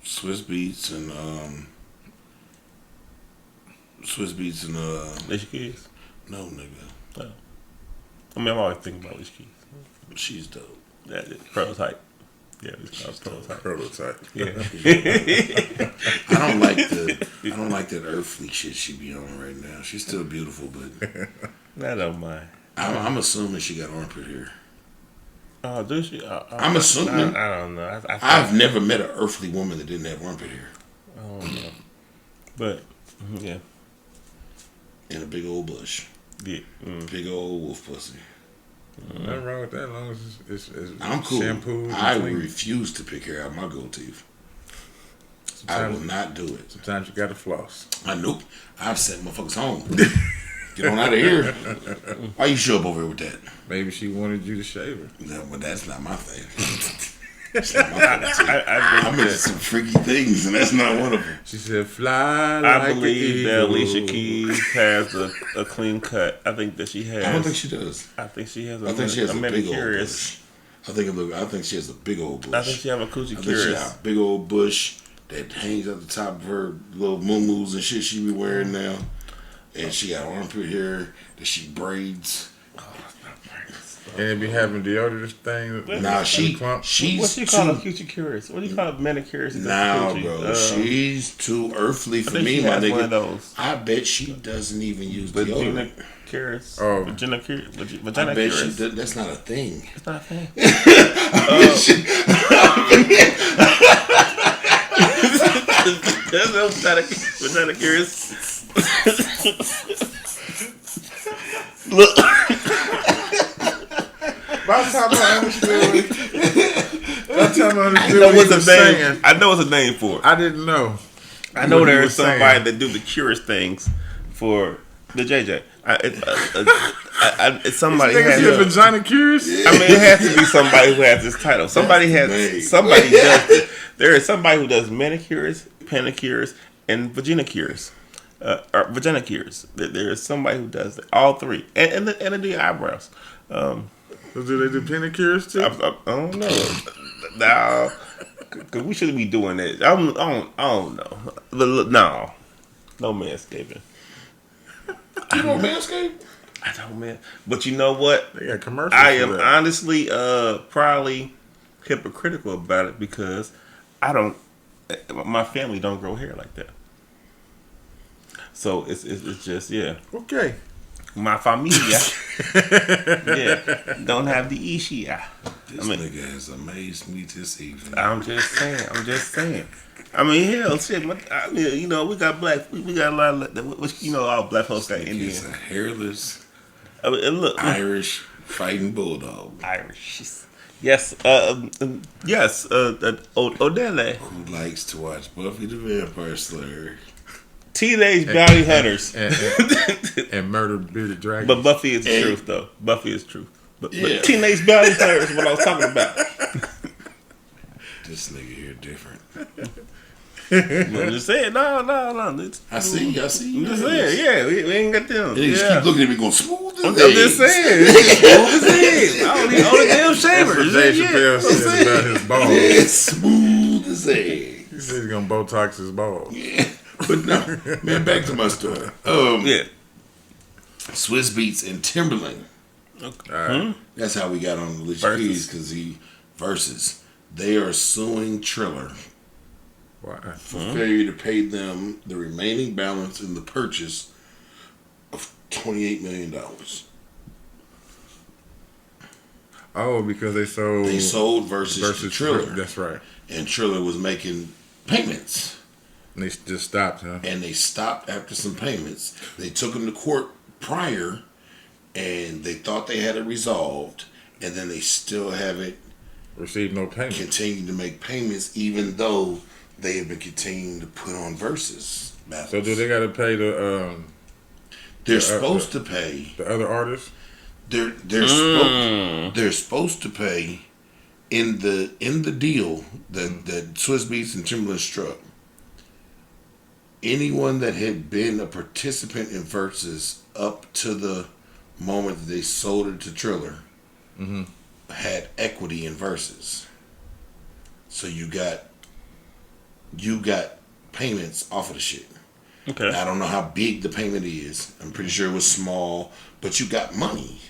Swiss Beats and Alicia Keys. no nigga. I mean, I'm always thinking about Alicia Keys. She's dope. That is prototype. Yeah, it's called prototype. Prototype. Yeah. I don't like that earthly shit she be on right now. She's still beautiful, but I don't mind. I'm assuming she got armpit hair. Oh, do she? I'm assuming. I don't know. I've never met an earthly woman that didn't have armpit hair I don't know. But yeah, and a big old bush, yeah. big old wolf pussy. Nothing wrong with that, as long as it's I'm cool. shampoo. I refuse to pick hair out my gold teeth. I will not do it. Sometimes you gotta floss. I nope. I've sent motherfuckers home. Get on out of here. Why you show up over here with that? Maybe she wanted you to shave her. No, but that's not my thing. That's not my thing. I'm into some freaky things, and that's not one of them. She said, "Fly like I believe an that eagle." Alicia Keys has a clean cut. I think that she has. I don't think she does. I think she has. I think she has a big old manicurist. bush. I think she has a big old bush. I think she have a coochie I think she curious. got a big old bush that hangs at the top of her little moo-moos and shit she be wearing now. And she got armpit hair that she braids. And it be having deodorant thing. Nah, she's What you call a too. coochie curious? What do you call a manicurist? Nah, bro, she's too earthly for think me, she my has one of nigga. those. I bet she doesn't even use Vagina deodorant. curious. Oh. Vagina curious. I Vagina bet she curious. does. That's not a thing. It's not a thing. That's no vagina curious. Look. By the time I understood, I know it's a name for it. I didn't know. I know what he there's was somebody saying. that do the curious things for the JJ. It's somebody Nigga has. said vagina curious. I mean, it has to be somebody who has this title. Somebody has. Somebody does. There is somebody who does manicures, pedicures, and vagina cures. Or vagina cures. There is somebody who does all three, and they do eyebrows. Do they do pedicures too? I don't know. Now, because we shouldn't be doing that. I don't know. No manscaping. You know Manscaped? I don't, man. But you know what? They got commercials. I for am that. honestly probably hypocritical about it because I don't. my family don't grow hair like that. So it's just Okay. My familia, don't have the Ishia. This nigga has amazed me this evening. I'm just saying. I mean, hell, shit. We got black. We got a lot of, all black folks got Indian. It's a hairless, look, Irish fighting bulldog. Irish. Yes. Yes. Odele. Who likes to watch Buffy the Vampire Slayer. Teenage Bounty Hunters. And Murdered Bearded Dragon. But Buffy is the truth, though. Buffy is truth. But Teenage Bounty Hunters is what I was talking about. This nigga here different. I'm just saying, no. I see. I'm just saying, we ain't got them. They just keep looking at me going, smooth as I'm just saying. Smooth as eggs. I don't need all the damn shavers. That's what Dave Chappelle said about his balls. It's smooth as eggs. He said he's going to Botox his balls. Yeah. But no, man, back to my story. Swiss Beats and Timberland. Okay. All right. That's how we got on Alicia Keys, because Versus. They are suing Triller for failure to pay them the remaining balance in the purchase of $28 million. Oh, because they sold Versus to Triller. That's right. And Triller was making payments. And they just stopped, huh? And they stopped after some payments. They took them to court prior, and they thought they had it resolved, and then they still haven't received no payment. Continued to make payments, even though they have been continuing to put on Versus battles. So do they got to pay the? They're supposed to pay the other artists. They're supposed to pay in the deal that Swiss Beats and Timberland struck. Anyone that had been a participant in Versus up to the moment that they sold it to Triller had equity in Versus. So you got payments off of the shit. Okay. Now, I don't know how big the payment is. I'm pretty sure it was small, but you got money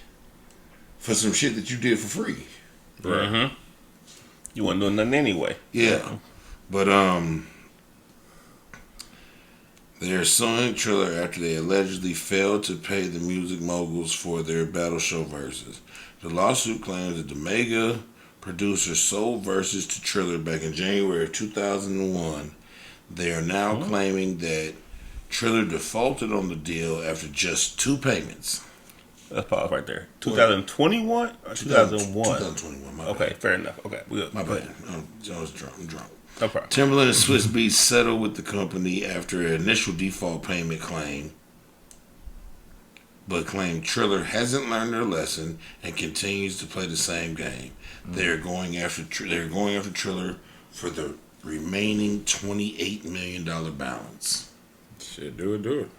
for some shit that you did for free. Right. Mm-hmm. You weren't doing nothing anyway. Yeah. But they're suing Triller after they allegedly failed to pay the music moguls for their battle show Versus. The lawsuit claims that the mega producer sold Versus to Triller back in January of 2001. They are now claiming that Triller defaulted on the deal after just 2 payments. Let's pause right there. 2021 or 2001? 2021. My okay, bad. Fair enough. Okay, my bad. I was drunk. I'm drunk. No problem. Timberland and Swiss Beats settled with the company after an initial default payment claim, but claimed Triller hasn't learned their lesson and continues to play the same game. They're going after Triller for the remaining $28 million balance. Shit, do it.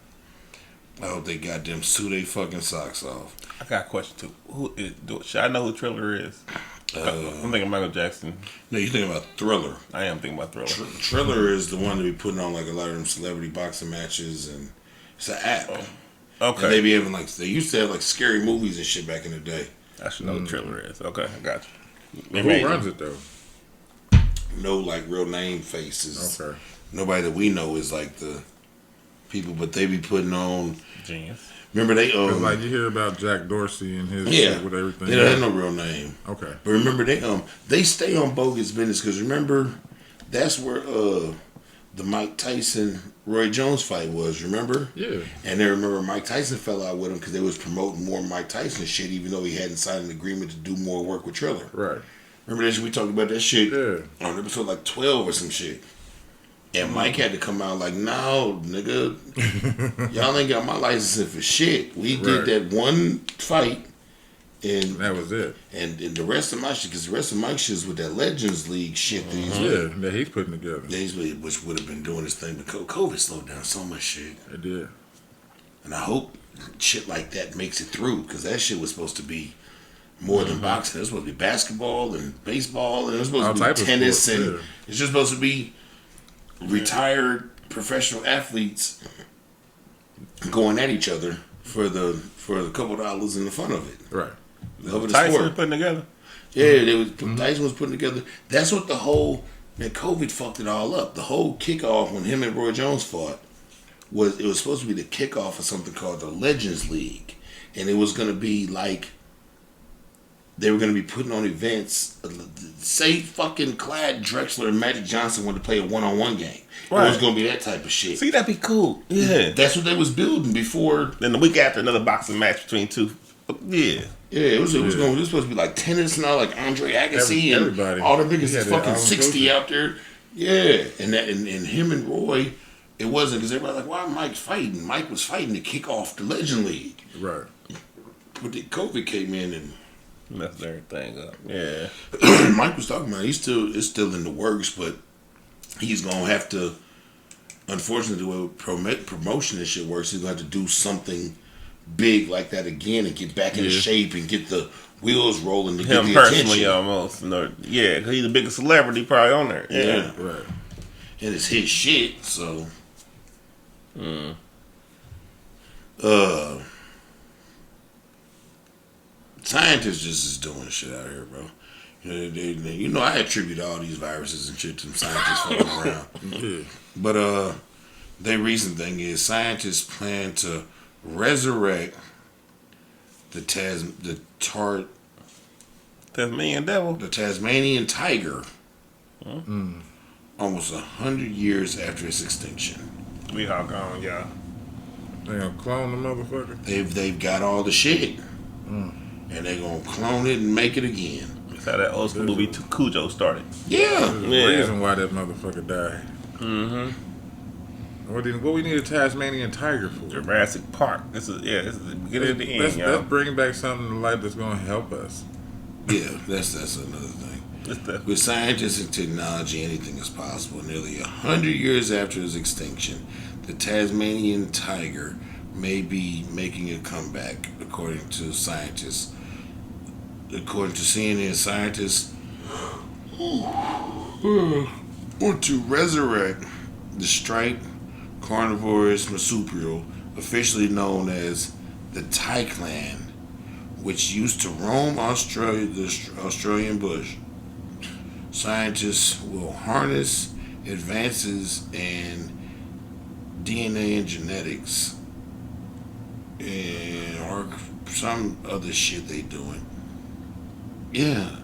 I hope they goddamn sue they fucking socks off. I got a question too. Should I know who Triller is? I'm thinking Michael Jackson. No, you're thinking about Thriller. I am thinking about Thriller. Triller is the one to be putting on like a lot of them celebrity boxing matches, and it's an app. Oh. Okay. And they be having they used to have like scary movies and shit back in the day. I should know who Triller is. Okay, I got you. Who runs it though? No, like real name faces. Okay. Nobody that we know is like the people, but they be putting on. Genius. Remember they like you hear about Jack Dorsey and his shit with everything. They don't have no real name. Okay. But remember they stay on bogus business because remember that's where the Mike Tyson Roy Jones fight was. Remember? Yeah. And they remember Mike Tyson fell out with him because they was promoting more Mike Tyson shit, even though he hadn't signed an agreement to do more work with Triller. Right. Remember that we talked about that shit on episode like 12 or some shit. And Mike had to come out like, no, nigga, y'all ain't got my licensing for shit. We did that one fight, and that was it. And the rest of my shit, because the rest of my shit is with that Legends League shit that he's putting together. Which would have been doing his thing, but COVID slowed down so much shit. It did. And I hope shit like that makes it through, because that shit was supposed to be more than boxing. It was supposed to be basketball and baseball, and it was supposed to be tennis, and it's just supposed to be retired professional athletes going at each other for the couple dollars and the fun of it. Right. Over the Tyson sport. was putting together. Yeah, Tyson was putting together. That's what the whole Man, COVID fucked it all up. The whole kickoff when him and Roy Jones fought was supposed to be the kickoff of something called the Legends League, and it was going to be like they were going to be putting on events. Say fucking Clyde Drexler and Magic Johnson wanted to play a one-on-one game. Right. It was going to be that type of shit. See, that'd be cool. Yeah, that's what they was building before. Then the week after, another boxing match between two. Yeah. Yeah, it was supposed to be like tennis and all, like Andre Agassi and everybody. All the biggest fucking 60 out there. Yeah, and him and Roy, it wasn't because everybody like, why Mike's fighting? Mike was fighting to kick off the Legend League. Right. But then COVID came in and messed everything up. Yeah. Mike was talking about it's still in the works, but he's gonna have to. Unfortunately, the way promotion and shit works, he's gonna have to do something big like that again and get back in shape and get the wheels rolling to get the personally attention. Almost. No, yeah, because he's the biggest celebrity probably on there. Yeah. Right. And it's his shit, so. Scientists just is doing shit out here, bro. You know, I attribute all these viruses and shit to scientists fucking around. But their recent thing is scientists plan to resurrect the Tasmanian devil, the Tasmanian tiger, almost 100 years after its extinction. We all gone, y'all. They gonna clone the motherfucker. They've got all the shit, and they gonna clone it and make it again. That's how that old school movie Cujo started. Yeah, there's a reason why that motherfucker died. Mm-hmm. What we need a Tasmanian tiger for? Jurassic Park. This is the beginning of the end, y'all. Let's bring back something to life that's gonna help us. Yeah, that's another thing. With scientists and technology, anything is possible. Nearly 100 years after its extinction, the Tasmanian tiger may be making a comeback, according to scientists. According to CNN, scientists want to resurrect the striped carnivorous marsupial, officially known as the taiclan, which used to roam the Australian bush. Scientists will harness advances in DNA and genetics or some other shit they doing. Yeah.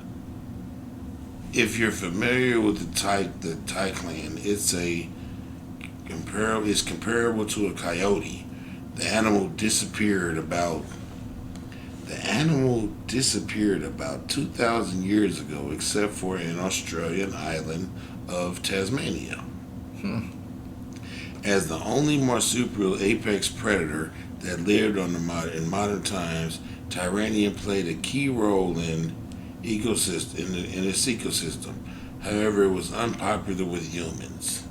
If you're familiar with the taiclan, it's comparable to a coyote. The animal disappeared about 2,000 years ago, except for an Australian island of Tasmania. As the only marsupial apex predator that lived in modern times, Tyrannian played a key role in its ecosystem. However, it was unpopular with humans.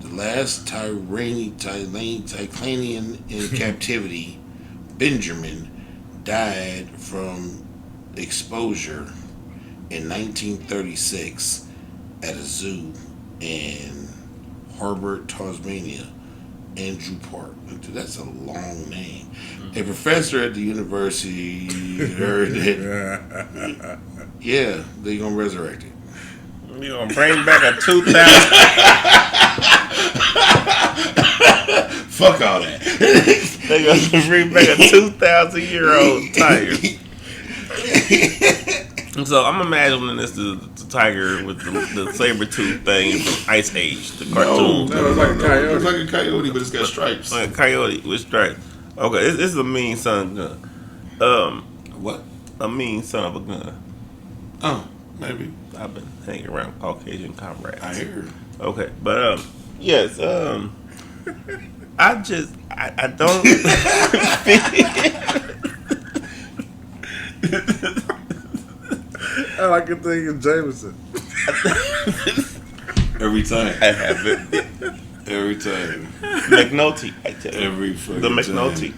The last Taiclanian in captivity, Benjamin, died from exposure in 1936 at a zoo in Hobart, Tasmania. Andrew Park. That's a long name. A professor at the university heard that. Yeah, they're gonna resurrect it. You gonna bring back a 2,000? Fuck all that. They gonna bring back a 2,000-year-old tiger. So I'm imagining this the tiger with the saber tooth thing from Ice Age, the cartoon. No, it's like a coyote. It's like a coyote, but it's got stripes. Like a coyote with stripes. Okay, this is a mean son of a gun. What? A mean son of a gun. Oh, maybe. I've been hanging around Caucasian comrades. I hear. Okay, but yes, I don't. I like to think of Jameson. Every time. I have it. Every time. McNulty. I tell you. Every fucking the McNulty.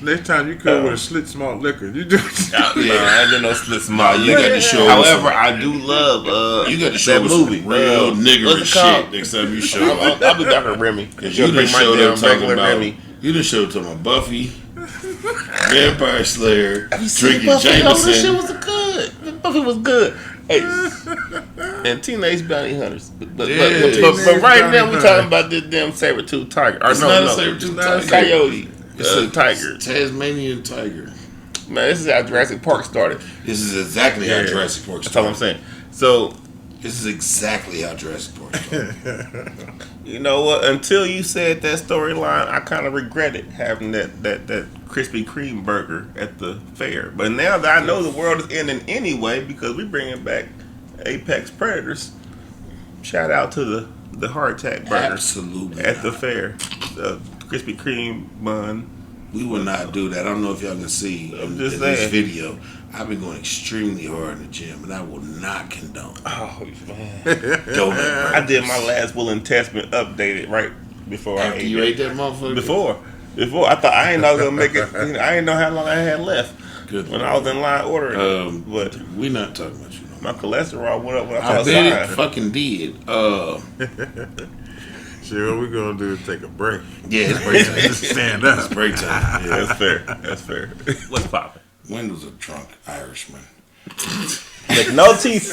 Next time you come with a slit small liquor, you do. No, I didn't know slit small. You got to show. However, I do love you got to show that movie. Real nigger shit next time you show. I'll be back with Remy. Cause you done showed them talking about. You done showed them about Buffy, Vampire Slayer, drinking Buffy? Jameson. This shit was good. Buffy was good. Hey, And teenage bounty hunters. But right now we're talking about this damn saber-tooth tiger. It's not a saber-tooth tiger. Coyote. It's a tiger. Tasmanian tiger. Man, this is how Jurassic Park started. This is exactly how Jurassic Park started. That's all I'm saying. So this is exactly how Jurassic Park started. You know what? Until you said that storyline, I kind of regretted having that Krispy Kreme burger at the fair. But now that I know the world is ending anyway because we're bringing back Apex Predators, shout out to the Heart Attack burger. Absolutely at the fair. The Krispy Kreme bun. We will not do that. I don't know if y'all can see in this video. I've been going extremely hard in the gym, and I will not condone. Oh man! I did my last will and testament updated right before After you ate that motherfucker. Before I thought I ain't know I was gonna make it. I didn't know how long I had left. Good when I was in line ordering. But we not talking about you. My cholesterol went up when I bet it fucking did. Sure, what we're gonna do is take a break. Yeah, it's break time. Stand up. It's break time. Yeah, that's fair. What's poppin'? Wendell's a drunk Irishman. Make no teeth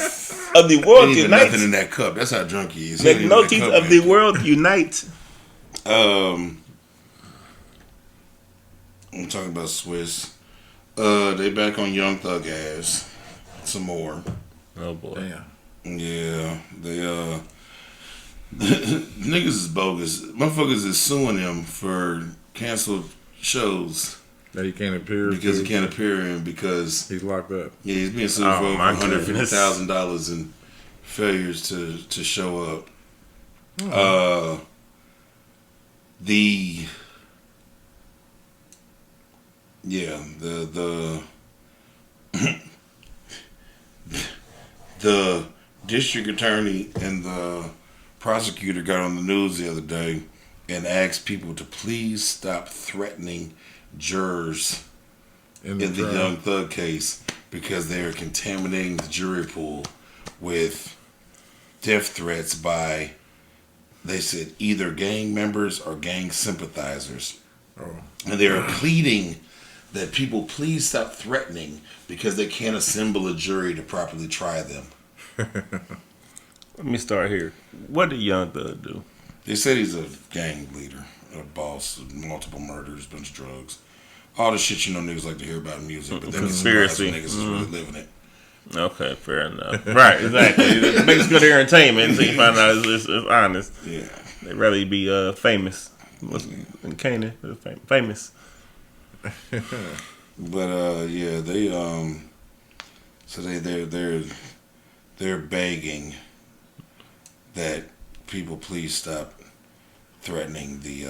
of the world unite. Unite. Nothing in that cup. That's how drunk he is. Make no teeth of the world unite. I'm talking about Swiss. They back on Young Thug ass some more. Oh boy. Damn. Yeah, they niggas is bogus. Motherfuckers is suing him for canceled shows. That he can't appear because he can't appear in because he's locked up. Yeah, he's being sued for $150,000 in failures to show up. The district attorney and the prosecutor got on the news the other day and asked people to please stop threatening jurors in the Young Thug case because they are contaminating the jury pool with death threats by, they said, either gang members or gang sympathizers. And they are pleading that people please stop threatening because they can't assemble a jury to properly try them. Let me start here. What did Young Thug do? They said he's a gang leader, a boss, multiple murders, bunch of drugs. All the shit you know niggas like to hear about in music, but then conspiracy niggas is really living it. Okay, fair enough. Right, exactly. It makes good entertainment until you find out it's honest. Yeah. They'd rather be famous. In Canaan, famous. But yeah, they so they're begging that people please stop threatening the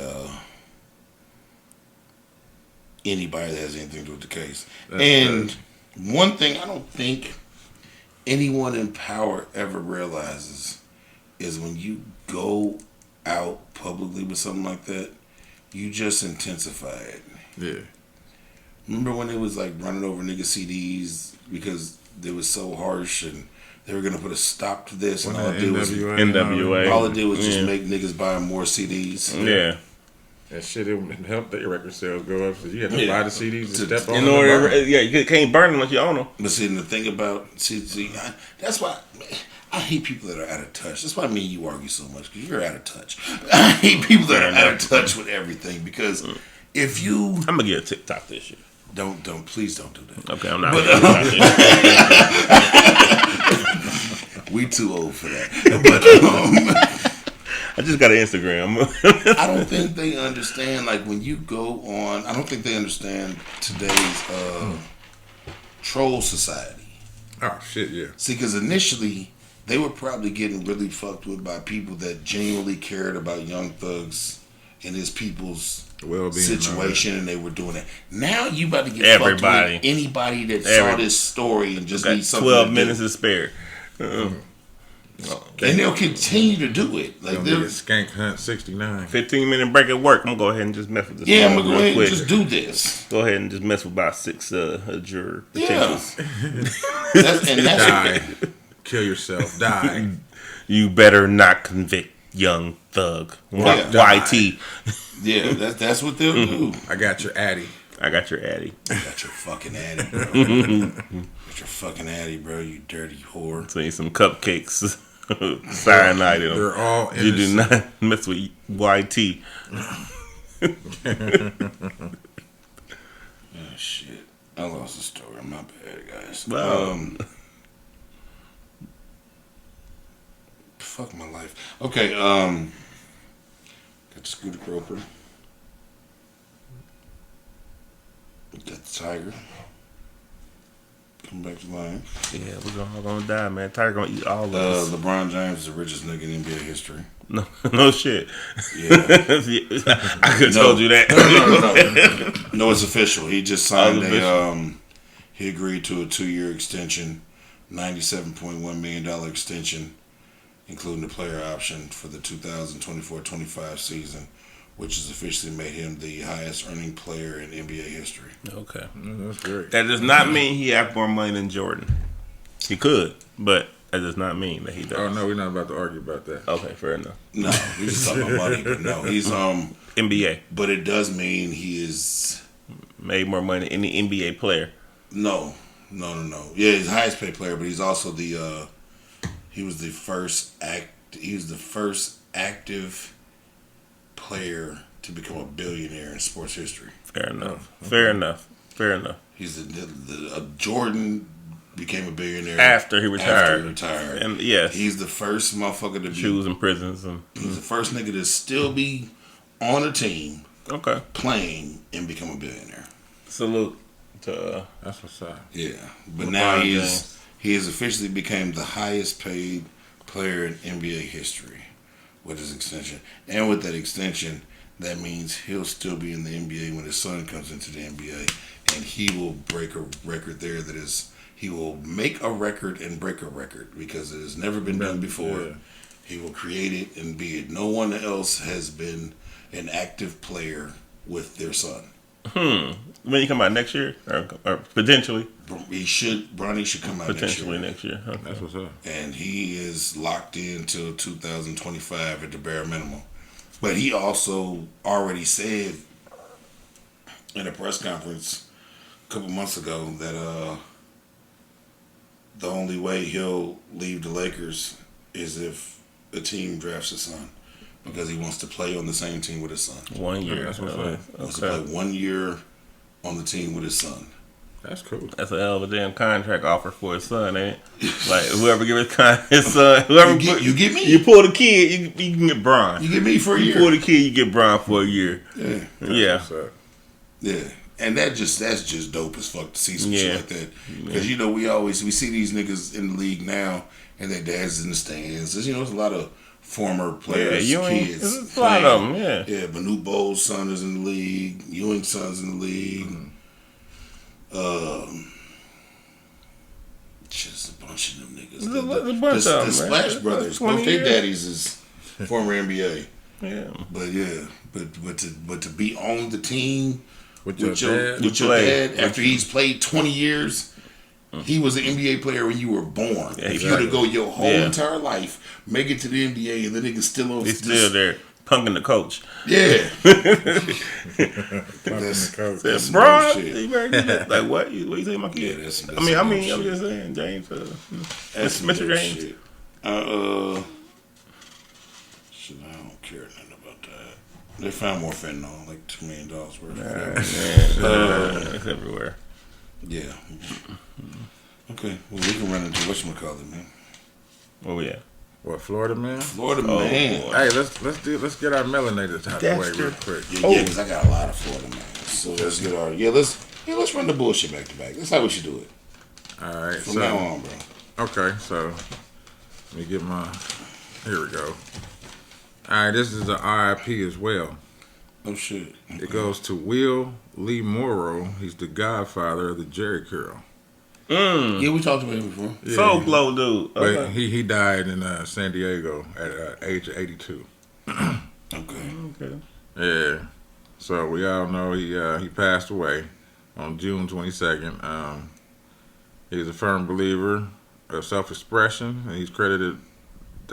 anybody that has anything to do with the case. One thing I don't think anyone in power ever realizes is when you go out publicly with something like that, you just intensify it. Yeah. Remember when it was like running over nigga CDs because they was so harsh and they were gonna put a stop to this and all it did was NWA. All it did was just make niggas buy more CDs. Yeah. That shit it helped their record sales go up. So you had to buy the CDs to step on. In order, you can't burn them unless you own them. But see, the thing about that's why I hate people that are out of touch. That's why me and you argue so much because you're out of touch. I hate people that are out of touch with everything because if you, I'm gonna get a TikTok this year. Please don't do that. Okay, I'm not. We too old for that. But I just got an Instagram. I don't think they understand. Like when you go on, I don't think they understand today's troll society. Oh shit, yeah. See, because initially they were probably getting really fucked with by people that genuinely cared about Young Thug's and his people's well-being situation, and they were doing it. Now you about to get fucked with anybody that saw this story and just need something. 12 minutes to spare. And they'll continue to do it. Like they'll Skank Hunt 69. 15-minute break at work. I'm gonna go ahead and just mess with this. Yeah, I'm gonna go ahead and just do this. Go ahead and just mess with about 6 juror potentials. Yeah. That's die. Kill yourself. Die. You better not convict Young Thug. YT. Yeah, that's what they'll do. I got your addy. I got your addy. I got your fucking addy, bro. Got your fucking addy, bro. You dirty whore. So you some cupcakes. Cyanide in them. They're all innocent. You do not mess with YT. Oh, shit. I lost the story. My bad, guys. Wow. Fuck my life. Okay, got Scooter Groper. Got the Tiger. Come back to life. Yeah, we're all gonna die, man. Tiger gonna eat all of us. LeBron James is the richest nigga in NBA history. No shit. Yeah. I could have told you that. No, it's official. He just signed he agreed to a 2-year extension, $97.1 million extension, including the player option for the 2024-25 season, which has officially made him the highest earning player in NBA history. Okay. That's great. That does not mean he has more money than Jordan. He could, but that does not mean that he does. Oh, no, we're not about to argue about that. Okay, fair enough. No, we just talking about money, but no, he's NBA. But it does mean he is Made more money than any NBA player. No. Yeah, he's the highest paid player, but he's also the he was the first active player to become a billionaire in sports history. Fair enough. Fair enough. He's Jordan became a billionaire After he retired. And yes, he's the first motherfucker to be shoes in prisons and he's the first nigga to still be on a team, okay, playing and become a billionaire. Salute to That's what's up. Yeah, but now he has officially became the highest paid player in NBA history with his extension. And with that extension, that means he'll still be in the NBA when his son comes into the NBA, and he will break a record there that is. He will make a record and break a record because it has never been done before. Yeah. He will create it and be it. No one else has been an active player with their son. When he come out next year, or potentially, Bronny should come out potentially next year. Okay. That's what's up. And he is locked in till 2025 at the bare minimum. But he also already said in a press conference a couple months ago that the only way he'll leave the Lakers is if a team drafts his son, because he wants to play on the same team with his son. 1 year. That's what's up. He wants to play 1 year on the team with his son. That's cool. That's a hell of a damn contract offer for his son, ain't it? Like whoever give his son, whoever you get me. You pull the kid, you can get Bron. You get me for a year. You pull the kid, you get Bron for a year. Yeah. Yeah. And that's just dope as fuck to see some shit like that. Because we see these niggas in the league now, and their dads in the stands. There's a lot of former players, kids. There's a lot of them, yeah. Yeah, Manute Bol's son is in the league. Ewing's son's in the league. Just a bunch of them niggas. The Splash Brothers, both their daddies is former NBA. Yeah. But to be on the team with your dad after he's played 20 years. He was an NBA player when you were born. Yeah, if you were to go your whole entire life, make it to the NBA, and the nigga still He's still there, punking the coach. Yeah. That's bro, you better do that. Like what? What you saying, my kid? Yeah, that's I'm just saying, James. That's Mr. James. Shit. I don't care nothing about that. They found more fentanyl, like $2 million worth. It's everywhere. Yeah. Okay. Well, we can run into whatchamacallit, man. Oh yeah. What, Florida Man? Florida Man. Boy. Hey, let's get our melanators out of the way real quick. Yeah, because I got a lot of Florida Man. So let's get our let's run the bullshit back to back. That's how we should do it. All right. From now on, bro. Okay, so let me get here we go. All right, this is an RIP as well. Oh shit. Okay. It goes to Will Lee Morrow. He's the godfather of the Jerry Curl. Yeah, we talked about him before. Yeah. Soul Glow dude. Okay. But he died in San Diego at age of 82. Okay. Yeah. So we all know he passed away on June 22nd. He's a firm believer of self-expression, and he's credited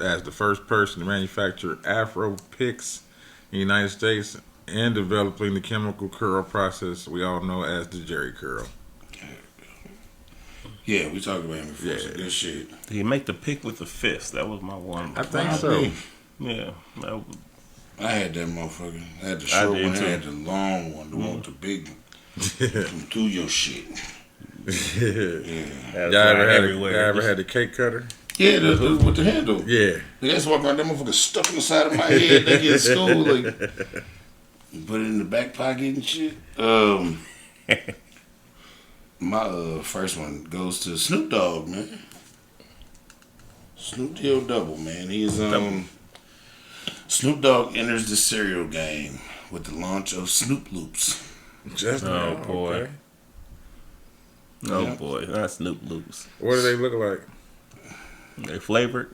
as the first person to manufacture Afro picks in the United States and developing the chemical curl process we all know as the Jerry Curl. Yeah, we talked about him before. Yeah. So good shit. Did he make the pick with the fist? That was my one. I think so. Yeah. I had that motherfucker. I had the short one. too. I had the long one. The one with the big one. Come through your shit. Yeah. Y'all Y'all ever had the cake cutter? Yeah, with the handle. Yeah. They just walk around, that motherfucker stuck in the side of my head. They get in school, like, put it in the back pocket and shit. My first one goes to Snoop Dogg, man. Snoop D.O. Double, man. He's Snoop Dogg enters the cereal game with the launch of Snoop Loops. Just Oh, now, boy. okay. Oh Yeah. boy, that's Snoop Loops. What do they look like? They flavored.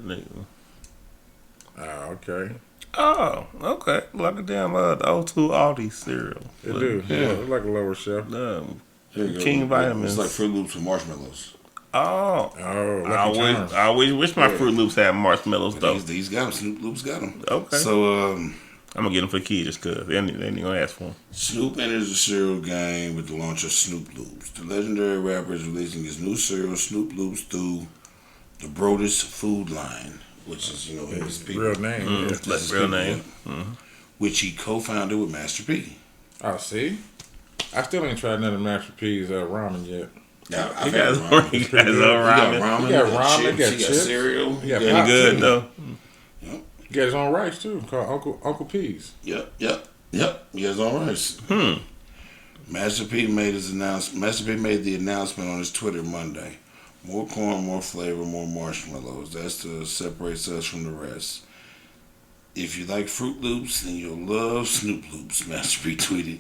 Okay. Oh, okay. Like a damn the O2 Aldi cereal. They do. Yeah. Look like a lower shelf. Here you go. King Vitamins. It's like Fruit Loops with marshmallows. Oh, Oh, I always wish my Fruit Loops had marshmallows But though. these got them. Snoop Loops got them. Okay. So, I'm gonna get them for the kids just cause they ain't gonna ask for them. Snoop enters the cereal game with the launch of Snoop Loops. The legendary rapper is releasing his new cereal, Snoop Loops, through the Brodus Food line, which is, his people. Real name. That's His real people, name. yeah. Which he co-founded with Master P. Oh, see? I still ain't tried none of Master P's ramen yet. Now, He got his own He ramen. ramen. He got ramen, he got He got chips. cereal. He got Any pop, good too. though? He got his own rice, too, called Uncle P's. Yep. He got his own rice. Master P made the announcement on his Twitter Monday. More corn, more flavor, more marshmallows. That's to separate us from the rest. If you like Fruit Loops, then you'll love Snoop Loops, Master P tweeted.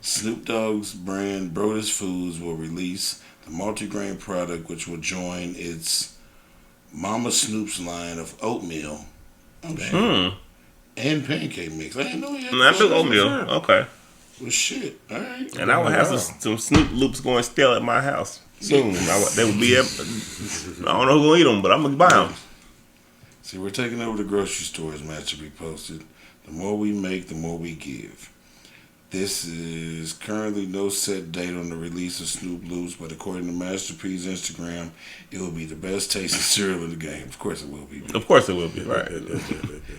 Snoop Dogg's brand Brodus Foods will release the multigrain product, which will join its Mama Snoop's line of oatmeal and pancake mix. I didn't know he had I do oatmeal. sure. Okay. Well, shit. All right. And I would have some Snoop Loops going stale at my house soon. They would be. I don't know who's gonna eat them, but I'm gonna buy them. See, we're taking over the grocery stores, Master P posted. The more we make, the more we give. This is currently no set date on the release of Snoop Loops, but according to Master P's Instagram, it will be the best tasting cereal in the game. Of course it will be. Of course it will be. Right.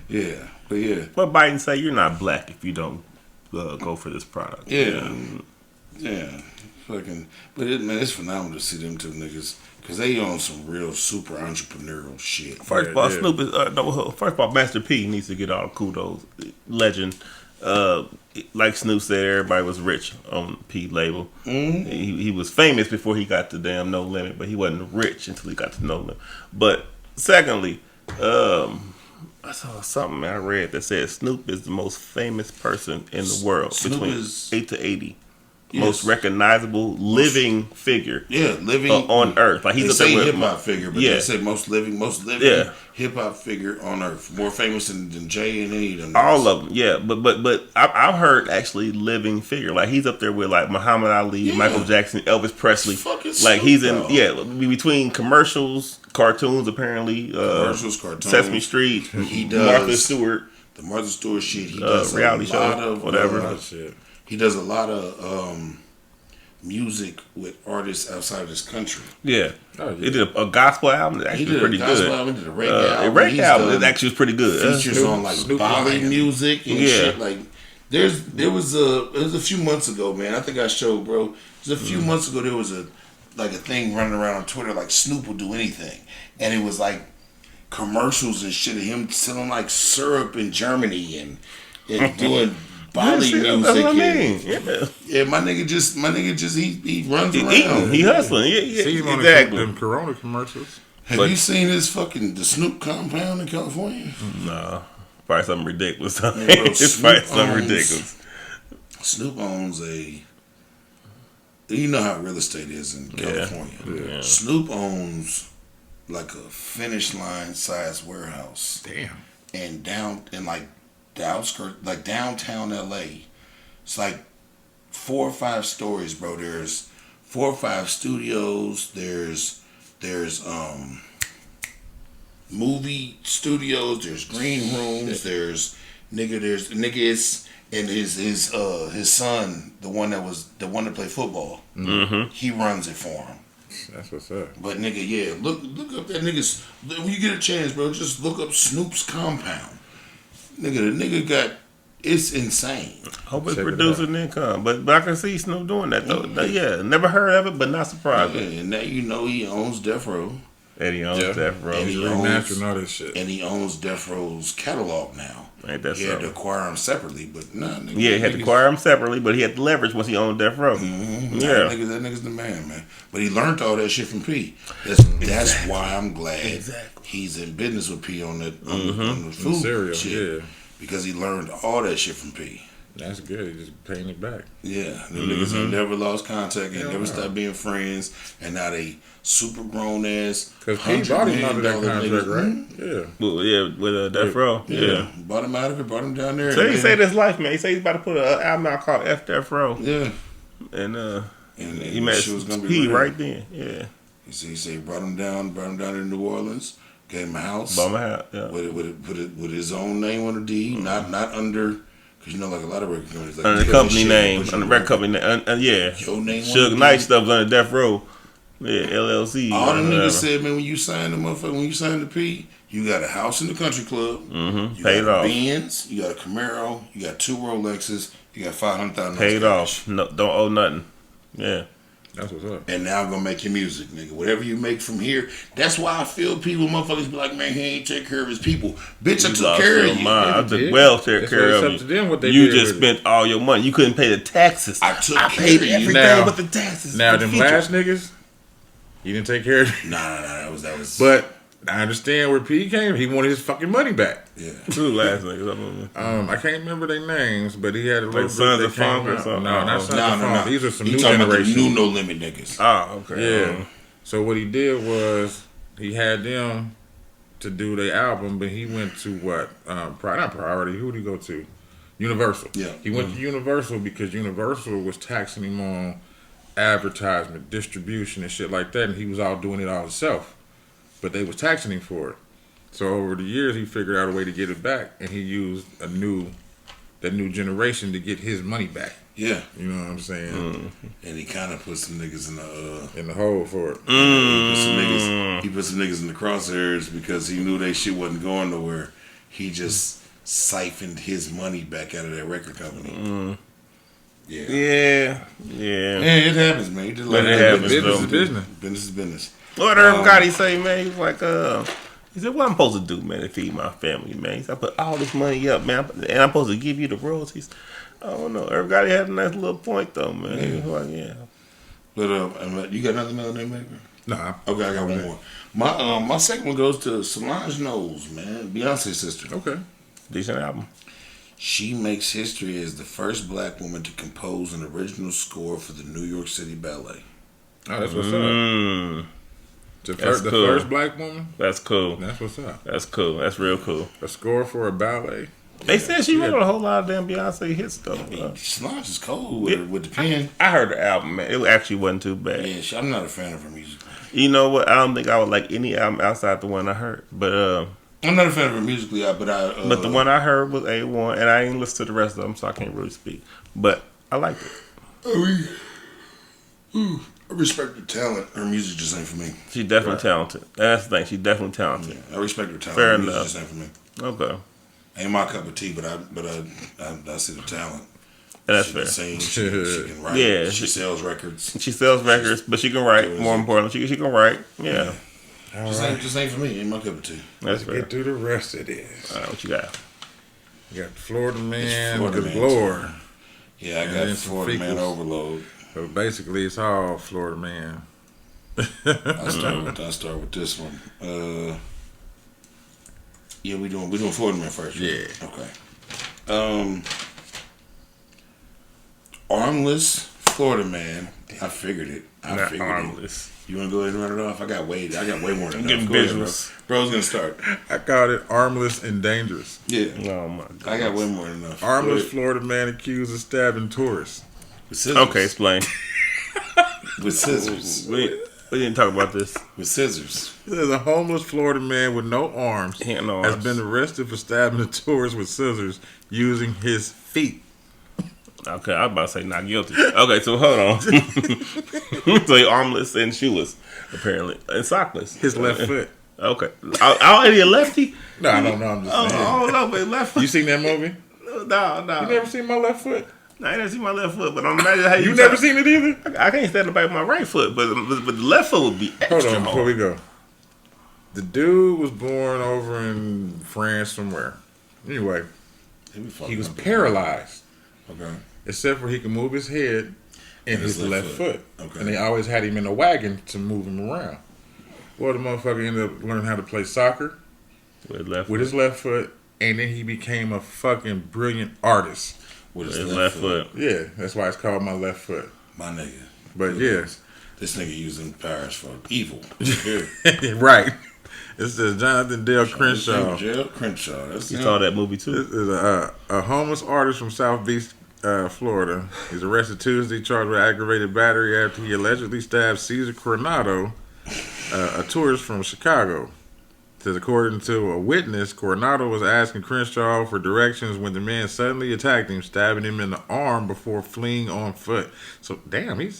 Yeah, but yeah. But Biden say you're not black if you don't go for this product. Yeah. Fucking, but it's phenomenal to see them two niggas, because they on some real super entrepreneurial shit. First of all, Snoop is first of all, Master P needs to get all the kudos. Legend, like Snoop said, everybody was rich on the P label. Mm-hmm. He was famous before he got to damn No Limit, but he wasn't rich until he got to No Limit. But secondly, I saw something I read that said Snoop is the most famous person in the world between 8 to 80. Yes. Most recognizable living figure, living on Earth. Like he's a hip hop figure, but they say most living yeah. hip hop figure on Earth, more famous than Jay and any of them. All of them, yeah. But I've heard actually living figure. Like he's up there with like Muhammad Ali, Michael Jackson, Elvis Presley. Like he's in between commercials, cartoons apparently, cartoons, Sesame Street. He does Martha Stewart, the Martha Stewart shit. He does reality a lot show, of whatever. He does a lot of music with artists outside of this country. Yeah. He did a gospel album that actually was pretty good. He did a reggae album. A reggae album that actually was pretty good. Features on like Bali music and shit. Like there was a few months ago, man. I think I showed, bro. It was a few months ago. There was a thing running around on Twitter like Snoop will do anything, and it was like commercials and shit of him selling like syrup in Germany and doing Bali music. That's what I mean. Yeah, my nigga just he runs around. Eating, he hustling. Yeah, see him on exactly. them Corona commercials. Have you seen the Snoop compound in California? No, probably something ridiculous. Yeah, bro, It's probably something ridiculous. Snoop owns you know how real estate is in California. Yeah. Snoop owns like a Finish Line size warehouse. Damn. And down in like the outskirts, like downtown LA. It's like 4 or 5 stories, bro. There's 4 or 5 studios. There's movie studios. There's green rooms. There's niggas and his son, the one that played football. Mm-hmm. He runs it for him. That's what's up. But nigga, yeah, look up that nigga's. When you get a chance, bro, just look up Snoop's compound. Nigga, the nigga got. It's insane. Hope it's producing income, but I can see Snoop doing that though. Yeah, never heard of it, but not surprised. Yeah, and now you know he owns Death Row. And he owns Death Row. And he remastering all this shit. And he owns Death Row's catalog now. Ain't that he had to acquire them separately, but nah, nigga. Yeah, he had to acquire them separately, but he had the leverage once he owned Death Row. Mm-hmm. Yeah, that nigga's the man. But he learned all that shit from P. That's why I'm glad he's in business with P on the food cereal, shit. Yeah. Because he learned all that shit from P. That's good. He's just paying it back. Yeah, the niggas ain't never lost contact and never stopped being friends, and now they super grown ass. Because P bought him out of that contract, right? Yeah. Well, yeah, with Death Row. Yeah. Bought him out of it, brought him down there. So he saved his life, man. He said he's about to put an album out called F Death Row. Yeah. And he met P right then. Yeah. He said he brought him down to New Orleans, gave him a house. Bought him a house, yeah. With his own name on the deed, not under. Because you know, like a lot of record companies, like under the company name, under the record company name, yeah. Your name. Suge Knight stuff was under Death Row, yeah, LLC. All the niggas said, man, when you signed the P, you got a house in the country club, you paid got off. Benz, you got a Camaro, you got 2 Rolexes, you got $500,000 paid off. No, don't owe nothing. Yeah. That's what's up. And now I'm gonna make your music, nigga. Whatever you make from here. That's why I feel people, motherfuckers, be like, man, he ain't take care of his people. Bitch, I took care of you. I took care of you. To them what they you just spent all your money. You couldn't pay the taxes. I paid everything now, but the taxes. Now them last niggas, he didn't take care of. Nah, that was. But I understand where P came. He wanted his fucking money back. Yeah. Two last niggas. I can't remember their names, but he had a little like Sons of Funk or something. No, not Sons of Funk. These are some new generation. about the new No Limit niggas. Oh, okay. Yeah. So what he did was he had them to do their album, but he went to what? Not Priority. Who did he go to? Universal. Yeah. He went to Universal because Universal was taxing him on advertisement, distribution, and shit like that, and he was all doing it all himself. But they was taxing him for it. So over the years, he figured out a way to get it back, and he used that new generation to get his money back. Yeah, you know what I'm saying. And he kind of put some niggas in the hole for it. He put some niggas in the crosshairs because he knew they shit wasn't going nowhere. He just siphoned his money back out of that record company. Yeah, it happens, man. Business is business. Business is business. What Herb Gotti say, man? He's like, he said, what I'm supposed to do, man, to feed my family, man? He said, I put all this money up, man, and I'm supposed to give you the royalties. I don't know. Herb Gotti had a nice little point, though, man. Yeah. He was like, yeah. But you got another name maker? Nah. Okay, I got one more. My second one goes to Solange Knowles, man, Beyonce's sister. Okay. Decent album. She makes history as the first black woman to compose an original score for the New York City Ballet. Oh, that's what's up. The first black woman? That's cool. That's what's up. That's cool. That's real cool. A score for a ballet. They said she wrote a whole lot of damn Beyonce hits, though. Solange is cold with the pen. I heard the album, man. It actually wasn't too bad. Yeah, I'm not a fan of her music. You know what? I don't think I would like any album outside the one I heard. But I'm not a fan of her musically, but the one I heard was A1, and I ain't listened to the rest of them, so I can't really speak. But I liked it. I respect her talent. Her music just ain't for me. She's definitely talented. That's the thing. She's definitely talented. Yeah, I respect her talent. Fair her enough. music just ain't for me. Okay. Ain't my cup of tea, but I see the talent. And that's she fair. Can sing, she can write. Yeah, she sells records. She sells records, but she can write. More importantly, she can write. Yeah. Just ain't for me. Ain't my cup of tea. Let's get through the rest of this. All right, what you got? You got Florida Man galore. Yeah, I got Florida Man overload. So basically, it's all Florida Man. I'll start with this one. Yeah, we doing Florida Man first. Right? Yeah. Okay. Armless Florida Man. I figured it. Armless. You want to go ahead and run it off? I got way more than enough. Visuals. Bro's gonna start. I called it armless and dangerous. Yeah. Oh my God. I got way more than enough. Armless Florida man accused of stabbing tourists. With scissors. Okay, explain. With scissors. We didn't talk about this. With scissors. There's a homeless Florida man with no arms has been arrested for stabbing a tourist with scissors using his feet. Okay, I was about to say not guilty. Okay, so hold on. So he armless and shoeless, apparently, and sockless. His left foot. Okay. Ain't he a lefty? No, I don't know. I'm just saying. I don't know, but left foot. You seen that movie? No. You never seen my left foot? No, I ain't never seen my left foot, but I'm imagine how you never seen it either? I can't stand up by my right foot, but the left foot would be extra Hold on, before hard. we go. The dude was born over in France somewhere. Anyway, he was paralyzed. Okay. Except for he could move his head and his left foot. Okay. And they always had him in a wagon to move him around. Well, the motherfucker ended up learning how to play soccer with his left foot, and then he became a fucking brilliant artist. With his left foot. Yeah, that's why it's called my left foot. My nigga. But yeah. This nigga using powers for evil. Right. It's the Jonathan Dale Crenshaw. You saw that movie too. This is a homeless artist from South Beach, Florida. He's arrested Tuesday, charged with aggravated battery after he allegedly stabbed Cesar Coronado, a tourist from Chicago. It says, according to a witness, Coronado was asking Crenshaw for directions when the man suddenly attacked him, stabbing him in the arm before fleeing on foot. So, damn, he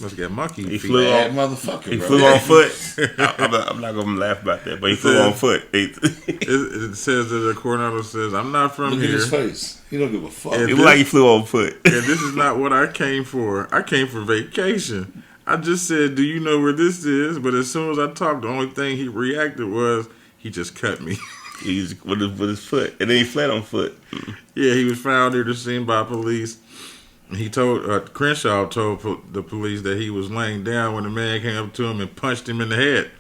must get monkey feet. He flew on motherfucker. He flew on foot. I'm not gonna laugh about that, but he flew on foot. It says that Coronado says, "I'm not from Look here." Look at his face. He don't give a fuck. It looked like he flew on foot. And this is not what I came for. I came for vacation. I just said, "Do you know where this is?" But as soon as I talked, the only thing he reacted was he just cut me. He's with his foot, and then he fled on foot. Yeah, he was found near the scene by police. He told Crenshaw told the police that he was laying down when the man came up to him and punched him in the head.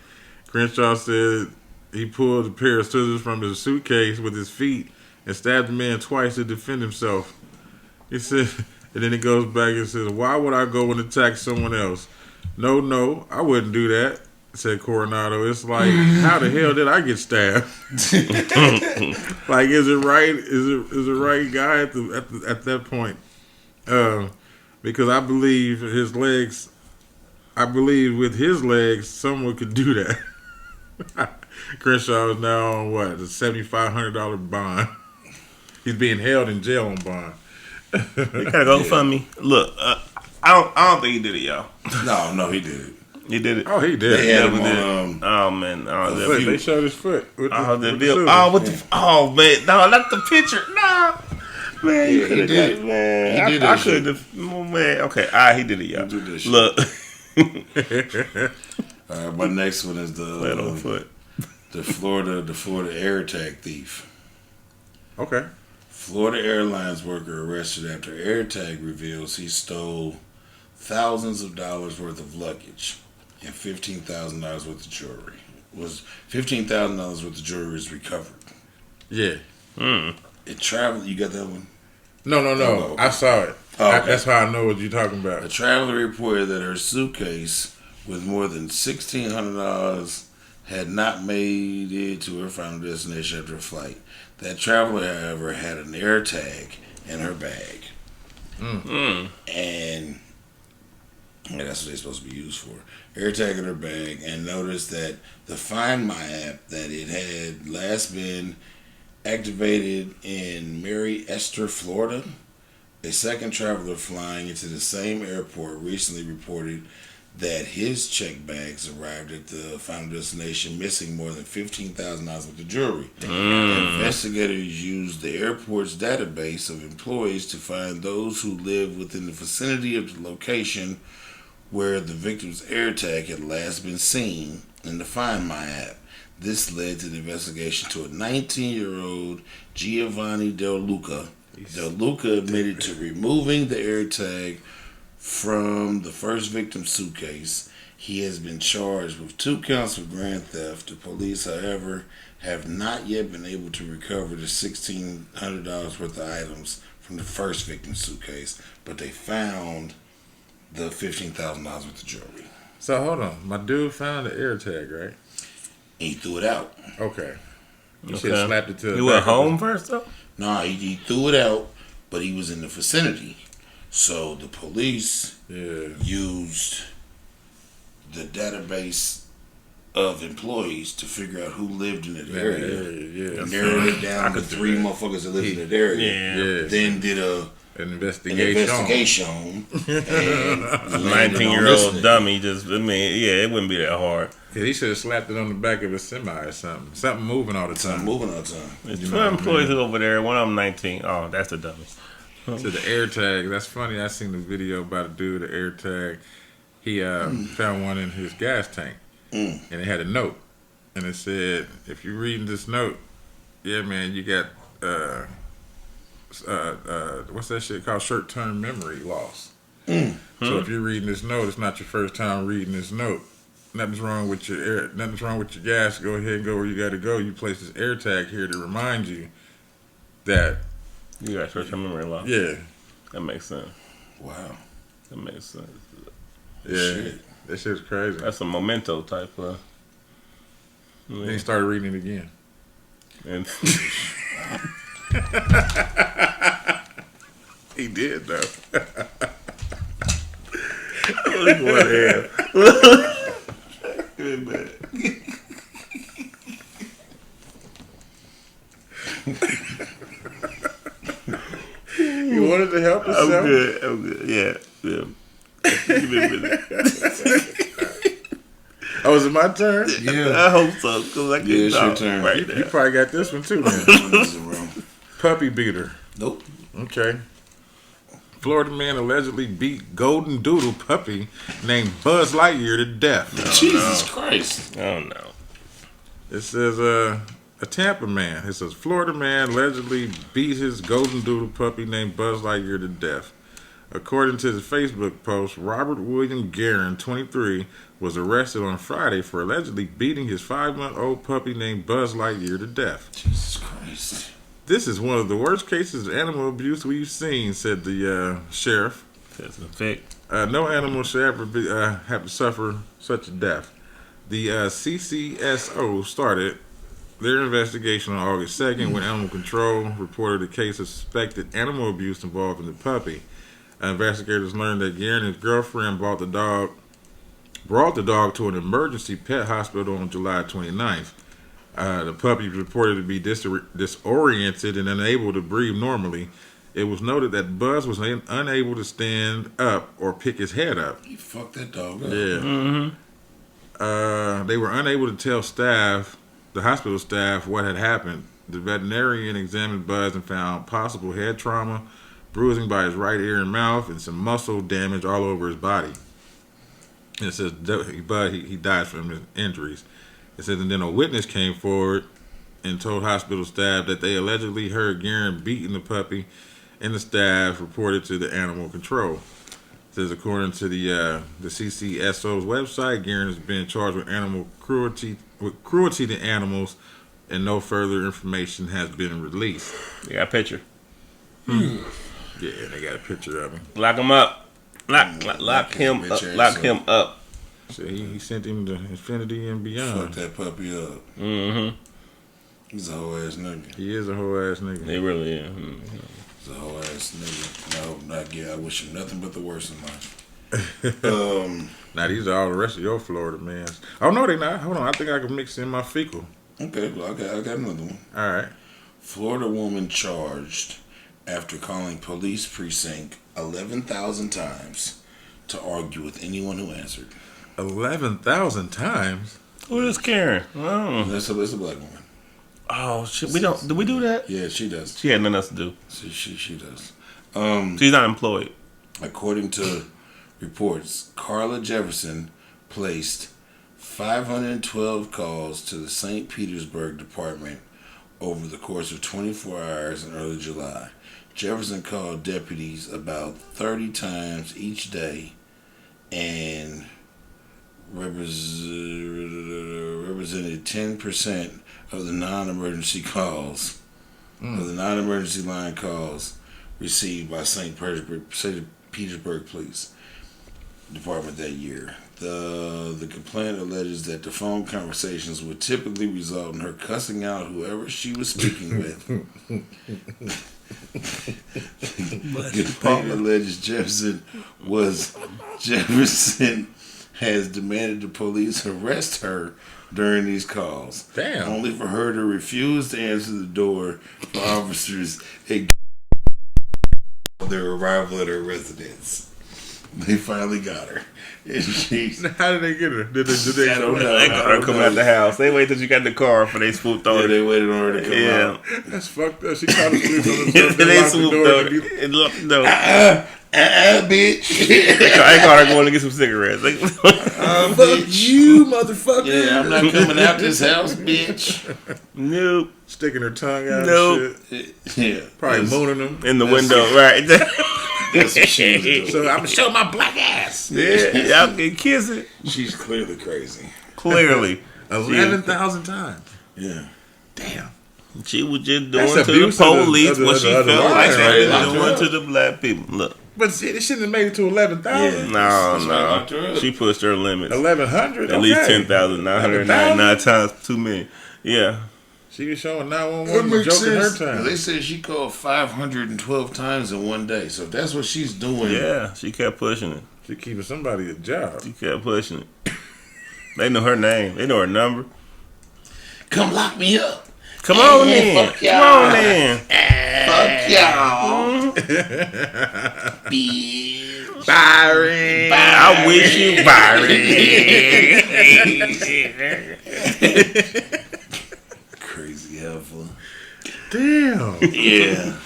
Crenshaw said he pulled a pair of scissors from his suitcase with his feet and stabbed the man twice to defend himself. He said, and then he goes back and says, "Why would I go and attack someone else? No, I wouldn't do that," said Coronado. It's like, how the hell did I get stabbed? Like, is it right? Is it right guy at that point? Because I believe with his legs, someone could do that. Crenshaw is now on what, a $7,500 bond. He's being held in jail on bond. They gotta go fund me. Look, I don't think he did it, y'all. No, he did it. He did it. Oh, he did. They had him on, oh man, they showed his foot. With man, no, not the picture. No. Man, yeah, he did it. Man, he did I could have. Man, okay, he did it, y'all. Look. All right, my next one is the Florida air tag thief. Okay. Florida Airlines worker arrested after AirTag reveals he stole thousands of dollars worth of luggage and $15,000 worth of jewelry. Was $15,000 worth of jewelry is recovered. Yeah. It traveled. You got that one? No. Oh, okay. I saw it. Okay. That's how I know what you're talking about. A traveler reported that her suitcase with more than $1,600 had not made it to her final destination after a flight. That traveler, however, had an air tag in her bag. And that's what they're supposed to be used for. Air tag in her bag, and noticed that the Find My app, that it had last been activated in Mary Esther, Florida. A second traveler flying into the same airport recently reported that his check bags arrived at the final destination missing more than $15,000 worth of jewelry. Investigators used the airport's database of employees to find those who lived within the vicinity of the location where the victim's AirTag had last been seen in the Find My app. This led to the investigation to a 19-year-old Giovanni Del Luca. Del Luca admitted to removing the AirTag from the first victim's suitcase. He has been charged with 2 counts of grand theft. The police, however, have not yet been able to recover the $1,600 worth of items from the first victim's suitcase, but they found the $15,000 worth of jewelry. So hold on, my dude found the AirTag, right? And he threw it out. Okay. You should have slapped it to. He went home first though? Nah, he threw it out, but he was in the vicinity. So the police used the database of employees to figure out who lived in that area. Yeah. Narrowed it down to 3 motherfuckers that lived in that area. Yeah. Then did a An investigation. 19-year-old dummy it wouldn't be that hard. Yeah, he should have slapped it on the back of his semi or something. Something moving all the time. There's 2 employees over there. One of them 19. Oh, that's a dummy. So the air tag, that's funny. I seen the video about a dude, the air tag. He found one in his gas tank. And it had a note. And it said, if you're reading this note, yeah, man, you got, what's that shit called? Short-term memory loss. So if you're reading this note, it's not your first time reading this note. Nothing's wrong with your gas. Go ahead and go where you got to go. You place this air tag here to remind you that you got short-term memory loss. Yeah, that makes sense. Wow, that makes sense. Yeah, that shit's crazy. That's a memento type of. Then he started reading it again. And he did though. Good man. You wanted to help yourself? I'm good. Yeah. Give me a minute. Oh, is it my turn? Yeah. I hope so, because I can it's your turn. Right you probably got this one too, man. Puppy beater. Nope. Okay. Florida man allegedly beat golden doodle puppy named Buzz Lightyear to death. Jesus Christ. Oh, no. It says, a Tampa man. It says, Florida man allegedly beat his golden doodle puppy named Buzz Lightyear to death. According to the Facebook post, Robert William Guerin, 23, was arrested on Friday for allegedly beating his 5-month-old puppy named Buzz Lightyear to death. Jesus Christ. This is one of the worst cases of animal abuse we've seen, said the sheriff. That's a fact. No animal should ever have to suffer such a death. The CCSO started their investigation on August 2nd when Animal Control reported a case of suspected animal abuse involving the puppy. Investigators learned that Guerin and his girlfriend brought the dog to an emergency pet hospital on July 29th. The puppy was reported to be disoriented and unable to breathe normally. It was noted that Buzz was unable to stand up or pick his head up. He fucked that dog up. Yeah. Mm-hmm. They were unable to tell the hospital staff, what had happened. The veterinarian examined Buzz and found possible head trauma, bruising by his right ear and mouth, and some muscle damage all over his body. And it says he died from his injuries. It says, and then a witness came forward and told hospital staff that they allegedly heard Guerin beating the puppy, and the staff reported to the Animal Control. It says, according to the CCSO's website, Guerin has been charged with cruelty to animals, and no further information has been released. You got a picture. Yeah, they got a picture of him. Lock him up. Lock him up. Lock him up. So he sent him to infinity and beyond. Fuck that puppy up. Mm-hmm. He's a whole ass nigga. He is a whole ass nigga. He really is. He's a whole ass nigga. No, not yet. I wish him nothing but the worst in life. Now these are all the rest of your Florida mans. Oh no, they not. Hold on, I think I can mix in my fecal. Okay, well I got another one. All right. Florida woman charged after calling police precinct 11,000 times to argue with anyone who answered. 11,000 times? Who is Karen? Oh. That's a black woman. Oh shit! We don't. Do we do that? Yeah, she does. She had nothing else to do. She does. She's not employed. According to reports, Carla Jefferson placed 512 calls to the St. Petersburg department over the course of 24 hours in early July. Jefferson called deputies about 30 times each day and represented 10% of the non-emergency calls, of the non-emergency line calls received by St. Petersburg Police Department that year. The complaint alleges that the phone conversations would typically result in her cussing out whoever she was speaking with. The complaint alleges Jefferson has demanded the police arrest her during these calls. Damn. Only for her to refuse to answer the door for officers their arrival at her residence. They finally got her. And how did they get her? Did they I don't know. They got her come out the house. They wait till she got in the car before they swooped on her. They waited on her to come out. That's fucked up. She caught us sleeping on the They swooped on her and locked the door. Bitch. They caught her going to get some cigarettes. Fuck you, motherfucker. Yeah, I'm not coming out this house, bitch. Nope. Sticking her tongue out Nope. and shit. Yeah. Probably mooning them. In the window, right. That's what she was doing. So I'm going to show my black ass. Yeah, y'all can kiss it. She's clearly crazy. Clearly. 11,000 times. Yeah. Damn. She was just That's doing to the abuse of the- police of the- what of she the felt line, like she right? was doing to the black people. Look. But see, they shouldn't have made it to 11,000. That's why I No. locked her up. She pushed her limits. 1,100? At least 10,999 times too many. Yeah. She was showing That 911 makes joking her sense. time. They said she called 512 times in one day. So if that's what she's doing. Yeah, she kept pushing it. She keeping somebody a job. She kept pushing it. They know her name. They know her number. Come lock me up. Come on in. fuck Come y'all. on in. Fuck y'all. Bitch. Byron. I wish you Byron. Crazy helpful. Damn. Yeah.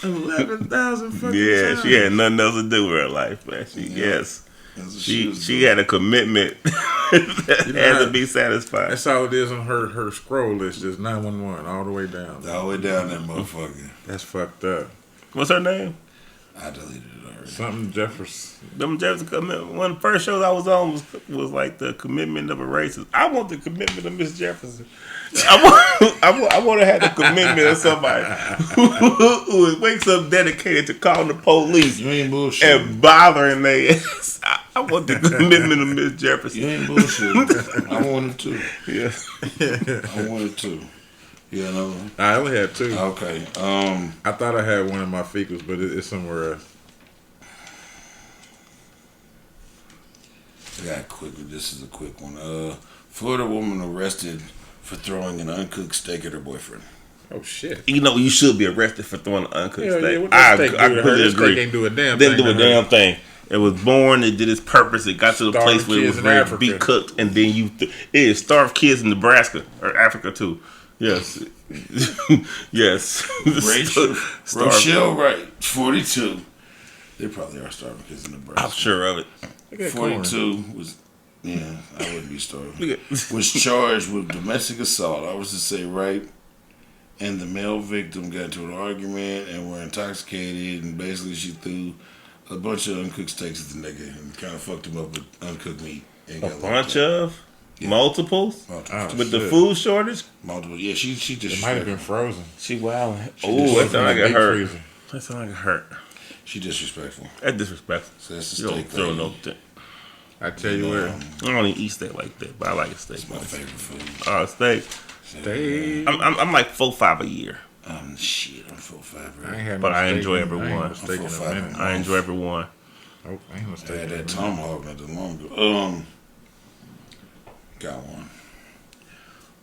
11,000 fucking Yeah, times. she had nothing else to do with her life, man. Yes. That's what She was she doing. had a commitment that had to be satisfied. That's all it is on her scroll list, just 911 all the way down. All the way down that motherfucker. That's fucked up. What's her name? I deleted it already. Something Jefferson. Them Jefferson commitment. One of the first shows I was on was like the commitment of a racist. I want the commitment of Miss Jefferson. I want to have the commitment of somebody who wakes up dedicated to calling the police You ain't bullshit. and bothering their ass. I want the commitment of Miss Jefferson. You ain't bullshit. I wanted to. Yeah. I wanted to. You know? I only had two. Okay. I thought I had one in my fecals, but it's somewhere else. I got this is a quick one. Florida woman arrested for throwing an uncooked steak at her boyfriend. Oh shit! You know, you should be arrested for throwing an uncooked Hell steak. yeah, what that steak do to her? completely That steak agree. ain't do a damn Didn't thing do a to her. damn thing. It was born. It did its purpose. It got to the Starving place where it was kids in ready to Africa. be cooked, and then it starved kids in Nebraska or Africa too. Yes, yes. Rochelle Wright, 42. They probably are starving kids in Nebraska. I'm sure of it. Look at corn. 42 was, yeah, I wouldn't be starving. Look at- Was charged with domestic assault. I was to say Wright and the male victim got into an argument and were intoxicated, and basically she threw a bunch of uncooked steaks at the nigga and kind of fucked him up with uncooked meat. And A got bunch locked up. of multiples Multiple. with the shit. food shortage. Multiple. Yeah, she just It might have been frozen. She wilding. She Oh, just that sound like it Deep hurt. freezer. That sound like it hurt. She disrespectful. That's disrespectful. So that's the You don't steak throw thing. no thing. I tell you where. I don't even eat steak like that, but I like a steak. It's my favorite food. Steak. Steak. I'm like 4-5 a year, Shit, I'm 4-5 I right. ain't had but no I steak enjoy in- every I ain't one. had no steak in a 4-5. minute. I enjoy every one. Oh, I ain't no steak I had in a that minute. tomahawk not too long ago. Got one.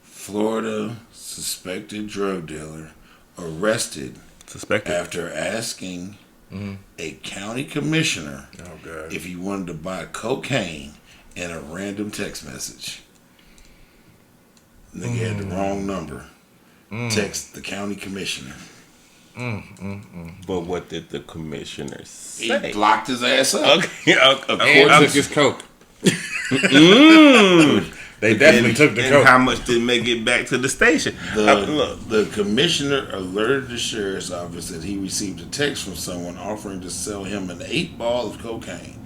Florida suspected drug dealer arrested Suspected. after asking a county commissioner Oh god. if he wanted to buy cocaine in a random text message. Nigga had the wrong number. Text the county commissioner. But what did the commissioner He say? blocked his ass up. Okay. And took his coke. They definitely took the And coke. how much did it make it back to the station? Look, The commissioner alerted the sheriff's office that he received a text from someone offering to sell him an 8-ball of cocaine.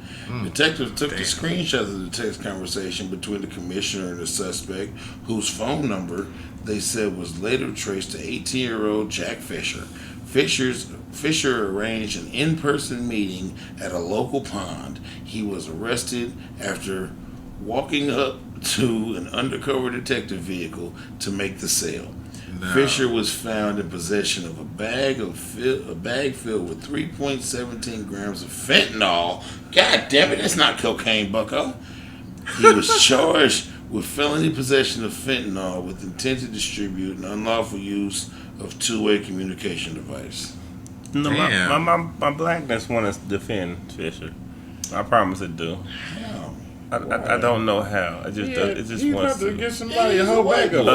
Detectives took the screenshots of the text conversation between the commissioner and the suspect, whose phone number they said was later traced to 18-year-old Jack Fisher. Fisher arranged an in-person meeting at a local pond. He was arrested after walking up to an undercover detective vehicle to make the sale. No. Fisher was found in possession of a bag filled with 3.17 grams of fentanyl. God damn it, that's not cocaine, bucko. He was charged with felony possession of fentanyl with intent to distribute and unlawful use of two-way communication device. No, my blackness want to defend Fisher. I promise it do. I don't know how. It just wants to get somebody a whole bag of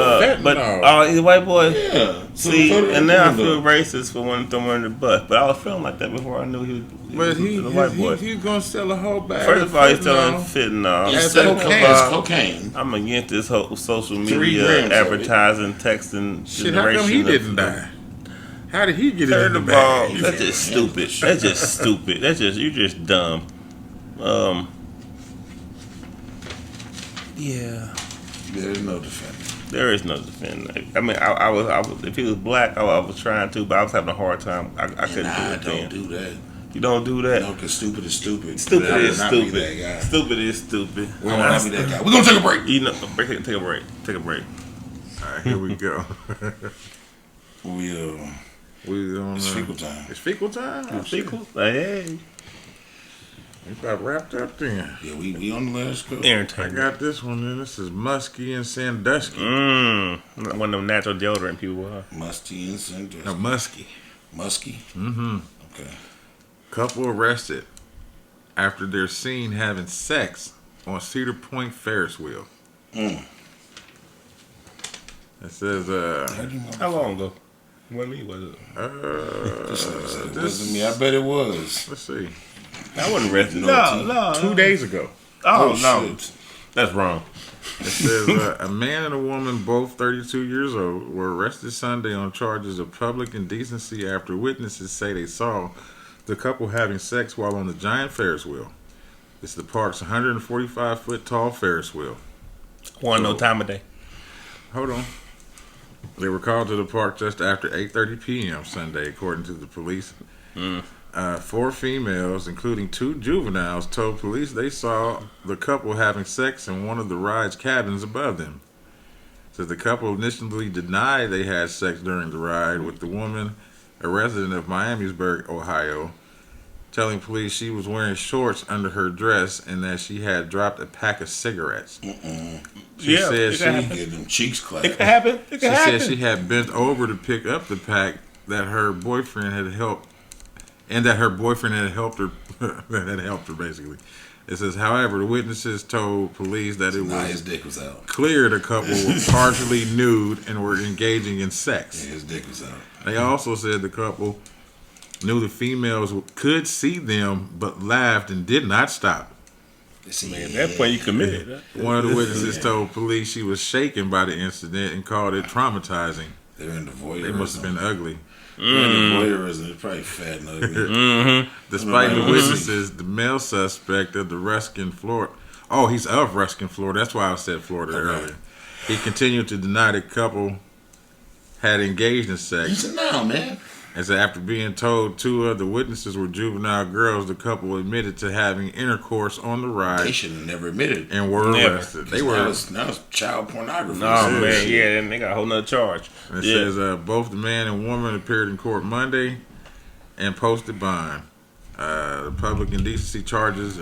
but he's a white boy. Yeah. See, and now I feel racist for wanting to throw him in the bus. But I was feeling like that before I knew he was a white boy. He's gonna sell a whole bag. First of all, he's selling fentanyl. It's cocaine. I'm against this whole social media advertising, texting shit. How come he didn't die? How did he get it in the bag? That's just stupid. That's just stupid. You just dumb. Yeah. There is no defending. There is no defending. I mean, I was. If he was black, I was trying to, but I was having a hard time. I couldn't do it. Don't do that. You don't do that. No, because stupid is stupid. Stupid is stupid. Stupid is stupid. We don't want to be that guy. We're gonna take a break. Take a break. Take a break. All right, here we go. It's fecal time. It's fecal time. It's fecal. Hey. We about wrapped up then. Yeah, we on the last go. I got this one, and this is Musky and Sandusky. One of them natural deodorant people, huh? Musty and Sandusky. No, Musky. Musky? Mm-hmm. Okay. Couple arrested after they're seen having sex on Cedar Point Ferris wheel. It says, how long ago? What me was it? It wasn't me. I bet it was. Let's see. I wasn't arrested. No. 2 days ago. Oh no. Shit. That's wrong. It says a man and a woman, both 32 years old, were arrested Sunday on charges of public indecency after witnesses say they saw the couple having sex while on the giant Ferris wheel. It's the park's 145-foot tall Ferris wheel. No time of day. Hold on. They were called to the park just after 8:30 p.m. Sunday, according to the police. 4 females, including 2 juveniles, told police they saw the couple having sex in one of the ride's cabins above them. Says the couple initially denied they had sex during the ride, with the woman, a resident of Miamisburg, Ohio, telling police she was wearing shorts under her dress and that she had dropped a pack of cigarettes. She said she get them cheeks clapped. It could happen. She said she had bent over to pick up the pack that her boyfriend had helped. And that her boyfriend had helped her, basically. It says, however, the witnesses told police that it was his dick was out. Clear the couple was partially nude and were engaging in sex. Yeah, his dick was out. They also said the couple knew the females could see them, but laughed and did not stop. Man, at that point you committed. One of the witnesses told police she was shaken by the incident and called it traumatizing. They're in the voyeurism. They must have been ugly. Voyeurism is probably fat and ugly. Despite the witnesses, the male suspect of the Ruskin, Florida. Oh, he's of Ruskin, Florida. That's why I said Florida earlier. He continued to deny the couple had engaged in sex. He said, "No, man." And so after being told 2 of the witnesses were juvenile girls, the couple admitted to having intercourse on the ride. They should have never admitted. And were arrested. They were. Now it's child pornography. No, man, yeah, they got a whole nother charge. And it says both the man and woman appeared in court Monday and posted bond. The public indecency charges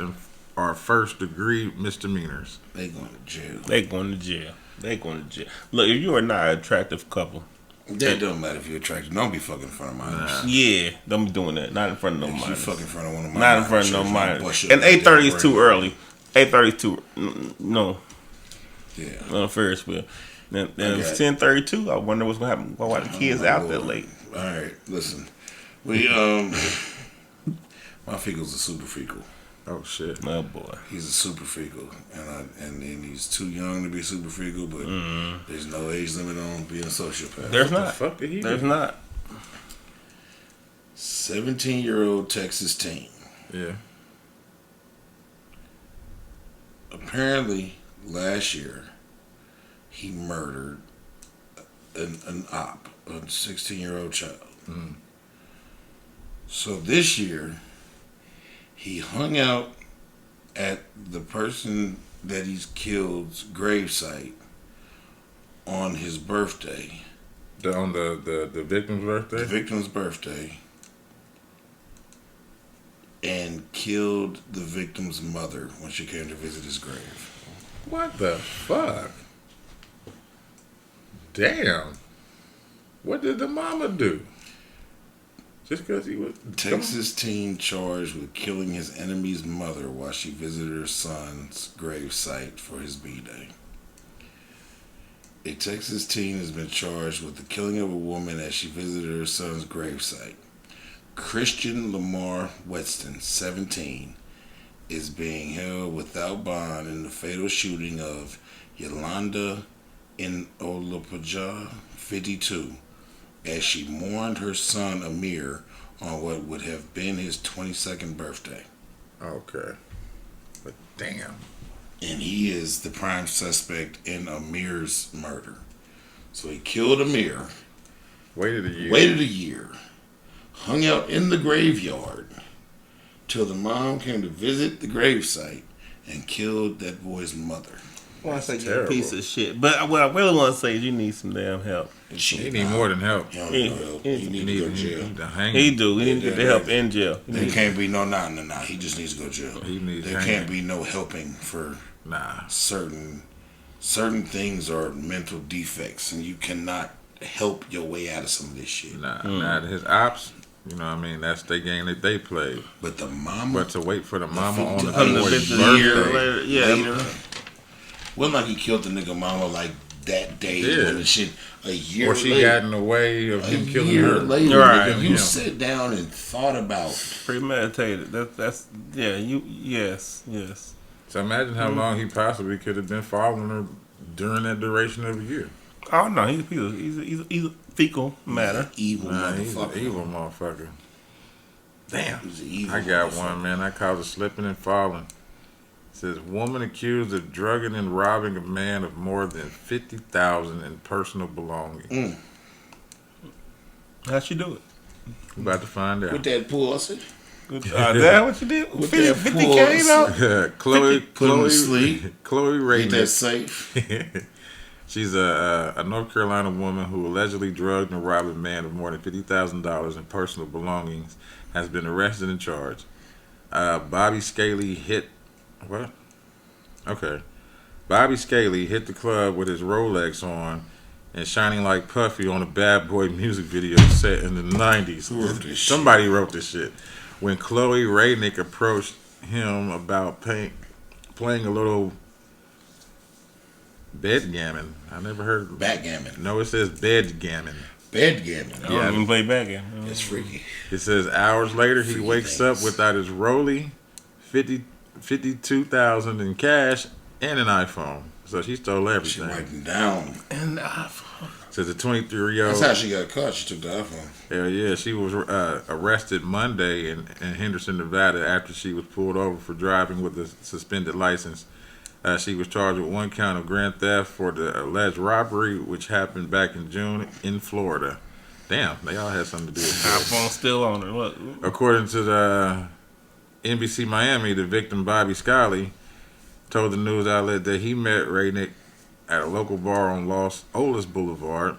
are first-degree misdemeanors. They going to jail. They going to jail. Look, if you are not an attractive couple, it don't matter if you're attracted. Don't be fucking in front of minors. Yeah, don't be doing that. Not in front of no minors. You fucking in front of one of my Not in front of no minors. And 8:30 is too early. 8:30 is too no. Yeah. On Ferris wheel. Then it's 10:32. I wonder what's gonna happen. Why the kids out that late? All right, listen. My fecal's a super fecal. Oh shit! Oh boy, he's a super fecal, and he's too young to be super fecal. But there's no age limit on being a sociopath. There's not. There's not. 17-year-old Texas teen. Yeah. Apparently, last year, he murdered an op, a 16-year-old child. So this year, he hung out at the person that he's killed's gravesite on his birthday. On the victim's birthday? The victim's birthday. And killed the victim's mother when she came to visit his grave. What the fuck? Damn. What did the mama do? Just because he was... Texas teen charged with killing his enemy's mother while she visited her son's gravesite for his B-Day. A Texas teen has been charged with the killing of a woman as she visited her son's gravesite. Christian Lamar Weston, 17, is being held without bond in the fatal shooting of Yolanda Olapajah, 52, as she mourned her son Amir on what would have been his 22nd birthday. Okay. But damn. And he is the prime suspect in Amir's murder. So he killed Amir. Waited a year. Hung out in the graveyard till the mom came to visit the gravesite and killed that boy's mother. Well, I say you're a piece of shit. But what I really want to say is you need some damn help. He need more than help. He need to go to jail. He do. He need to get the help in jail. There can't be no He just needs to go to jail. There can't be no helping for certain things or mental defects, and you cannot help your way out of some of this shit. Nah, his ops. You know what I mean? That's the game that they played. But the mama... But to wait for the mama on the boy's birthday later. Wasn't like he killed the nigga mama like that day when the shit... A year or she later. got in the way of him killing her. Later, right. You sit down and thought about... Premeditated. Yes. So imagine how long he possibly could have been following her during that duration of a year. Oh, no, he's a fecal matter. Evil motherfucker. He's an evil motherfucker. Damn. He's an evil I got one, man. I called it slipping and falling. It says, woman accused of drugging and robbing a man of more than $50,000 in personal belongings. How'd she do it? We're about to find out. With that pussy. That what you did? With 50K though? Chloe to sleep. Chloe Rainick. That safe. She's a North Carolina woman who allegedly drugged and robbed a man of more than $50,000 in personal belongings has been arrested and charged. Bobby Scaly hit the club with his Rolex on and shining like Puffy on a Bad Boy music video set in the 90s. Somebody wrote this shit. When Chloe Rainick approached him about playing a little bedgammon. I never heard of backgammon. No, it says bedgammon. Bedgammon. I don't even play backgammon. It's freaky. It says hours later he wakes up without his rollie, $52,000 in cash, and an iPhone. So she stole everything. She writing down. And the iPhone. Says the 23-year-old. That's how she got caught. She took the iPhone. Hell yeah. She was arrested Monday in Henderson, Nevada after she was pulled over for driving with a suspended license. She was charged with one count of grand theft for the alleged robbery, which happened back in June in Florida. Damn, they all had something to do with it. iPhone still on her. What? According to the NBC Miami, the victim, Bobby Scaly, told the news outlet that he met Rainick at a local bar on Los Olas Boulevard.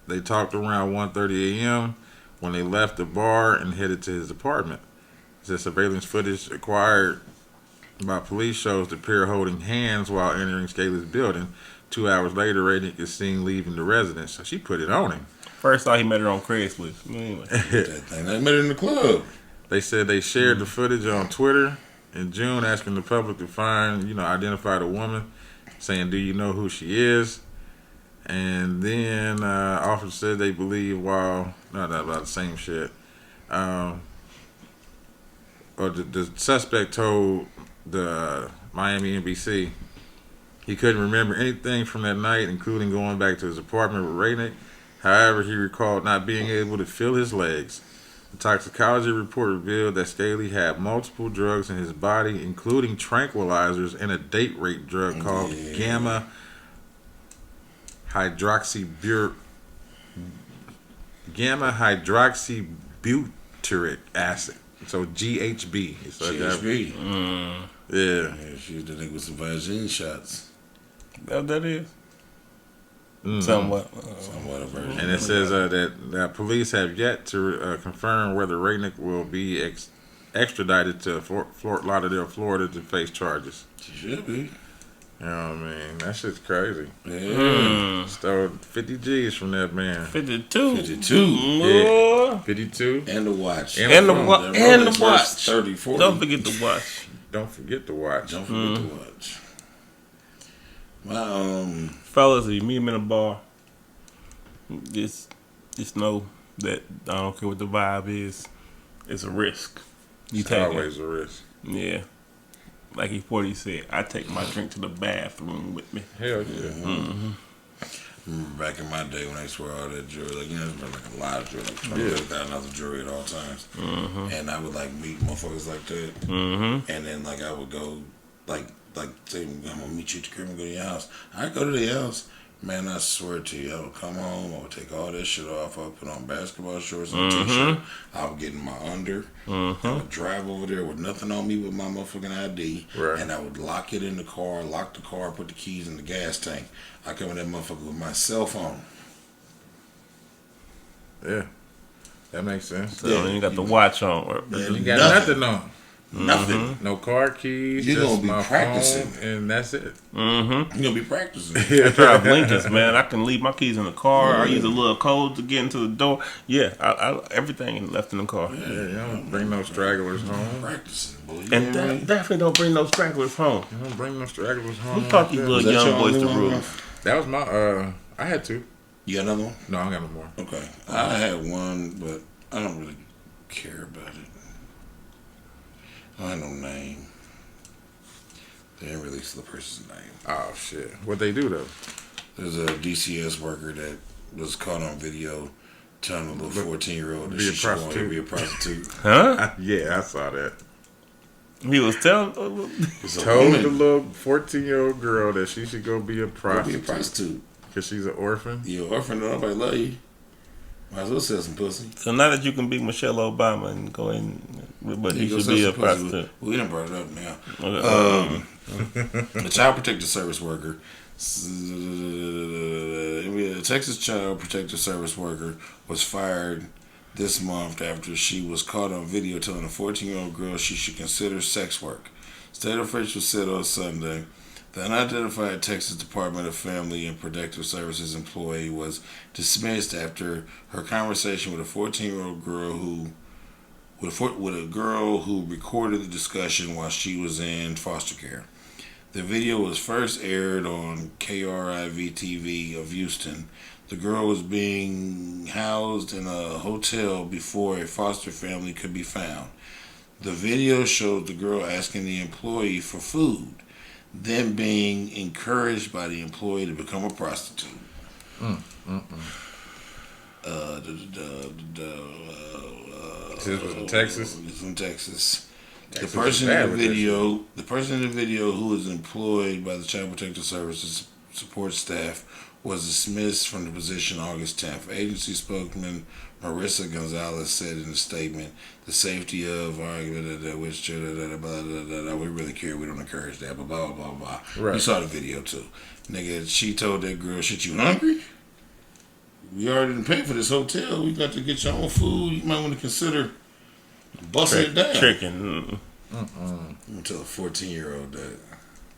They talked around 1:30 a.m. when they left the bar and headed to his apartment. The surveillance footage acquired by police shows the pair holding hands while entering Scaly's building. 2 hours later, Rainick is seen leaving the residence. So she put it on him. First thought he met her on Craigslist. Anyway. They met her in the club. They said they shared the footage on Twitter in June, asking the public to identify the woman, saying, do you know who she is? And then officers said they believe about the same shit. Or the suspect told the Miami NBC he couldn't remember anything from that night, including going back to his apartment with Rainick. However, he recalled not being able to feel his legs. The toxicology report revealed that Scaly had multiple drugs in his body, including tranquilizers and a date rape drug called gamma hydroxybutyric acid. So GHB. GHB. Yeah. She used to think with some Visine shots. That is. Mm-hmm. Somewhat a version. And it says that police have yet to confirm whether Rainick will be extradited to Fort Lauderdale, Florida, to face charges. She should be. You know what I mean? That shit's crazy. Yeah. Stole 50 G's from that man. 52. 52. Yeah. 52. And the watch. And the watch. 30, 40. Don't forget the watch. Don't forget the watch. Don't forget the watch. My Fellas, if you meet him in a bar, just know that I don't care what the vibe is. It's a risk. You It's take always it. a risk. Yeah. Like E40 said, I take my drink to the bathroom with me. Hell yeah. remember back in my day when I used to wear all that jewelry, like, you know, it's like a lot of jewelry, like $20,000 jewelry at all times. And I would like meet motherfuckers like that. And then like I would go, like say, I'm gonna meet you at the crib and go to your house. I go to the house. Man, I swear to you, I would come home, I would take all that shit off, I would put on basketball shorts and a t-shirt, I would get in my under, I would drive over there with nothing on me but my motherfucking ID, and I would lock it in the car, lock the car, put the keys in the gas tank. I come in that motherfucker with my cell phone. Yeah. That makes sense. So you got the watch on. You got nothing on. Nothing. No car keys. You're just gonna be my practicing. phone, and that's it. You're gonna be practicing. I drive Lincolns, man. I can leave my keys in the car. I use a little code to get into the door. Yeah, I everything left in the car. Yeah, you don't bring no stragglers home. Practicing, boy. And definitely don't bring no stragglers home. You don't bring no stragglers home. Who taught these little young boys the rules? That was my, I had two. You got another one? No, I got no more. Okay. I had one, but I don't really care about it. I had no name. They didn't release the person's name. Oh, shit. What they do, though? There's a DCS worker that was caught on video telling a little 14-year-old that Be a she should want to prostitute. be a prostitute. Huh? Yeah, I saw that. He was telling. It's a Told woman the little 14-year-old girl that she should go be a go be a prostitute. prostitute. Because she's an orphan. You're an orphan, nobody love you. Might as well sell some pussy. So now that you can be Michelle Obama and go in, but You he go should sell be a some pussy. prostitute. We done brought it up now. Okay. The Child Protective Service worker, a Texas Child Protective Service worker was fired this month after she was caught on video telling a 14-year-old girl she should consider sex work. State officials said on Sunday the unidentified Texas Department of Family and Protective Services employee was dismissed after her conversation with a 14-year-old girl with a girl who recorded the discussion while she was in foster care. The video was first aired on KRIV-TV of Houston. The girl was being housed in a hotel before a foster family could be found. The video showed the girl asking the employee for food, then being encouraged by the employee to become a prostitute. This was in Texas? It's in Texas. Texas The person is bad in the with this video, who was employed by the Child Protective Services support staff, was dismissed from the position August 10th. Agency spokesman Marissa Gonzalez said in a statement, "The safety of argument that which we really care. We don't encourage that. Blah blah blah blah." Right. You saw the video too, nigga. She told that girl, "Shit, you hungry? We already didn't pay for this hotel. We got to get your own food. You might want to consider busting it down." Chicken. I'm gonna tell a 14-year-old that.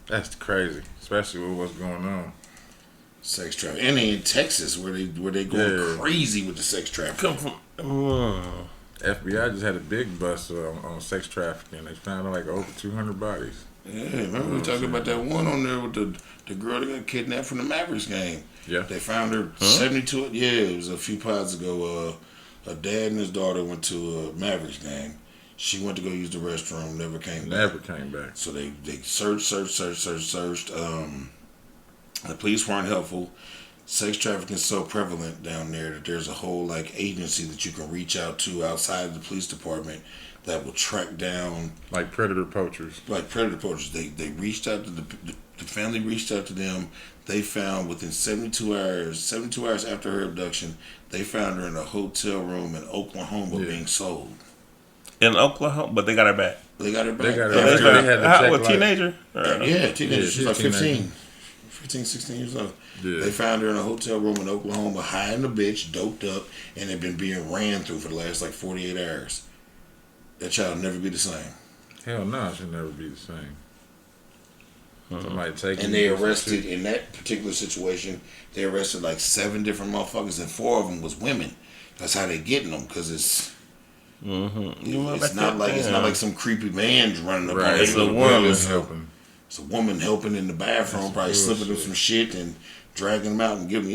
That's crazy, especially with what's going on. Sex trafficking, and they in Texas where they going crazy with the sex trafficking. Come from. FBI just had a big bust on sex trafficking. They found like over 200 bodies. Yeah, remember we talking about that one on there with the girl that got kidnapped from the Mavericks game? Yeah. They found her 72. Yeah, it was a few pods ago. A dad and his daughter went to a Mavericks game. She went to go use the restroom, never came back. So they searched. The police weren't helpful. Sex trafficking is so prevalent down there that there's a whole like agency that you can reach out to outside of the police department that will track down Like predator poachers. They reached out to the family reached out to them. They found within 72 hours after her abduction, they found her in a hotel room in Oklahoma being sold. In Oklahoma, but they got her back. They got her back. They got her Yeah, back. they They had to check, like- teenager? teenager. She's like 15. 16 years old. Yeah. They found her in a hotel room in Oklahoma, high in the bitch, doped up, and had been being ran through for the last like 48 hours. That child will never be the same. Hell no, it should never be the same. Somebody taking. And they arrested in that particular situation. They arrested like 7 different motherfuckers, and 4 of them was women. That's how they getting them, because it's not like some creepy man's running up on It's a woman helping. It's a woman helping in the bathroom, probably slipping them some shit and dragging them out and giving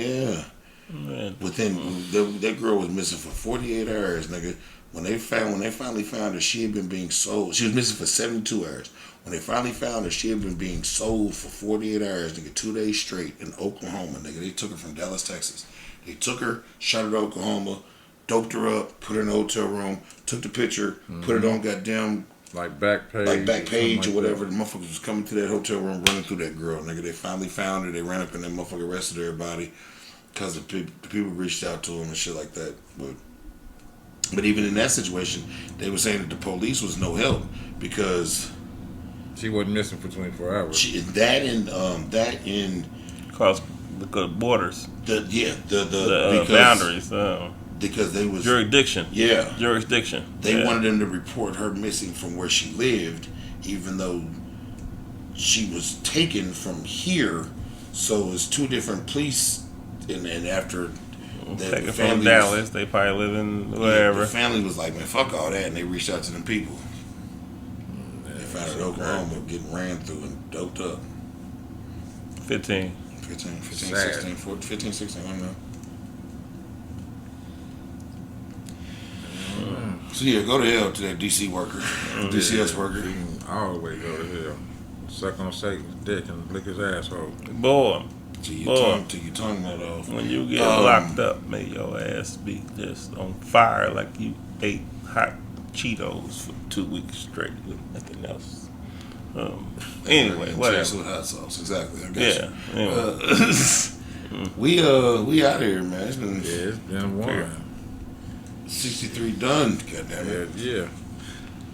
that girl was missing for 48 hours, nigga. When they finally found her, she had been being sold. She was missing for 72 hours. When they finally found her, she had been being sold for 48 hours, nigga, 2 days straight in Oklahoma, nigga. They took her from Dallas, Texas. They took her, shot her to Oklahoma, doped her up, put her in a hotel room, took the picture, put it on goddamn like back page or whatever. The motherfuckers was coming to that hotel room, running through that girl, nigga. They finally found her. They ran up and that motherfucker arrested everybody because the people reached out to them and shit like that. But even in that situation, they were saying that the police was no help because she wasn't missing for 24 hours. Across the borders. The boundaries. Because they was jurisdiction. Yeah. Jurisdiction. They wanted them to report her missing from where she lived, even though she was taken from here. So it's 2 different police, and after taken from Dallas, they probably live in wherever. The family was like, man, fuck all that, and they reached out to them people. They found her in Oklahoma getting ran through and doped up. 15, 16, 14, 15, 16, I don't know. So yeah, go to hell to that DC worker, DCS worker. He can always go to hell. Suck on Satan's dick and lick his asshole. Boy. Till your tongue let off. When you get locked up, may your ass be just on fire like you ate hot Cheetos for 2 weeks straight with nothing else. Anyway, whatever. With hot sauce, exactly. I guess. Yeah. We out here, man. It's been one. 63 done. Goddamn it. Yeah.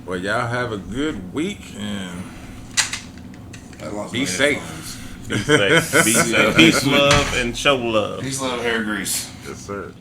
Well, y'all have a good week and be safe. Be safe. Peace, love, and show love. Peace, love, hair grease. Yes, sir.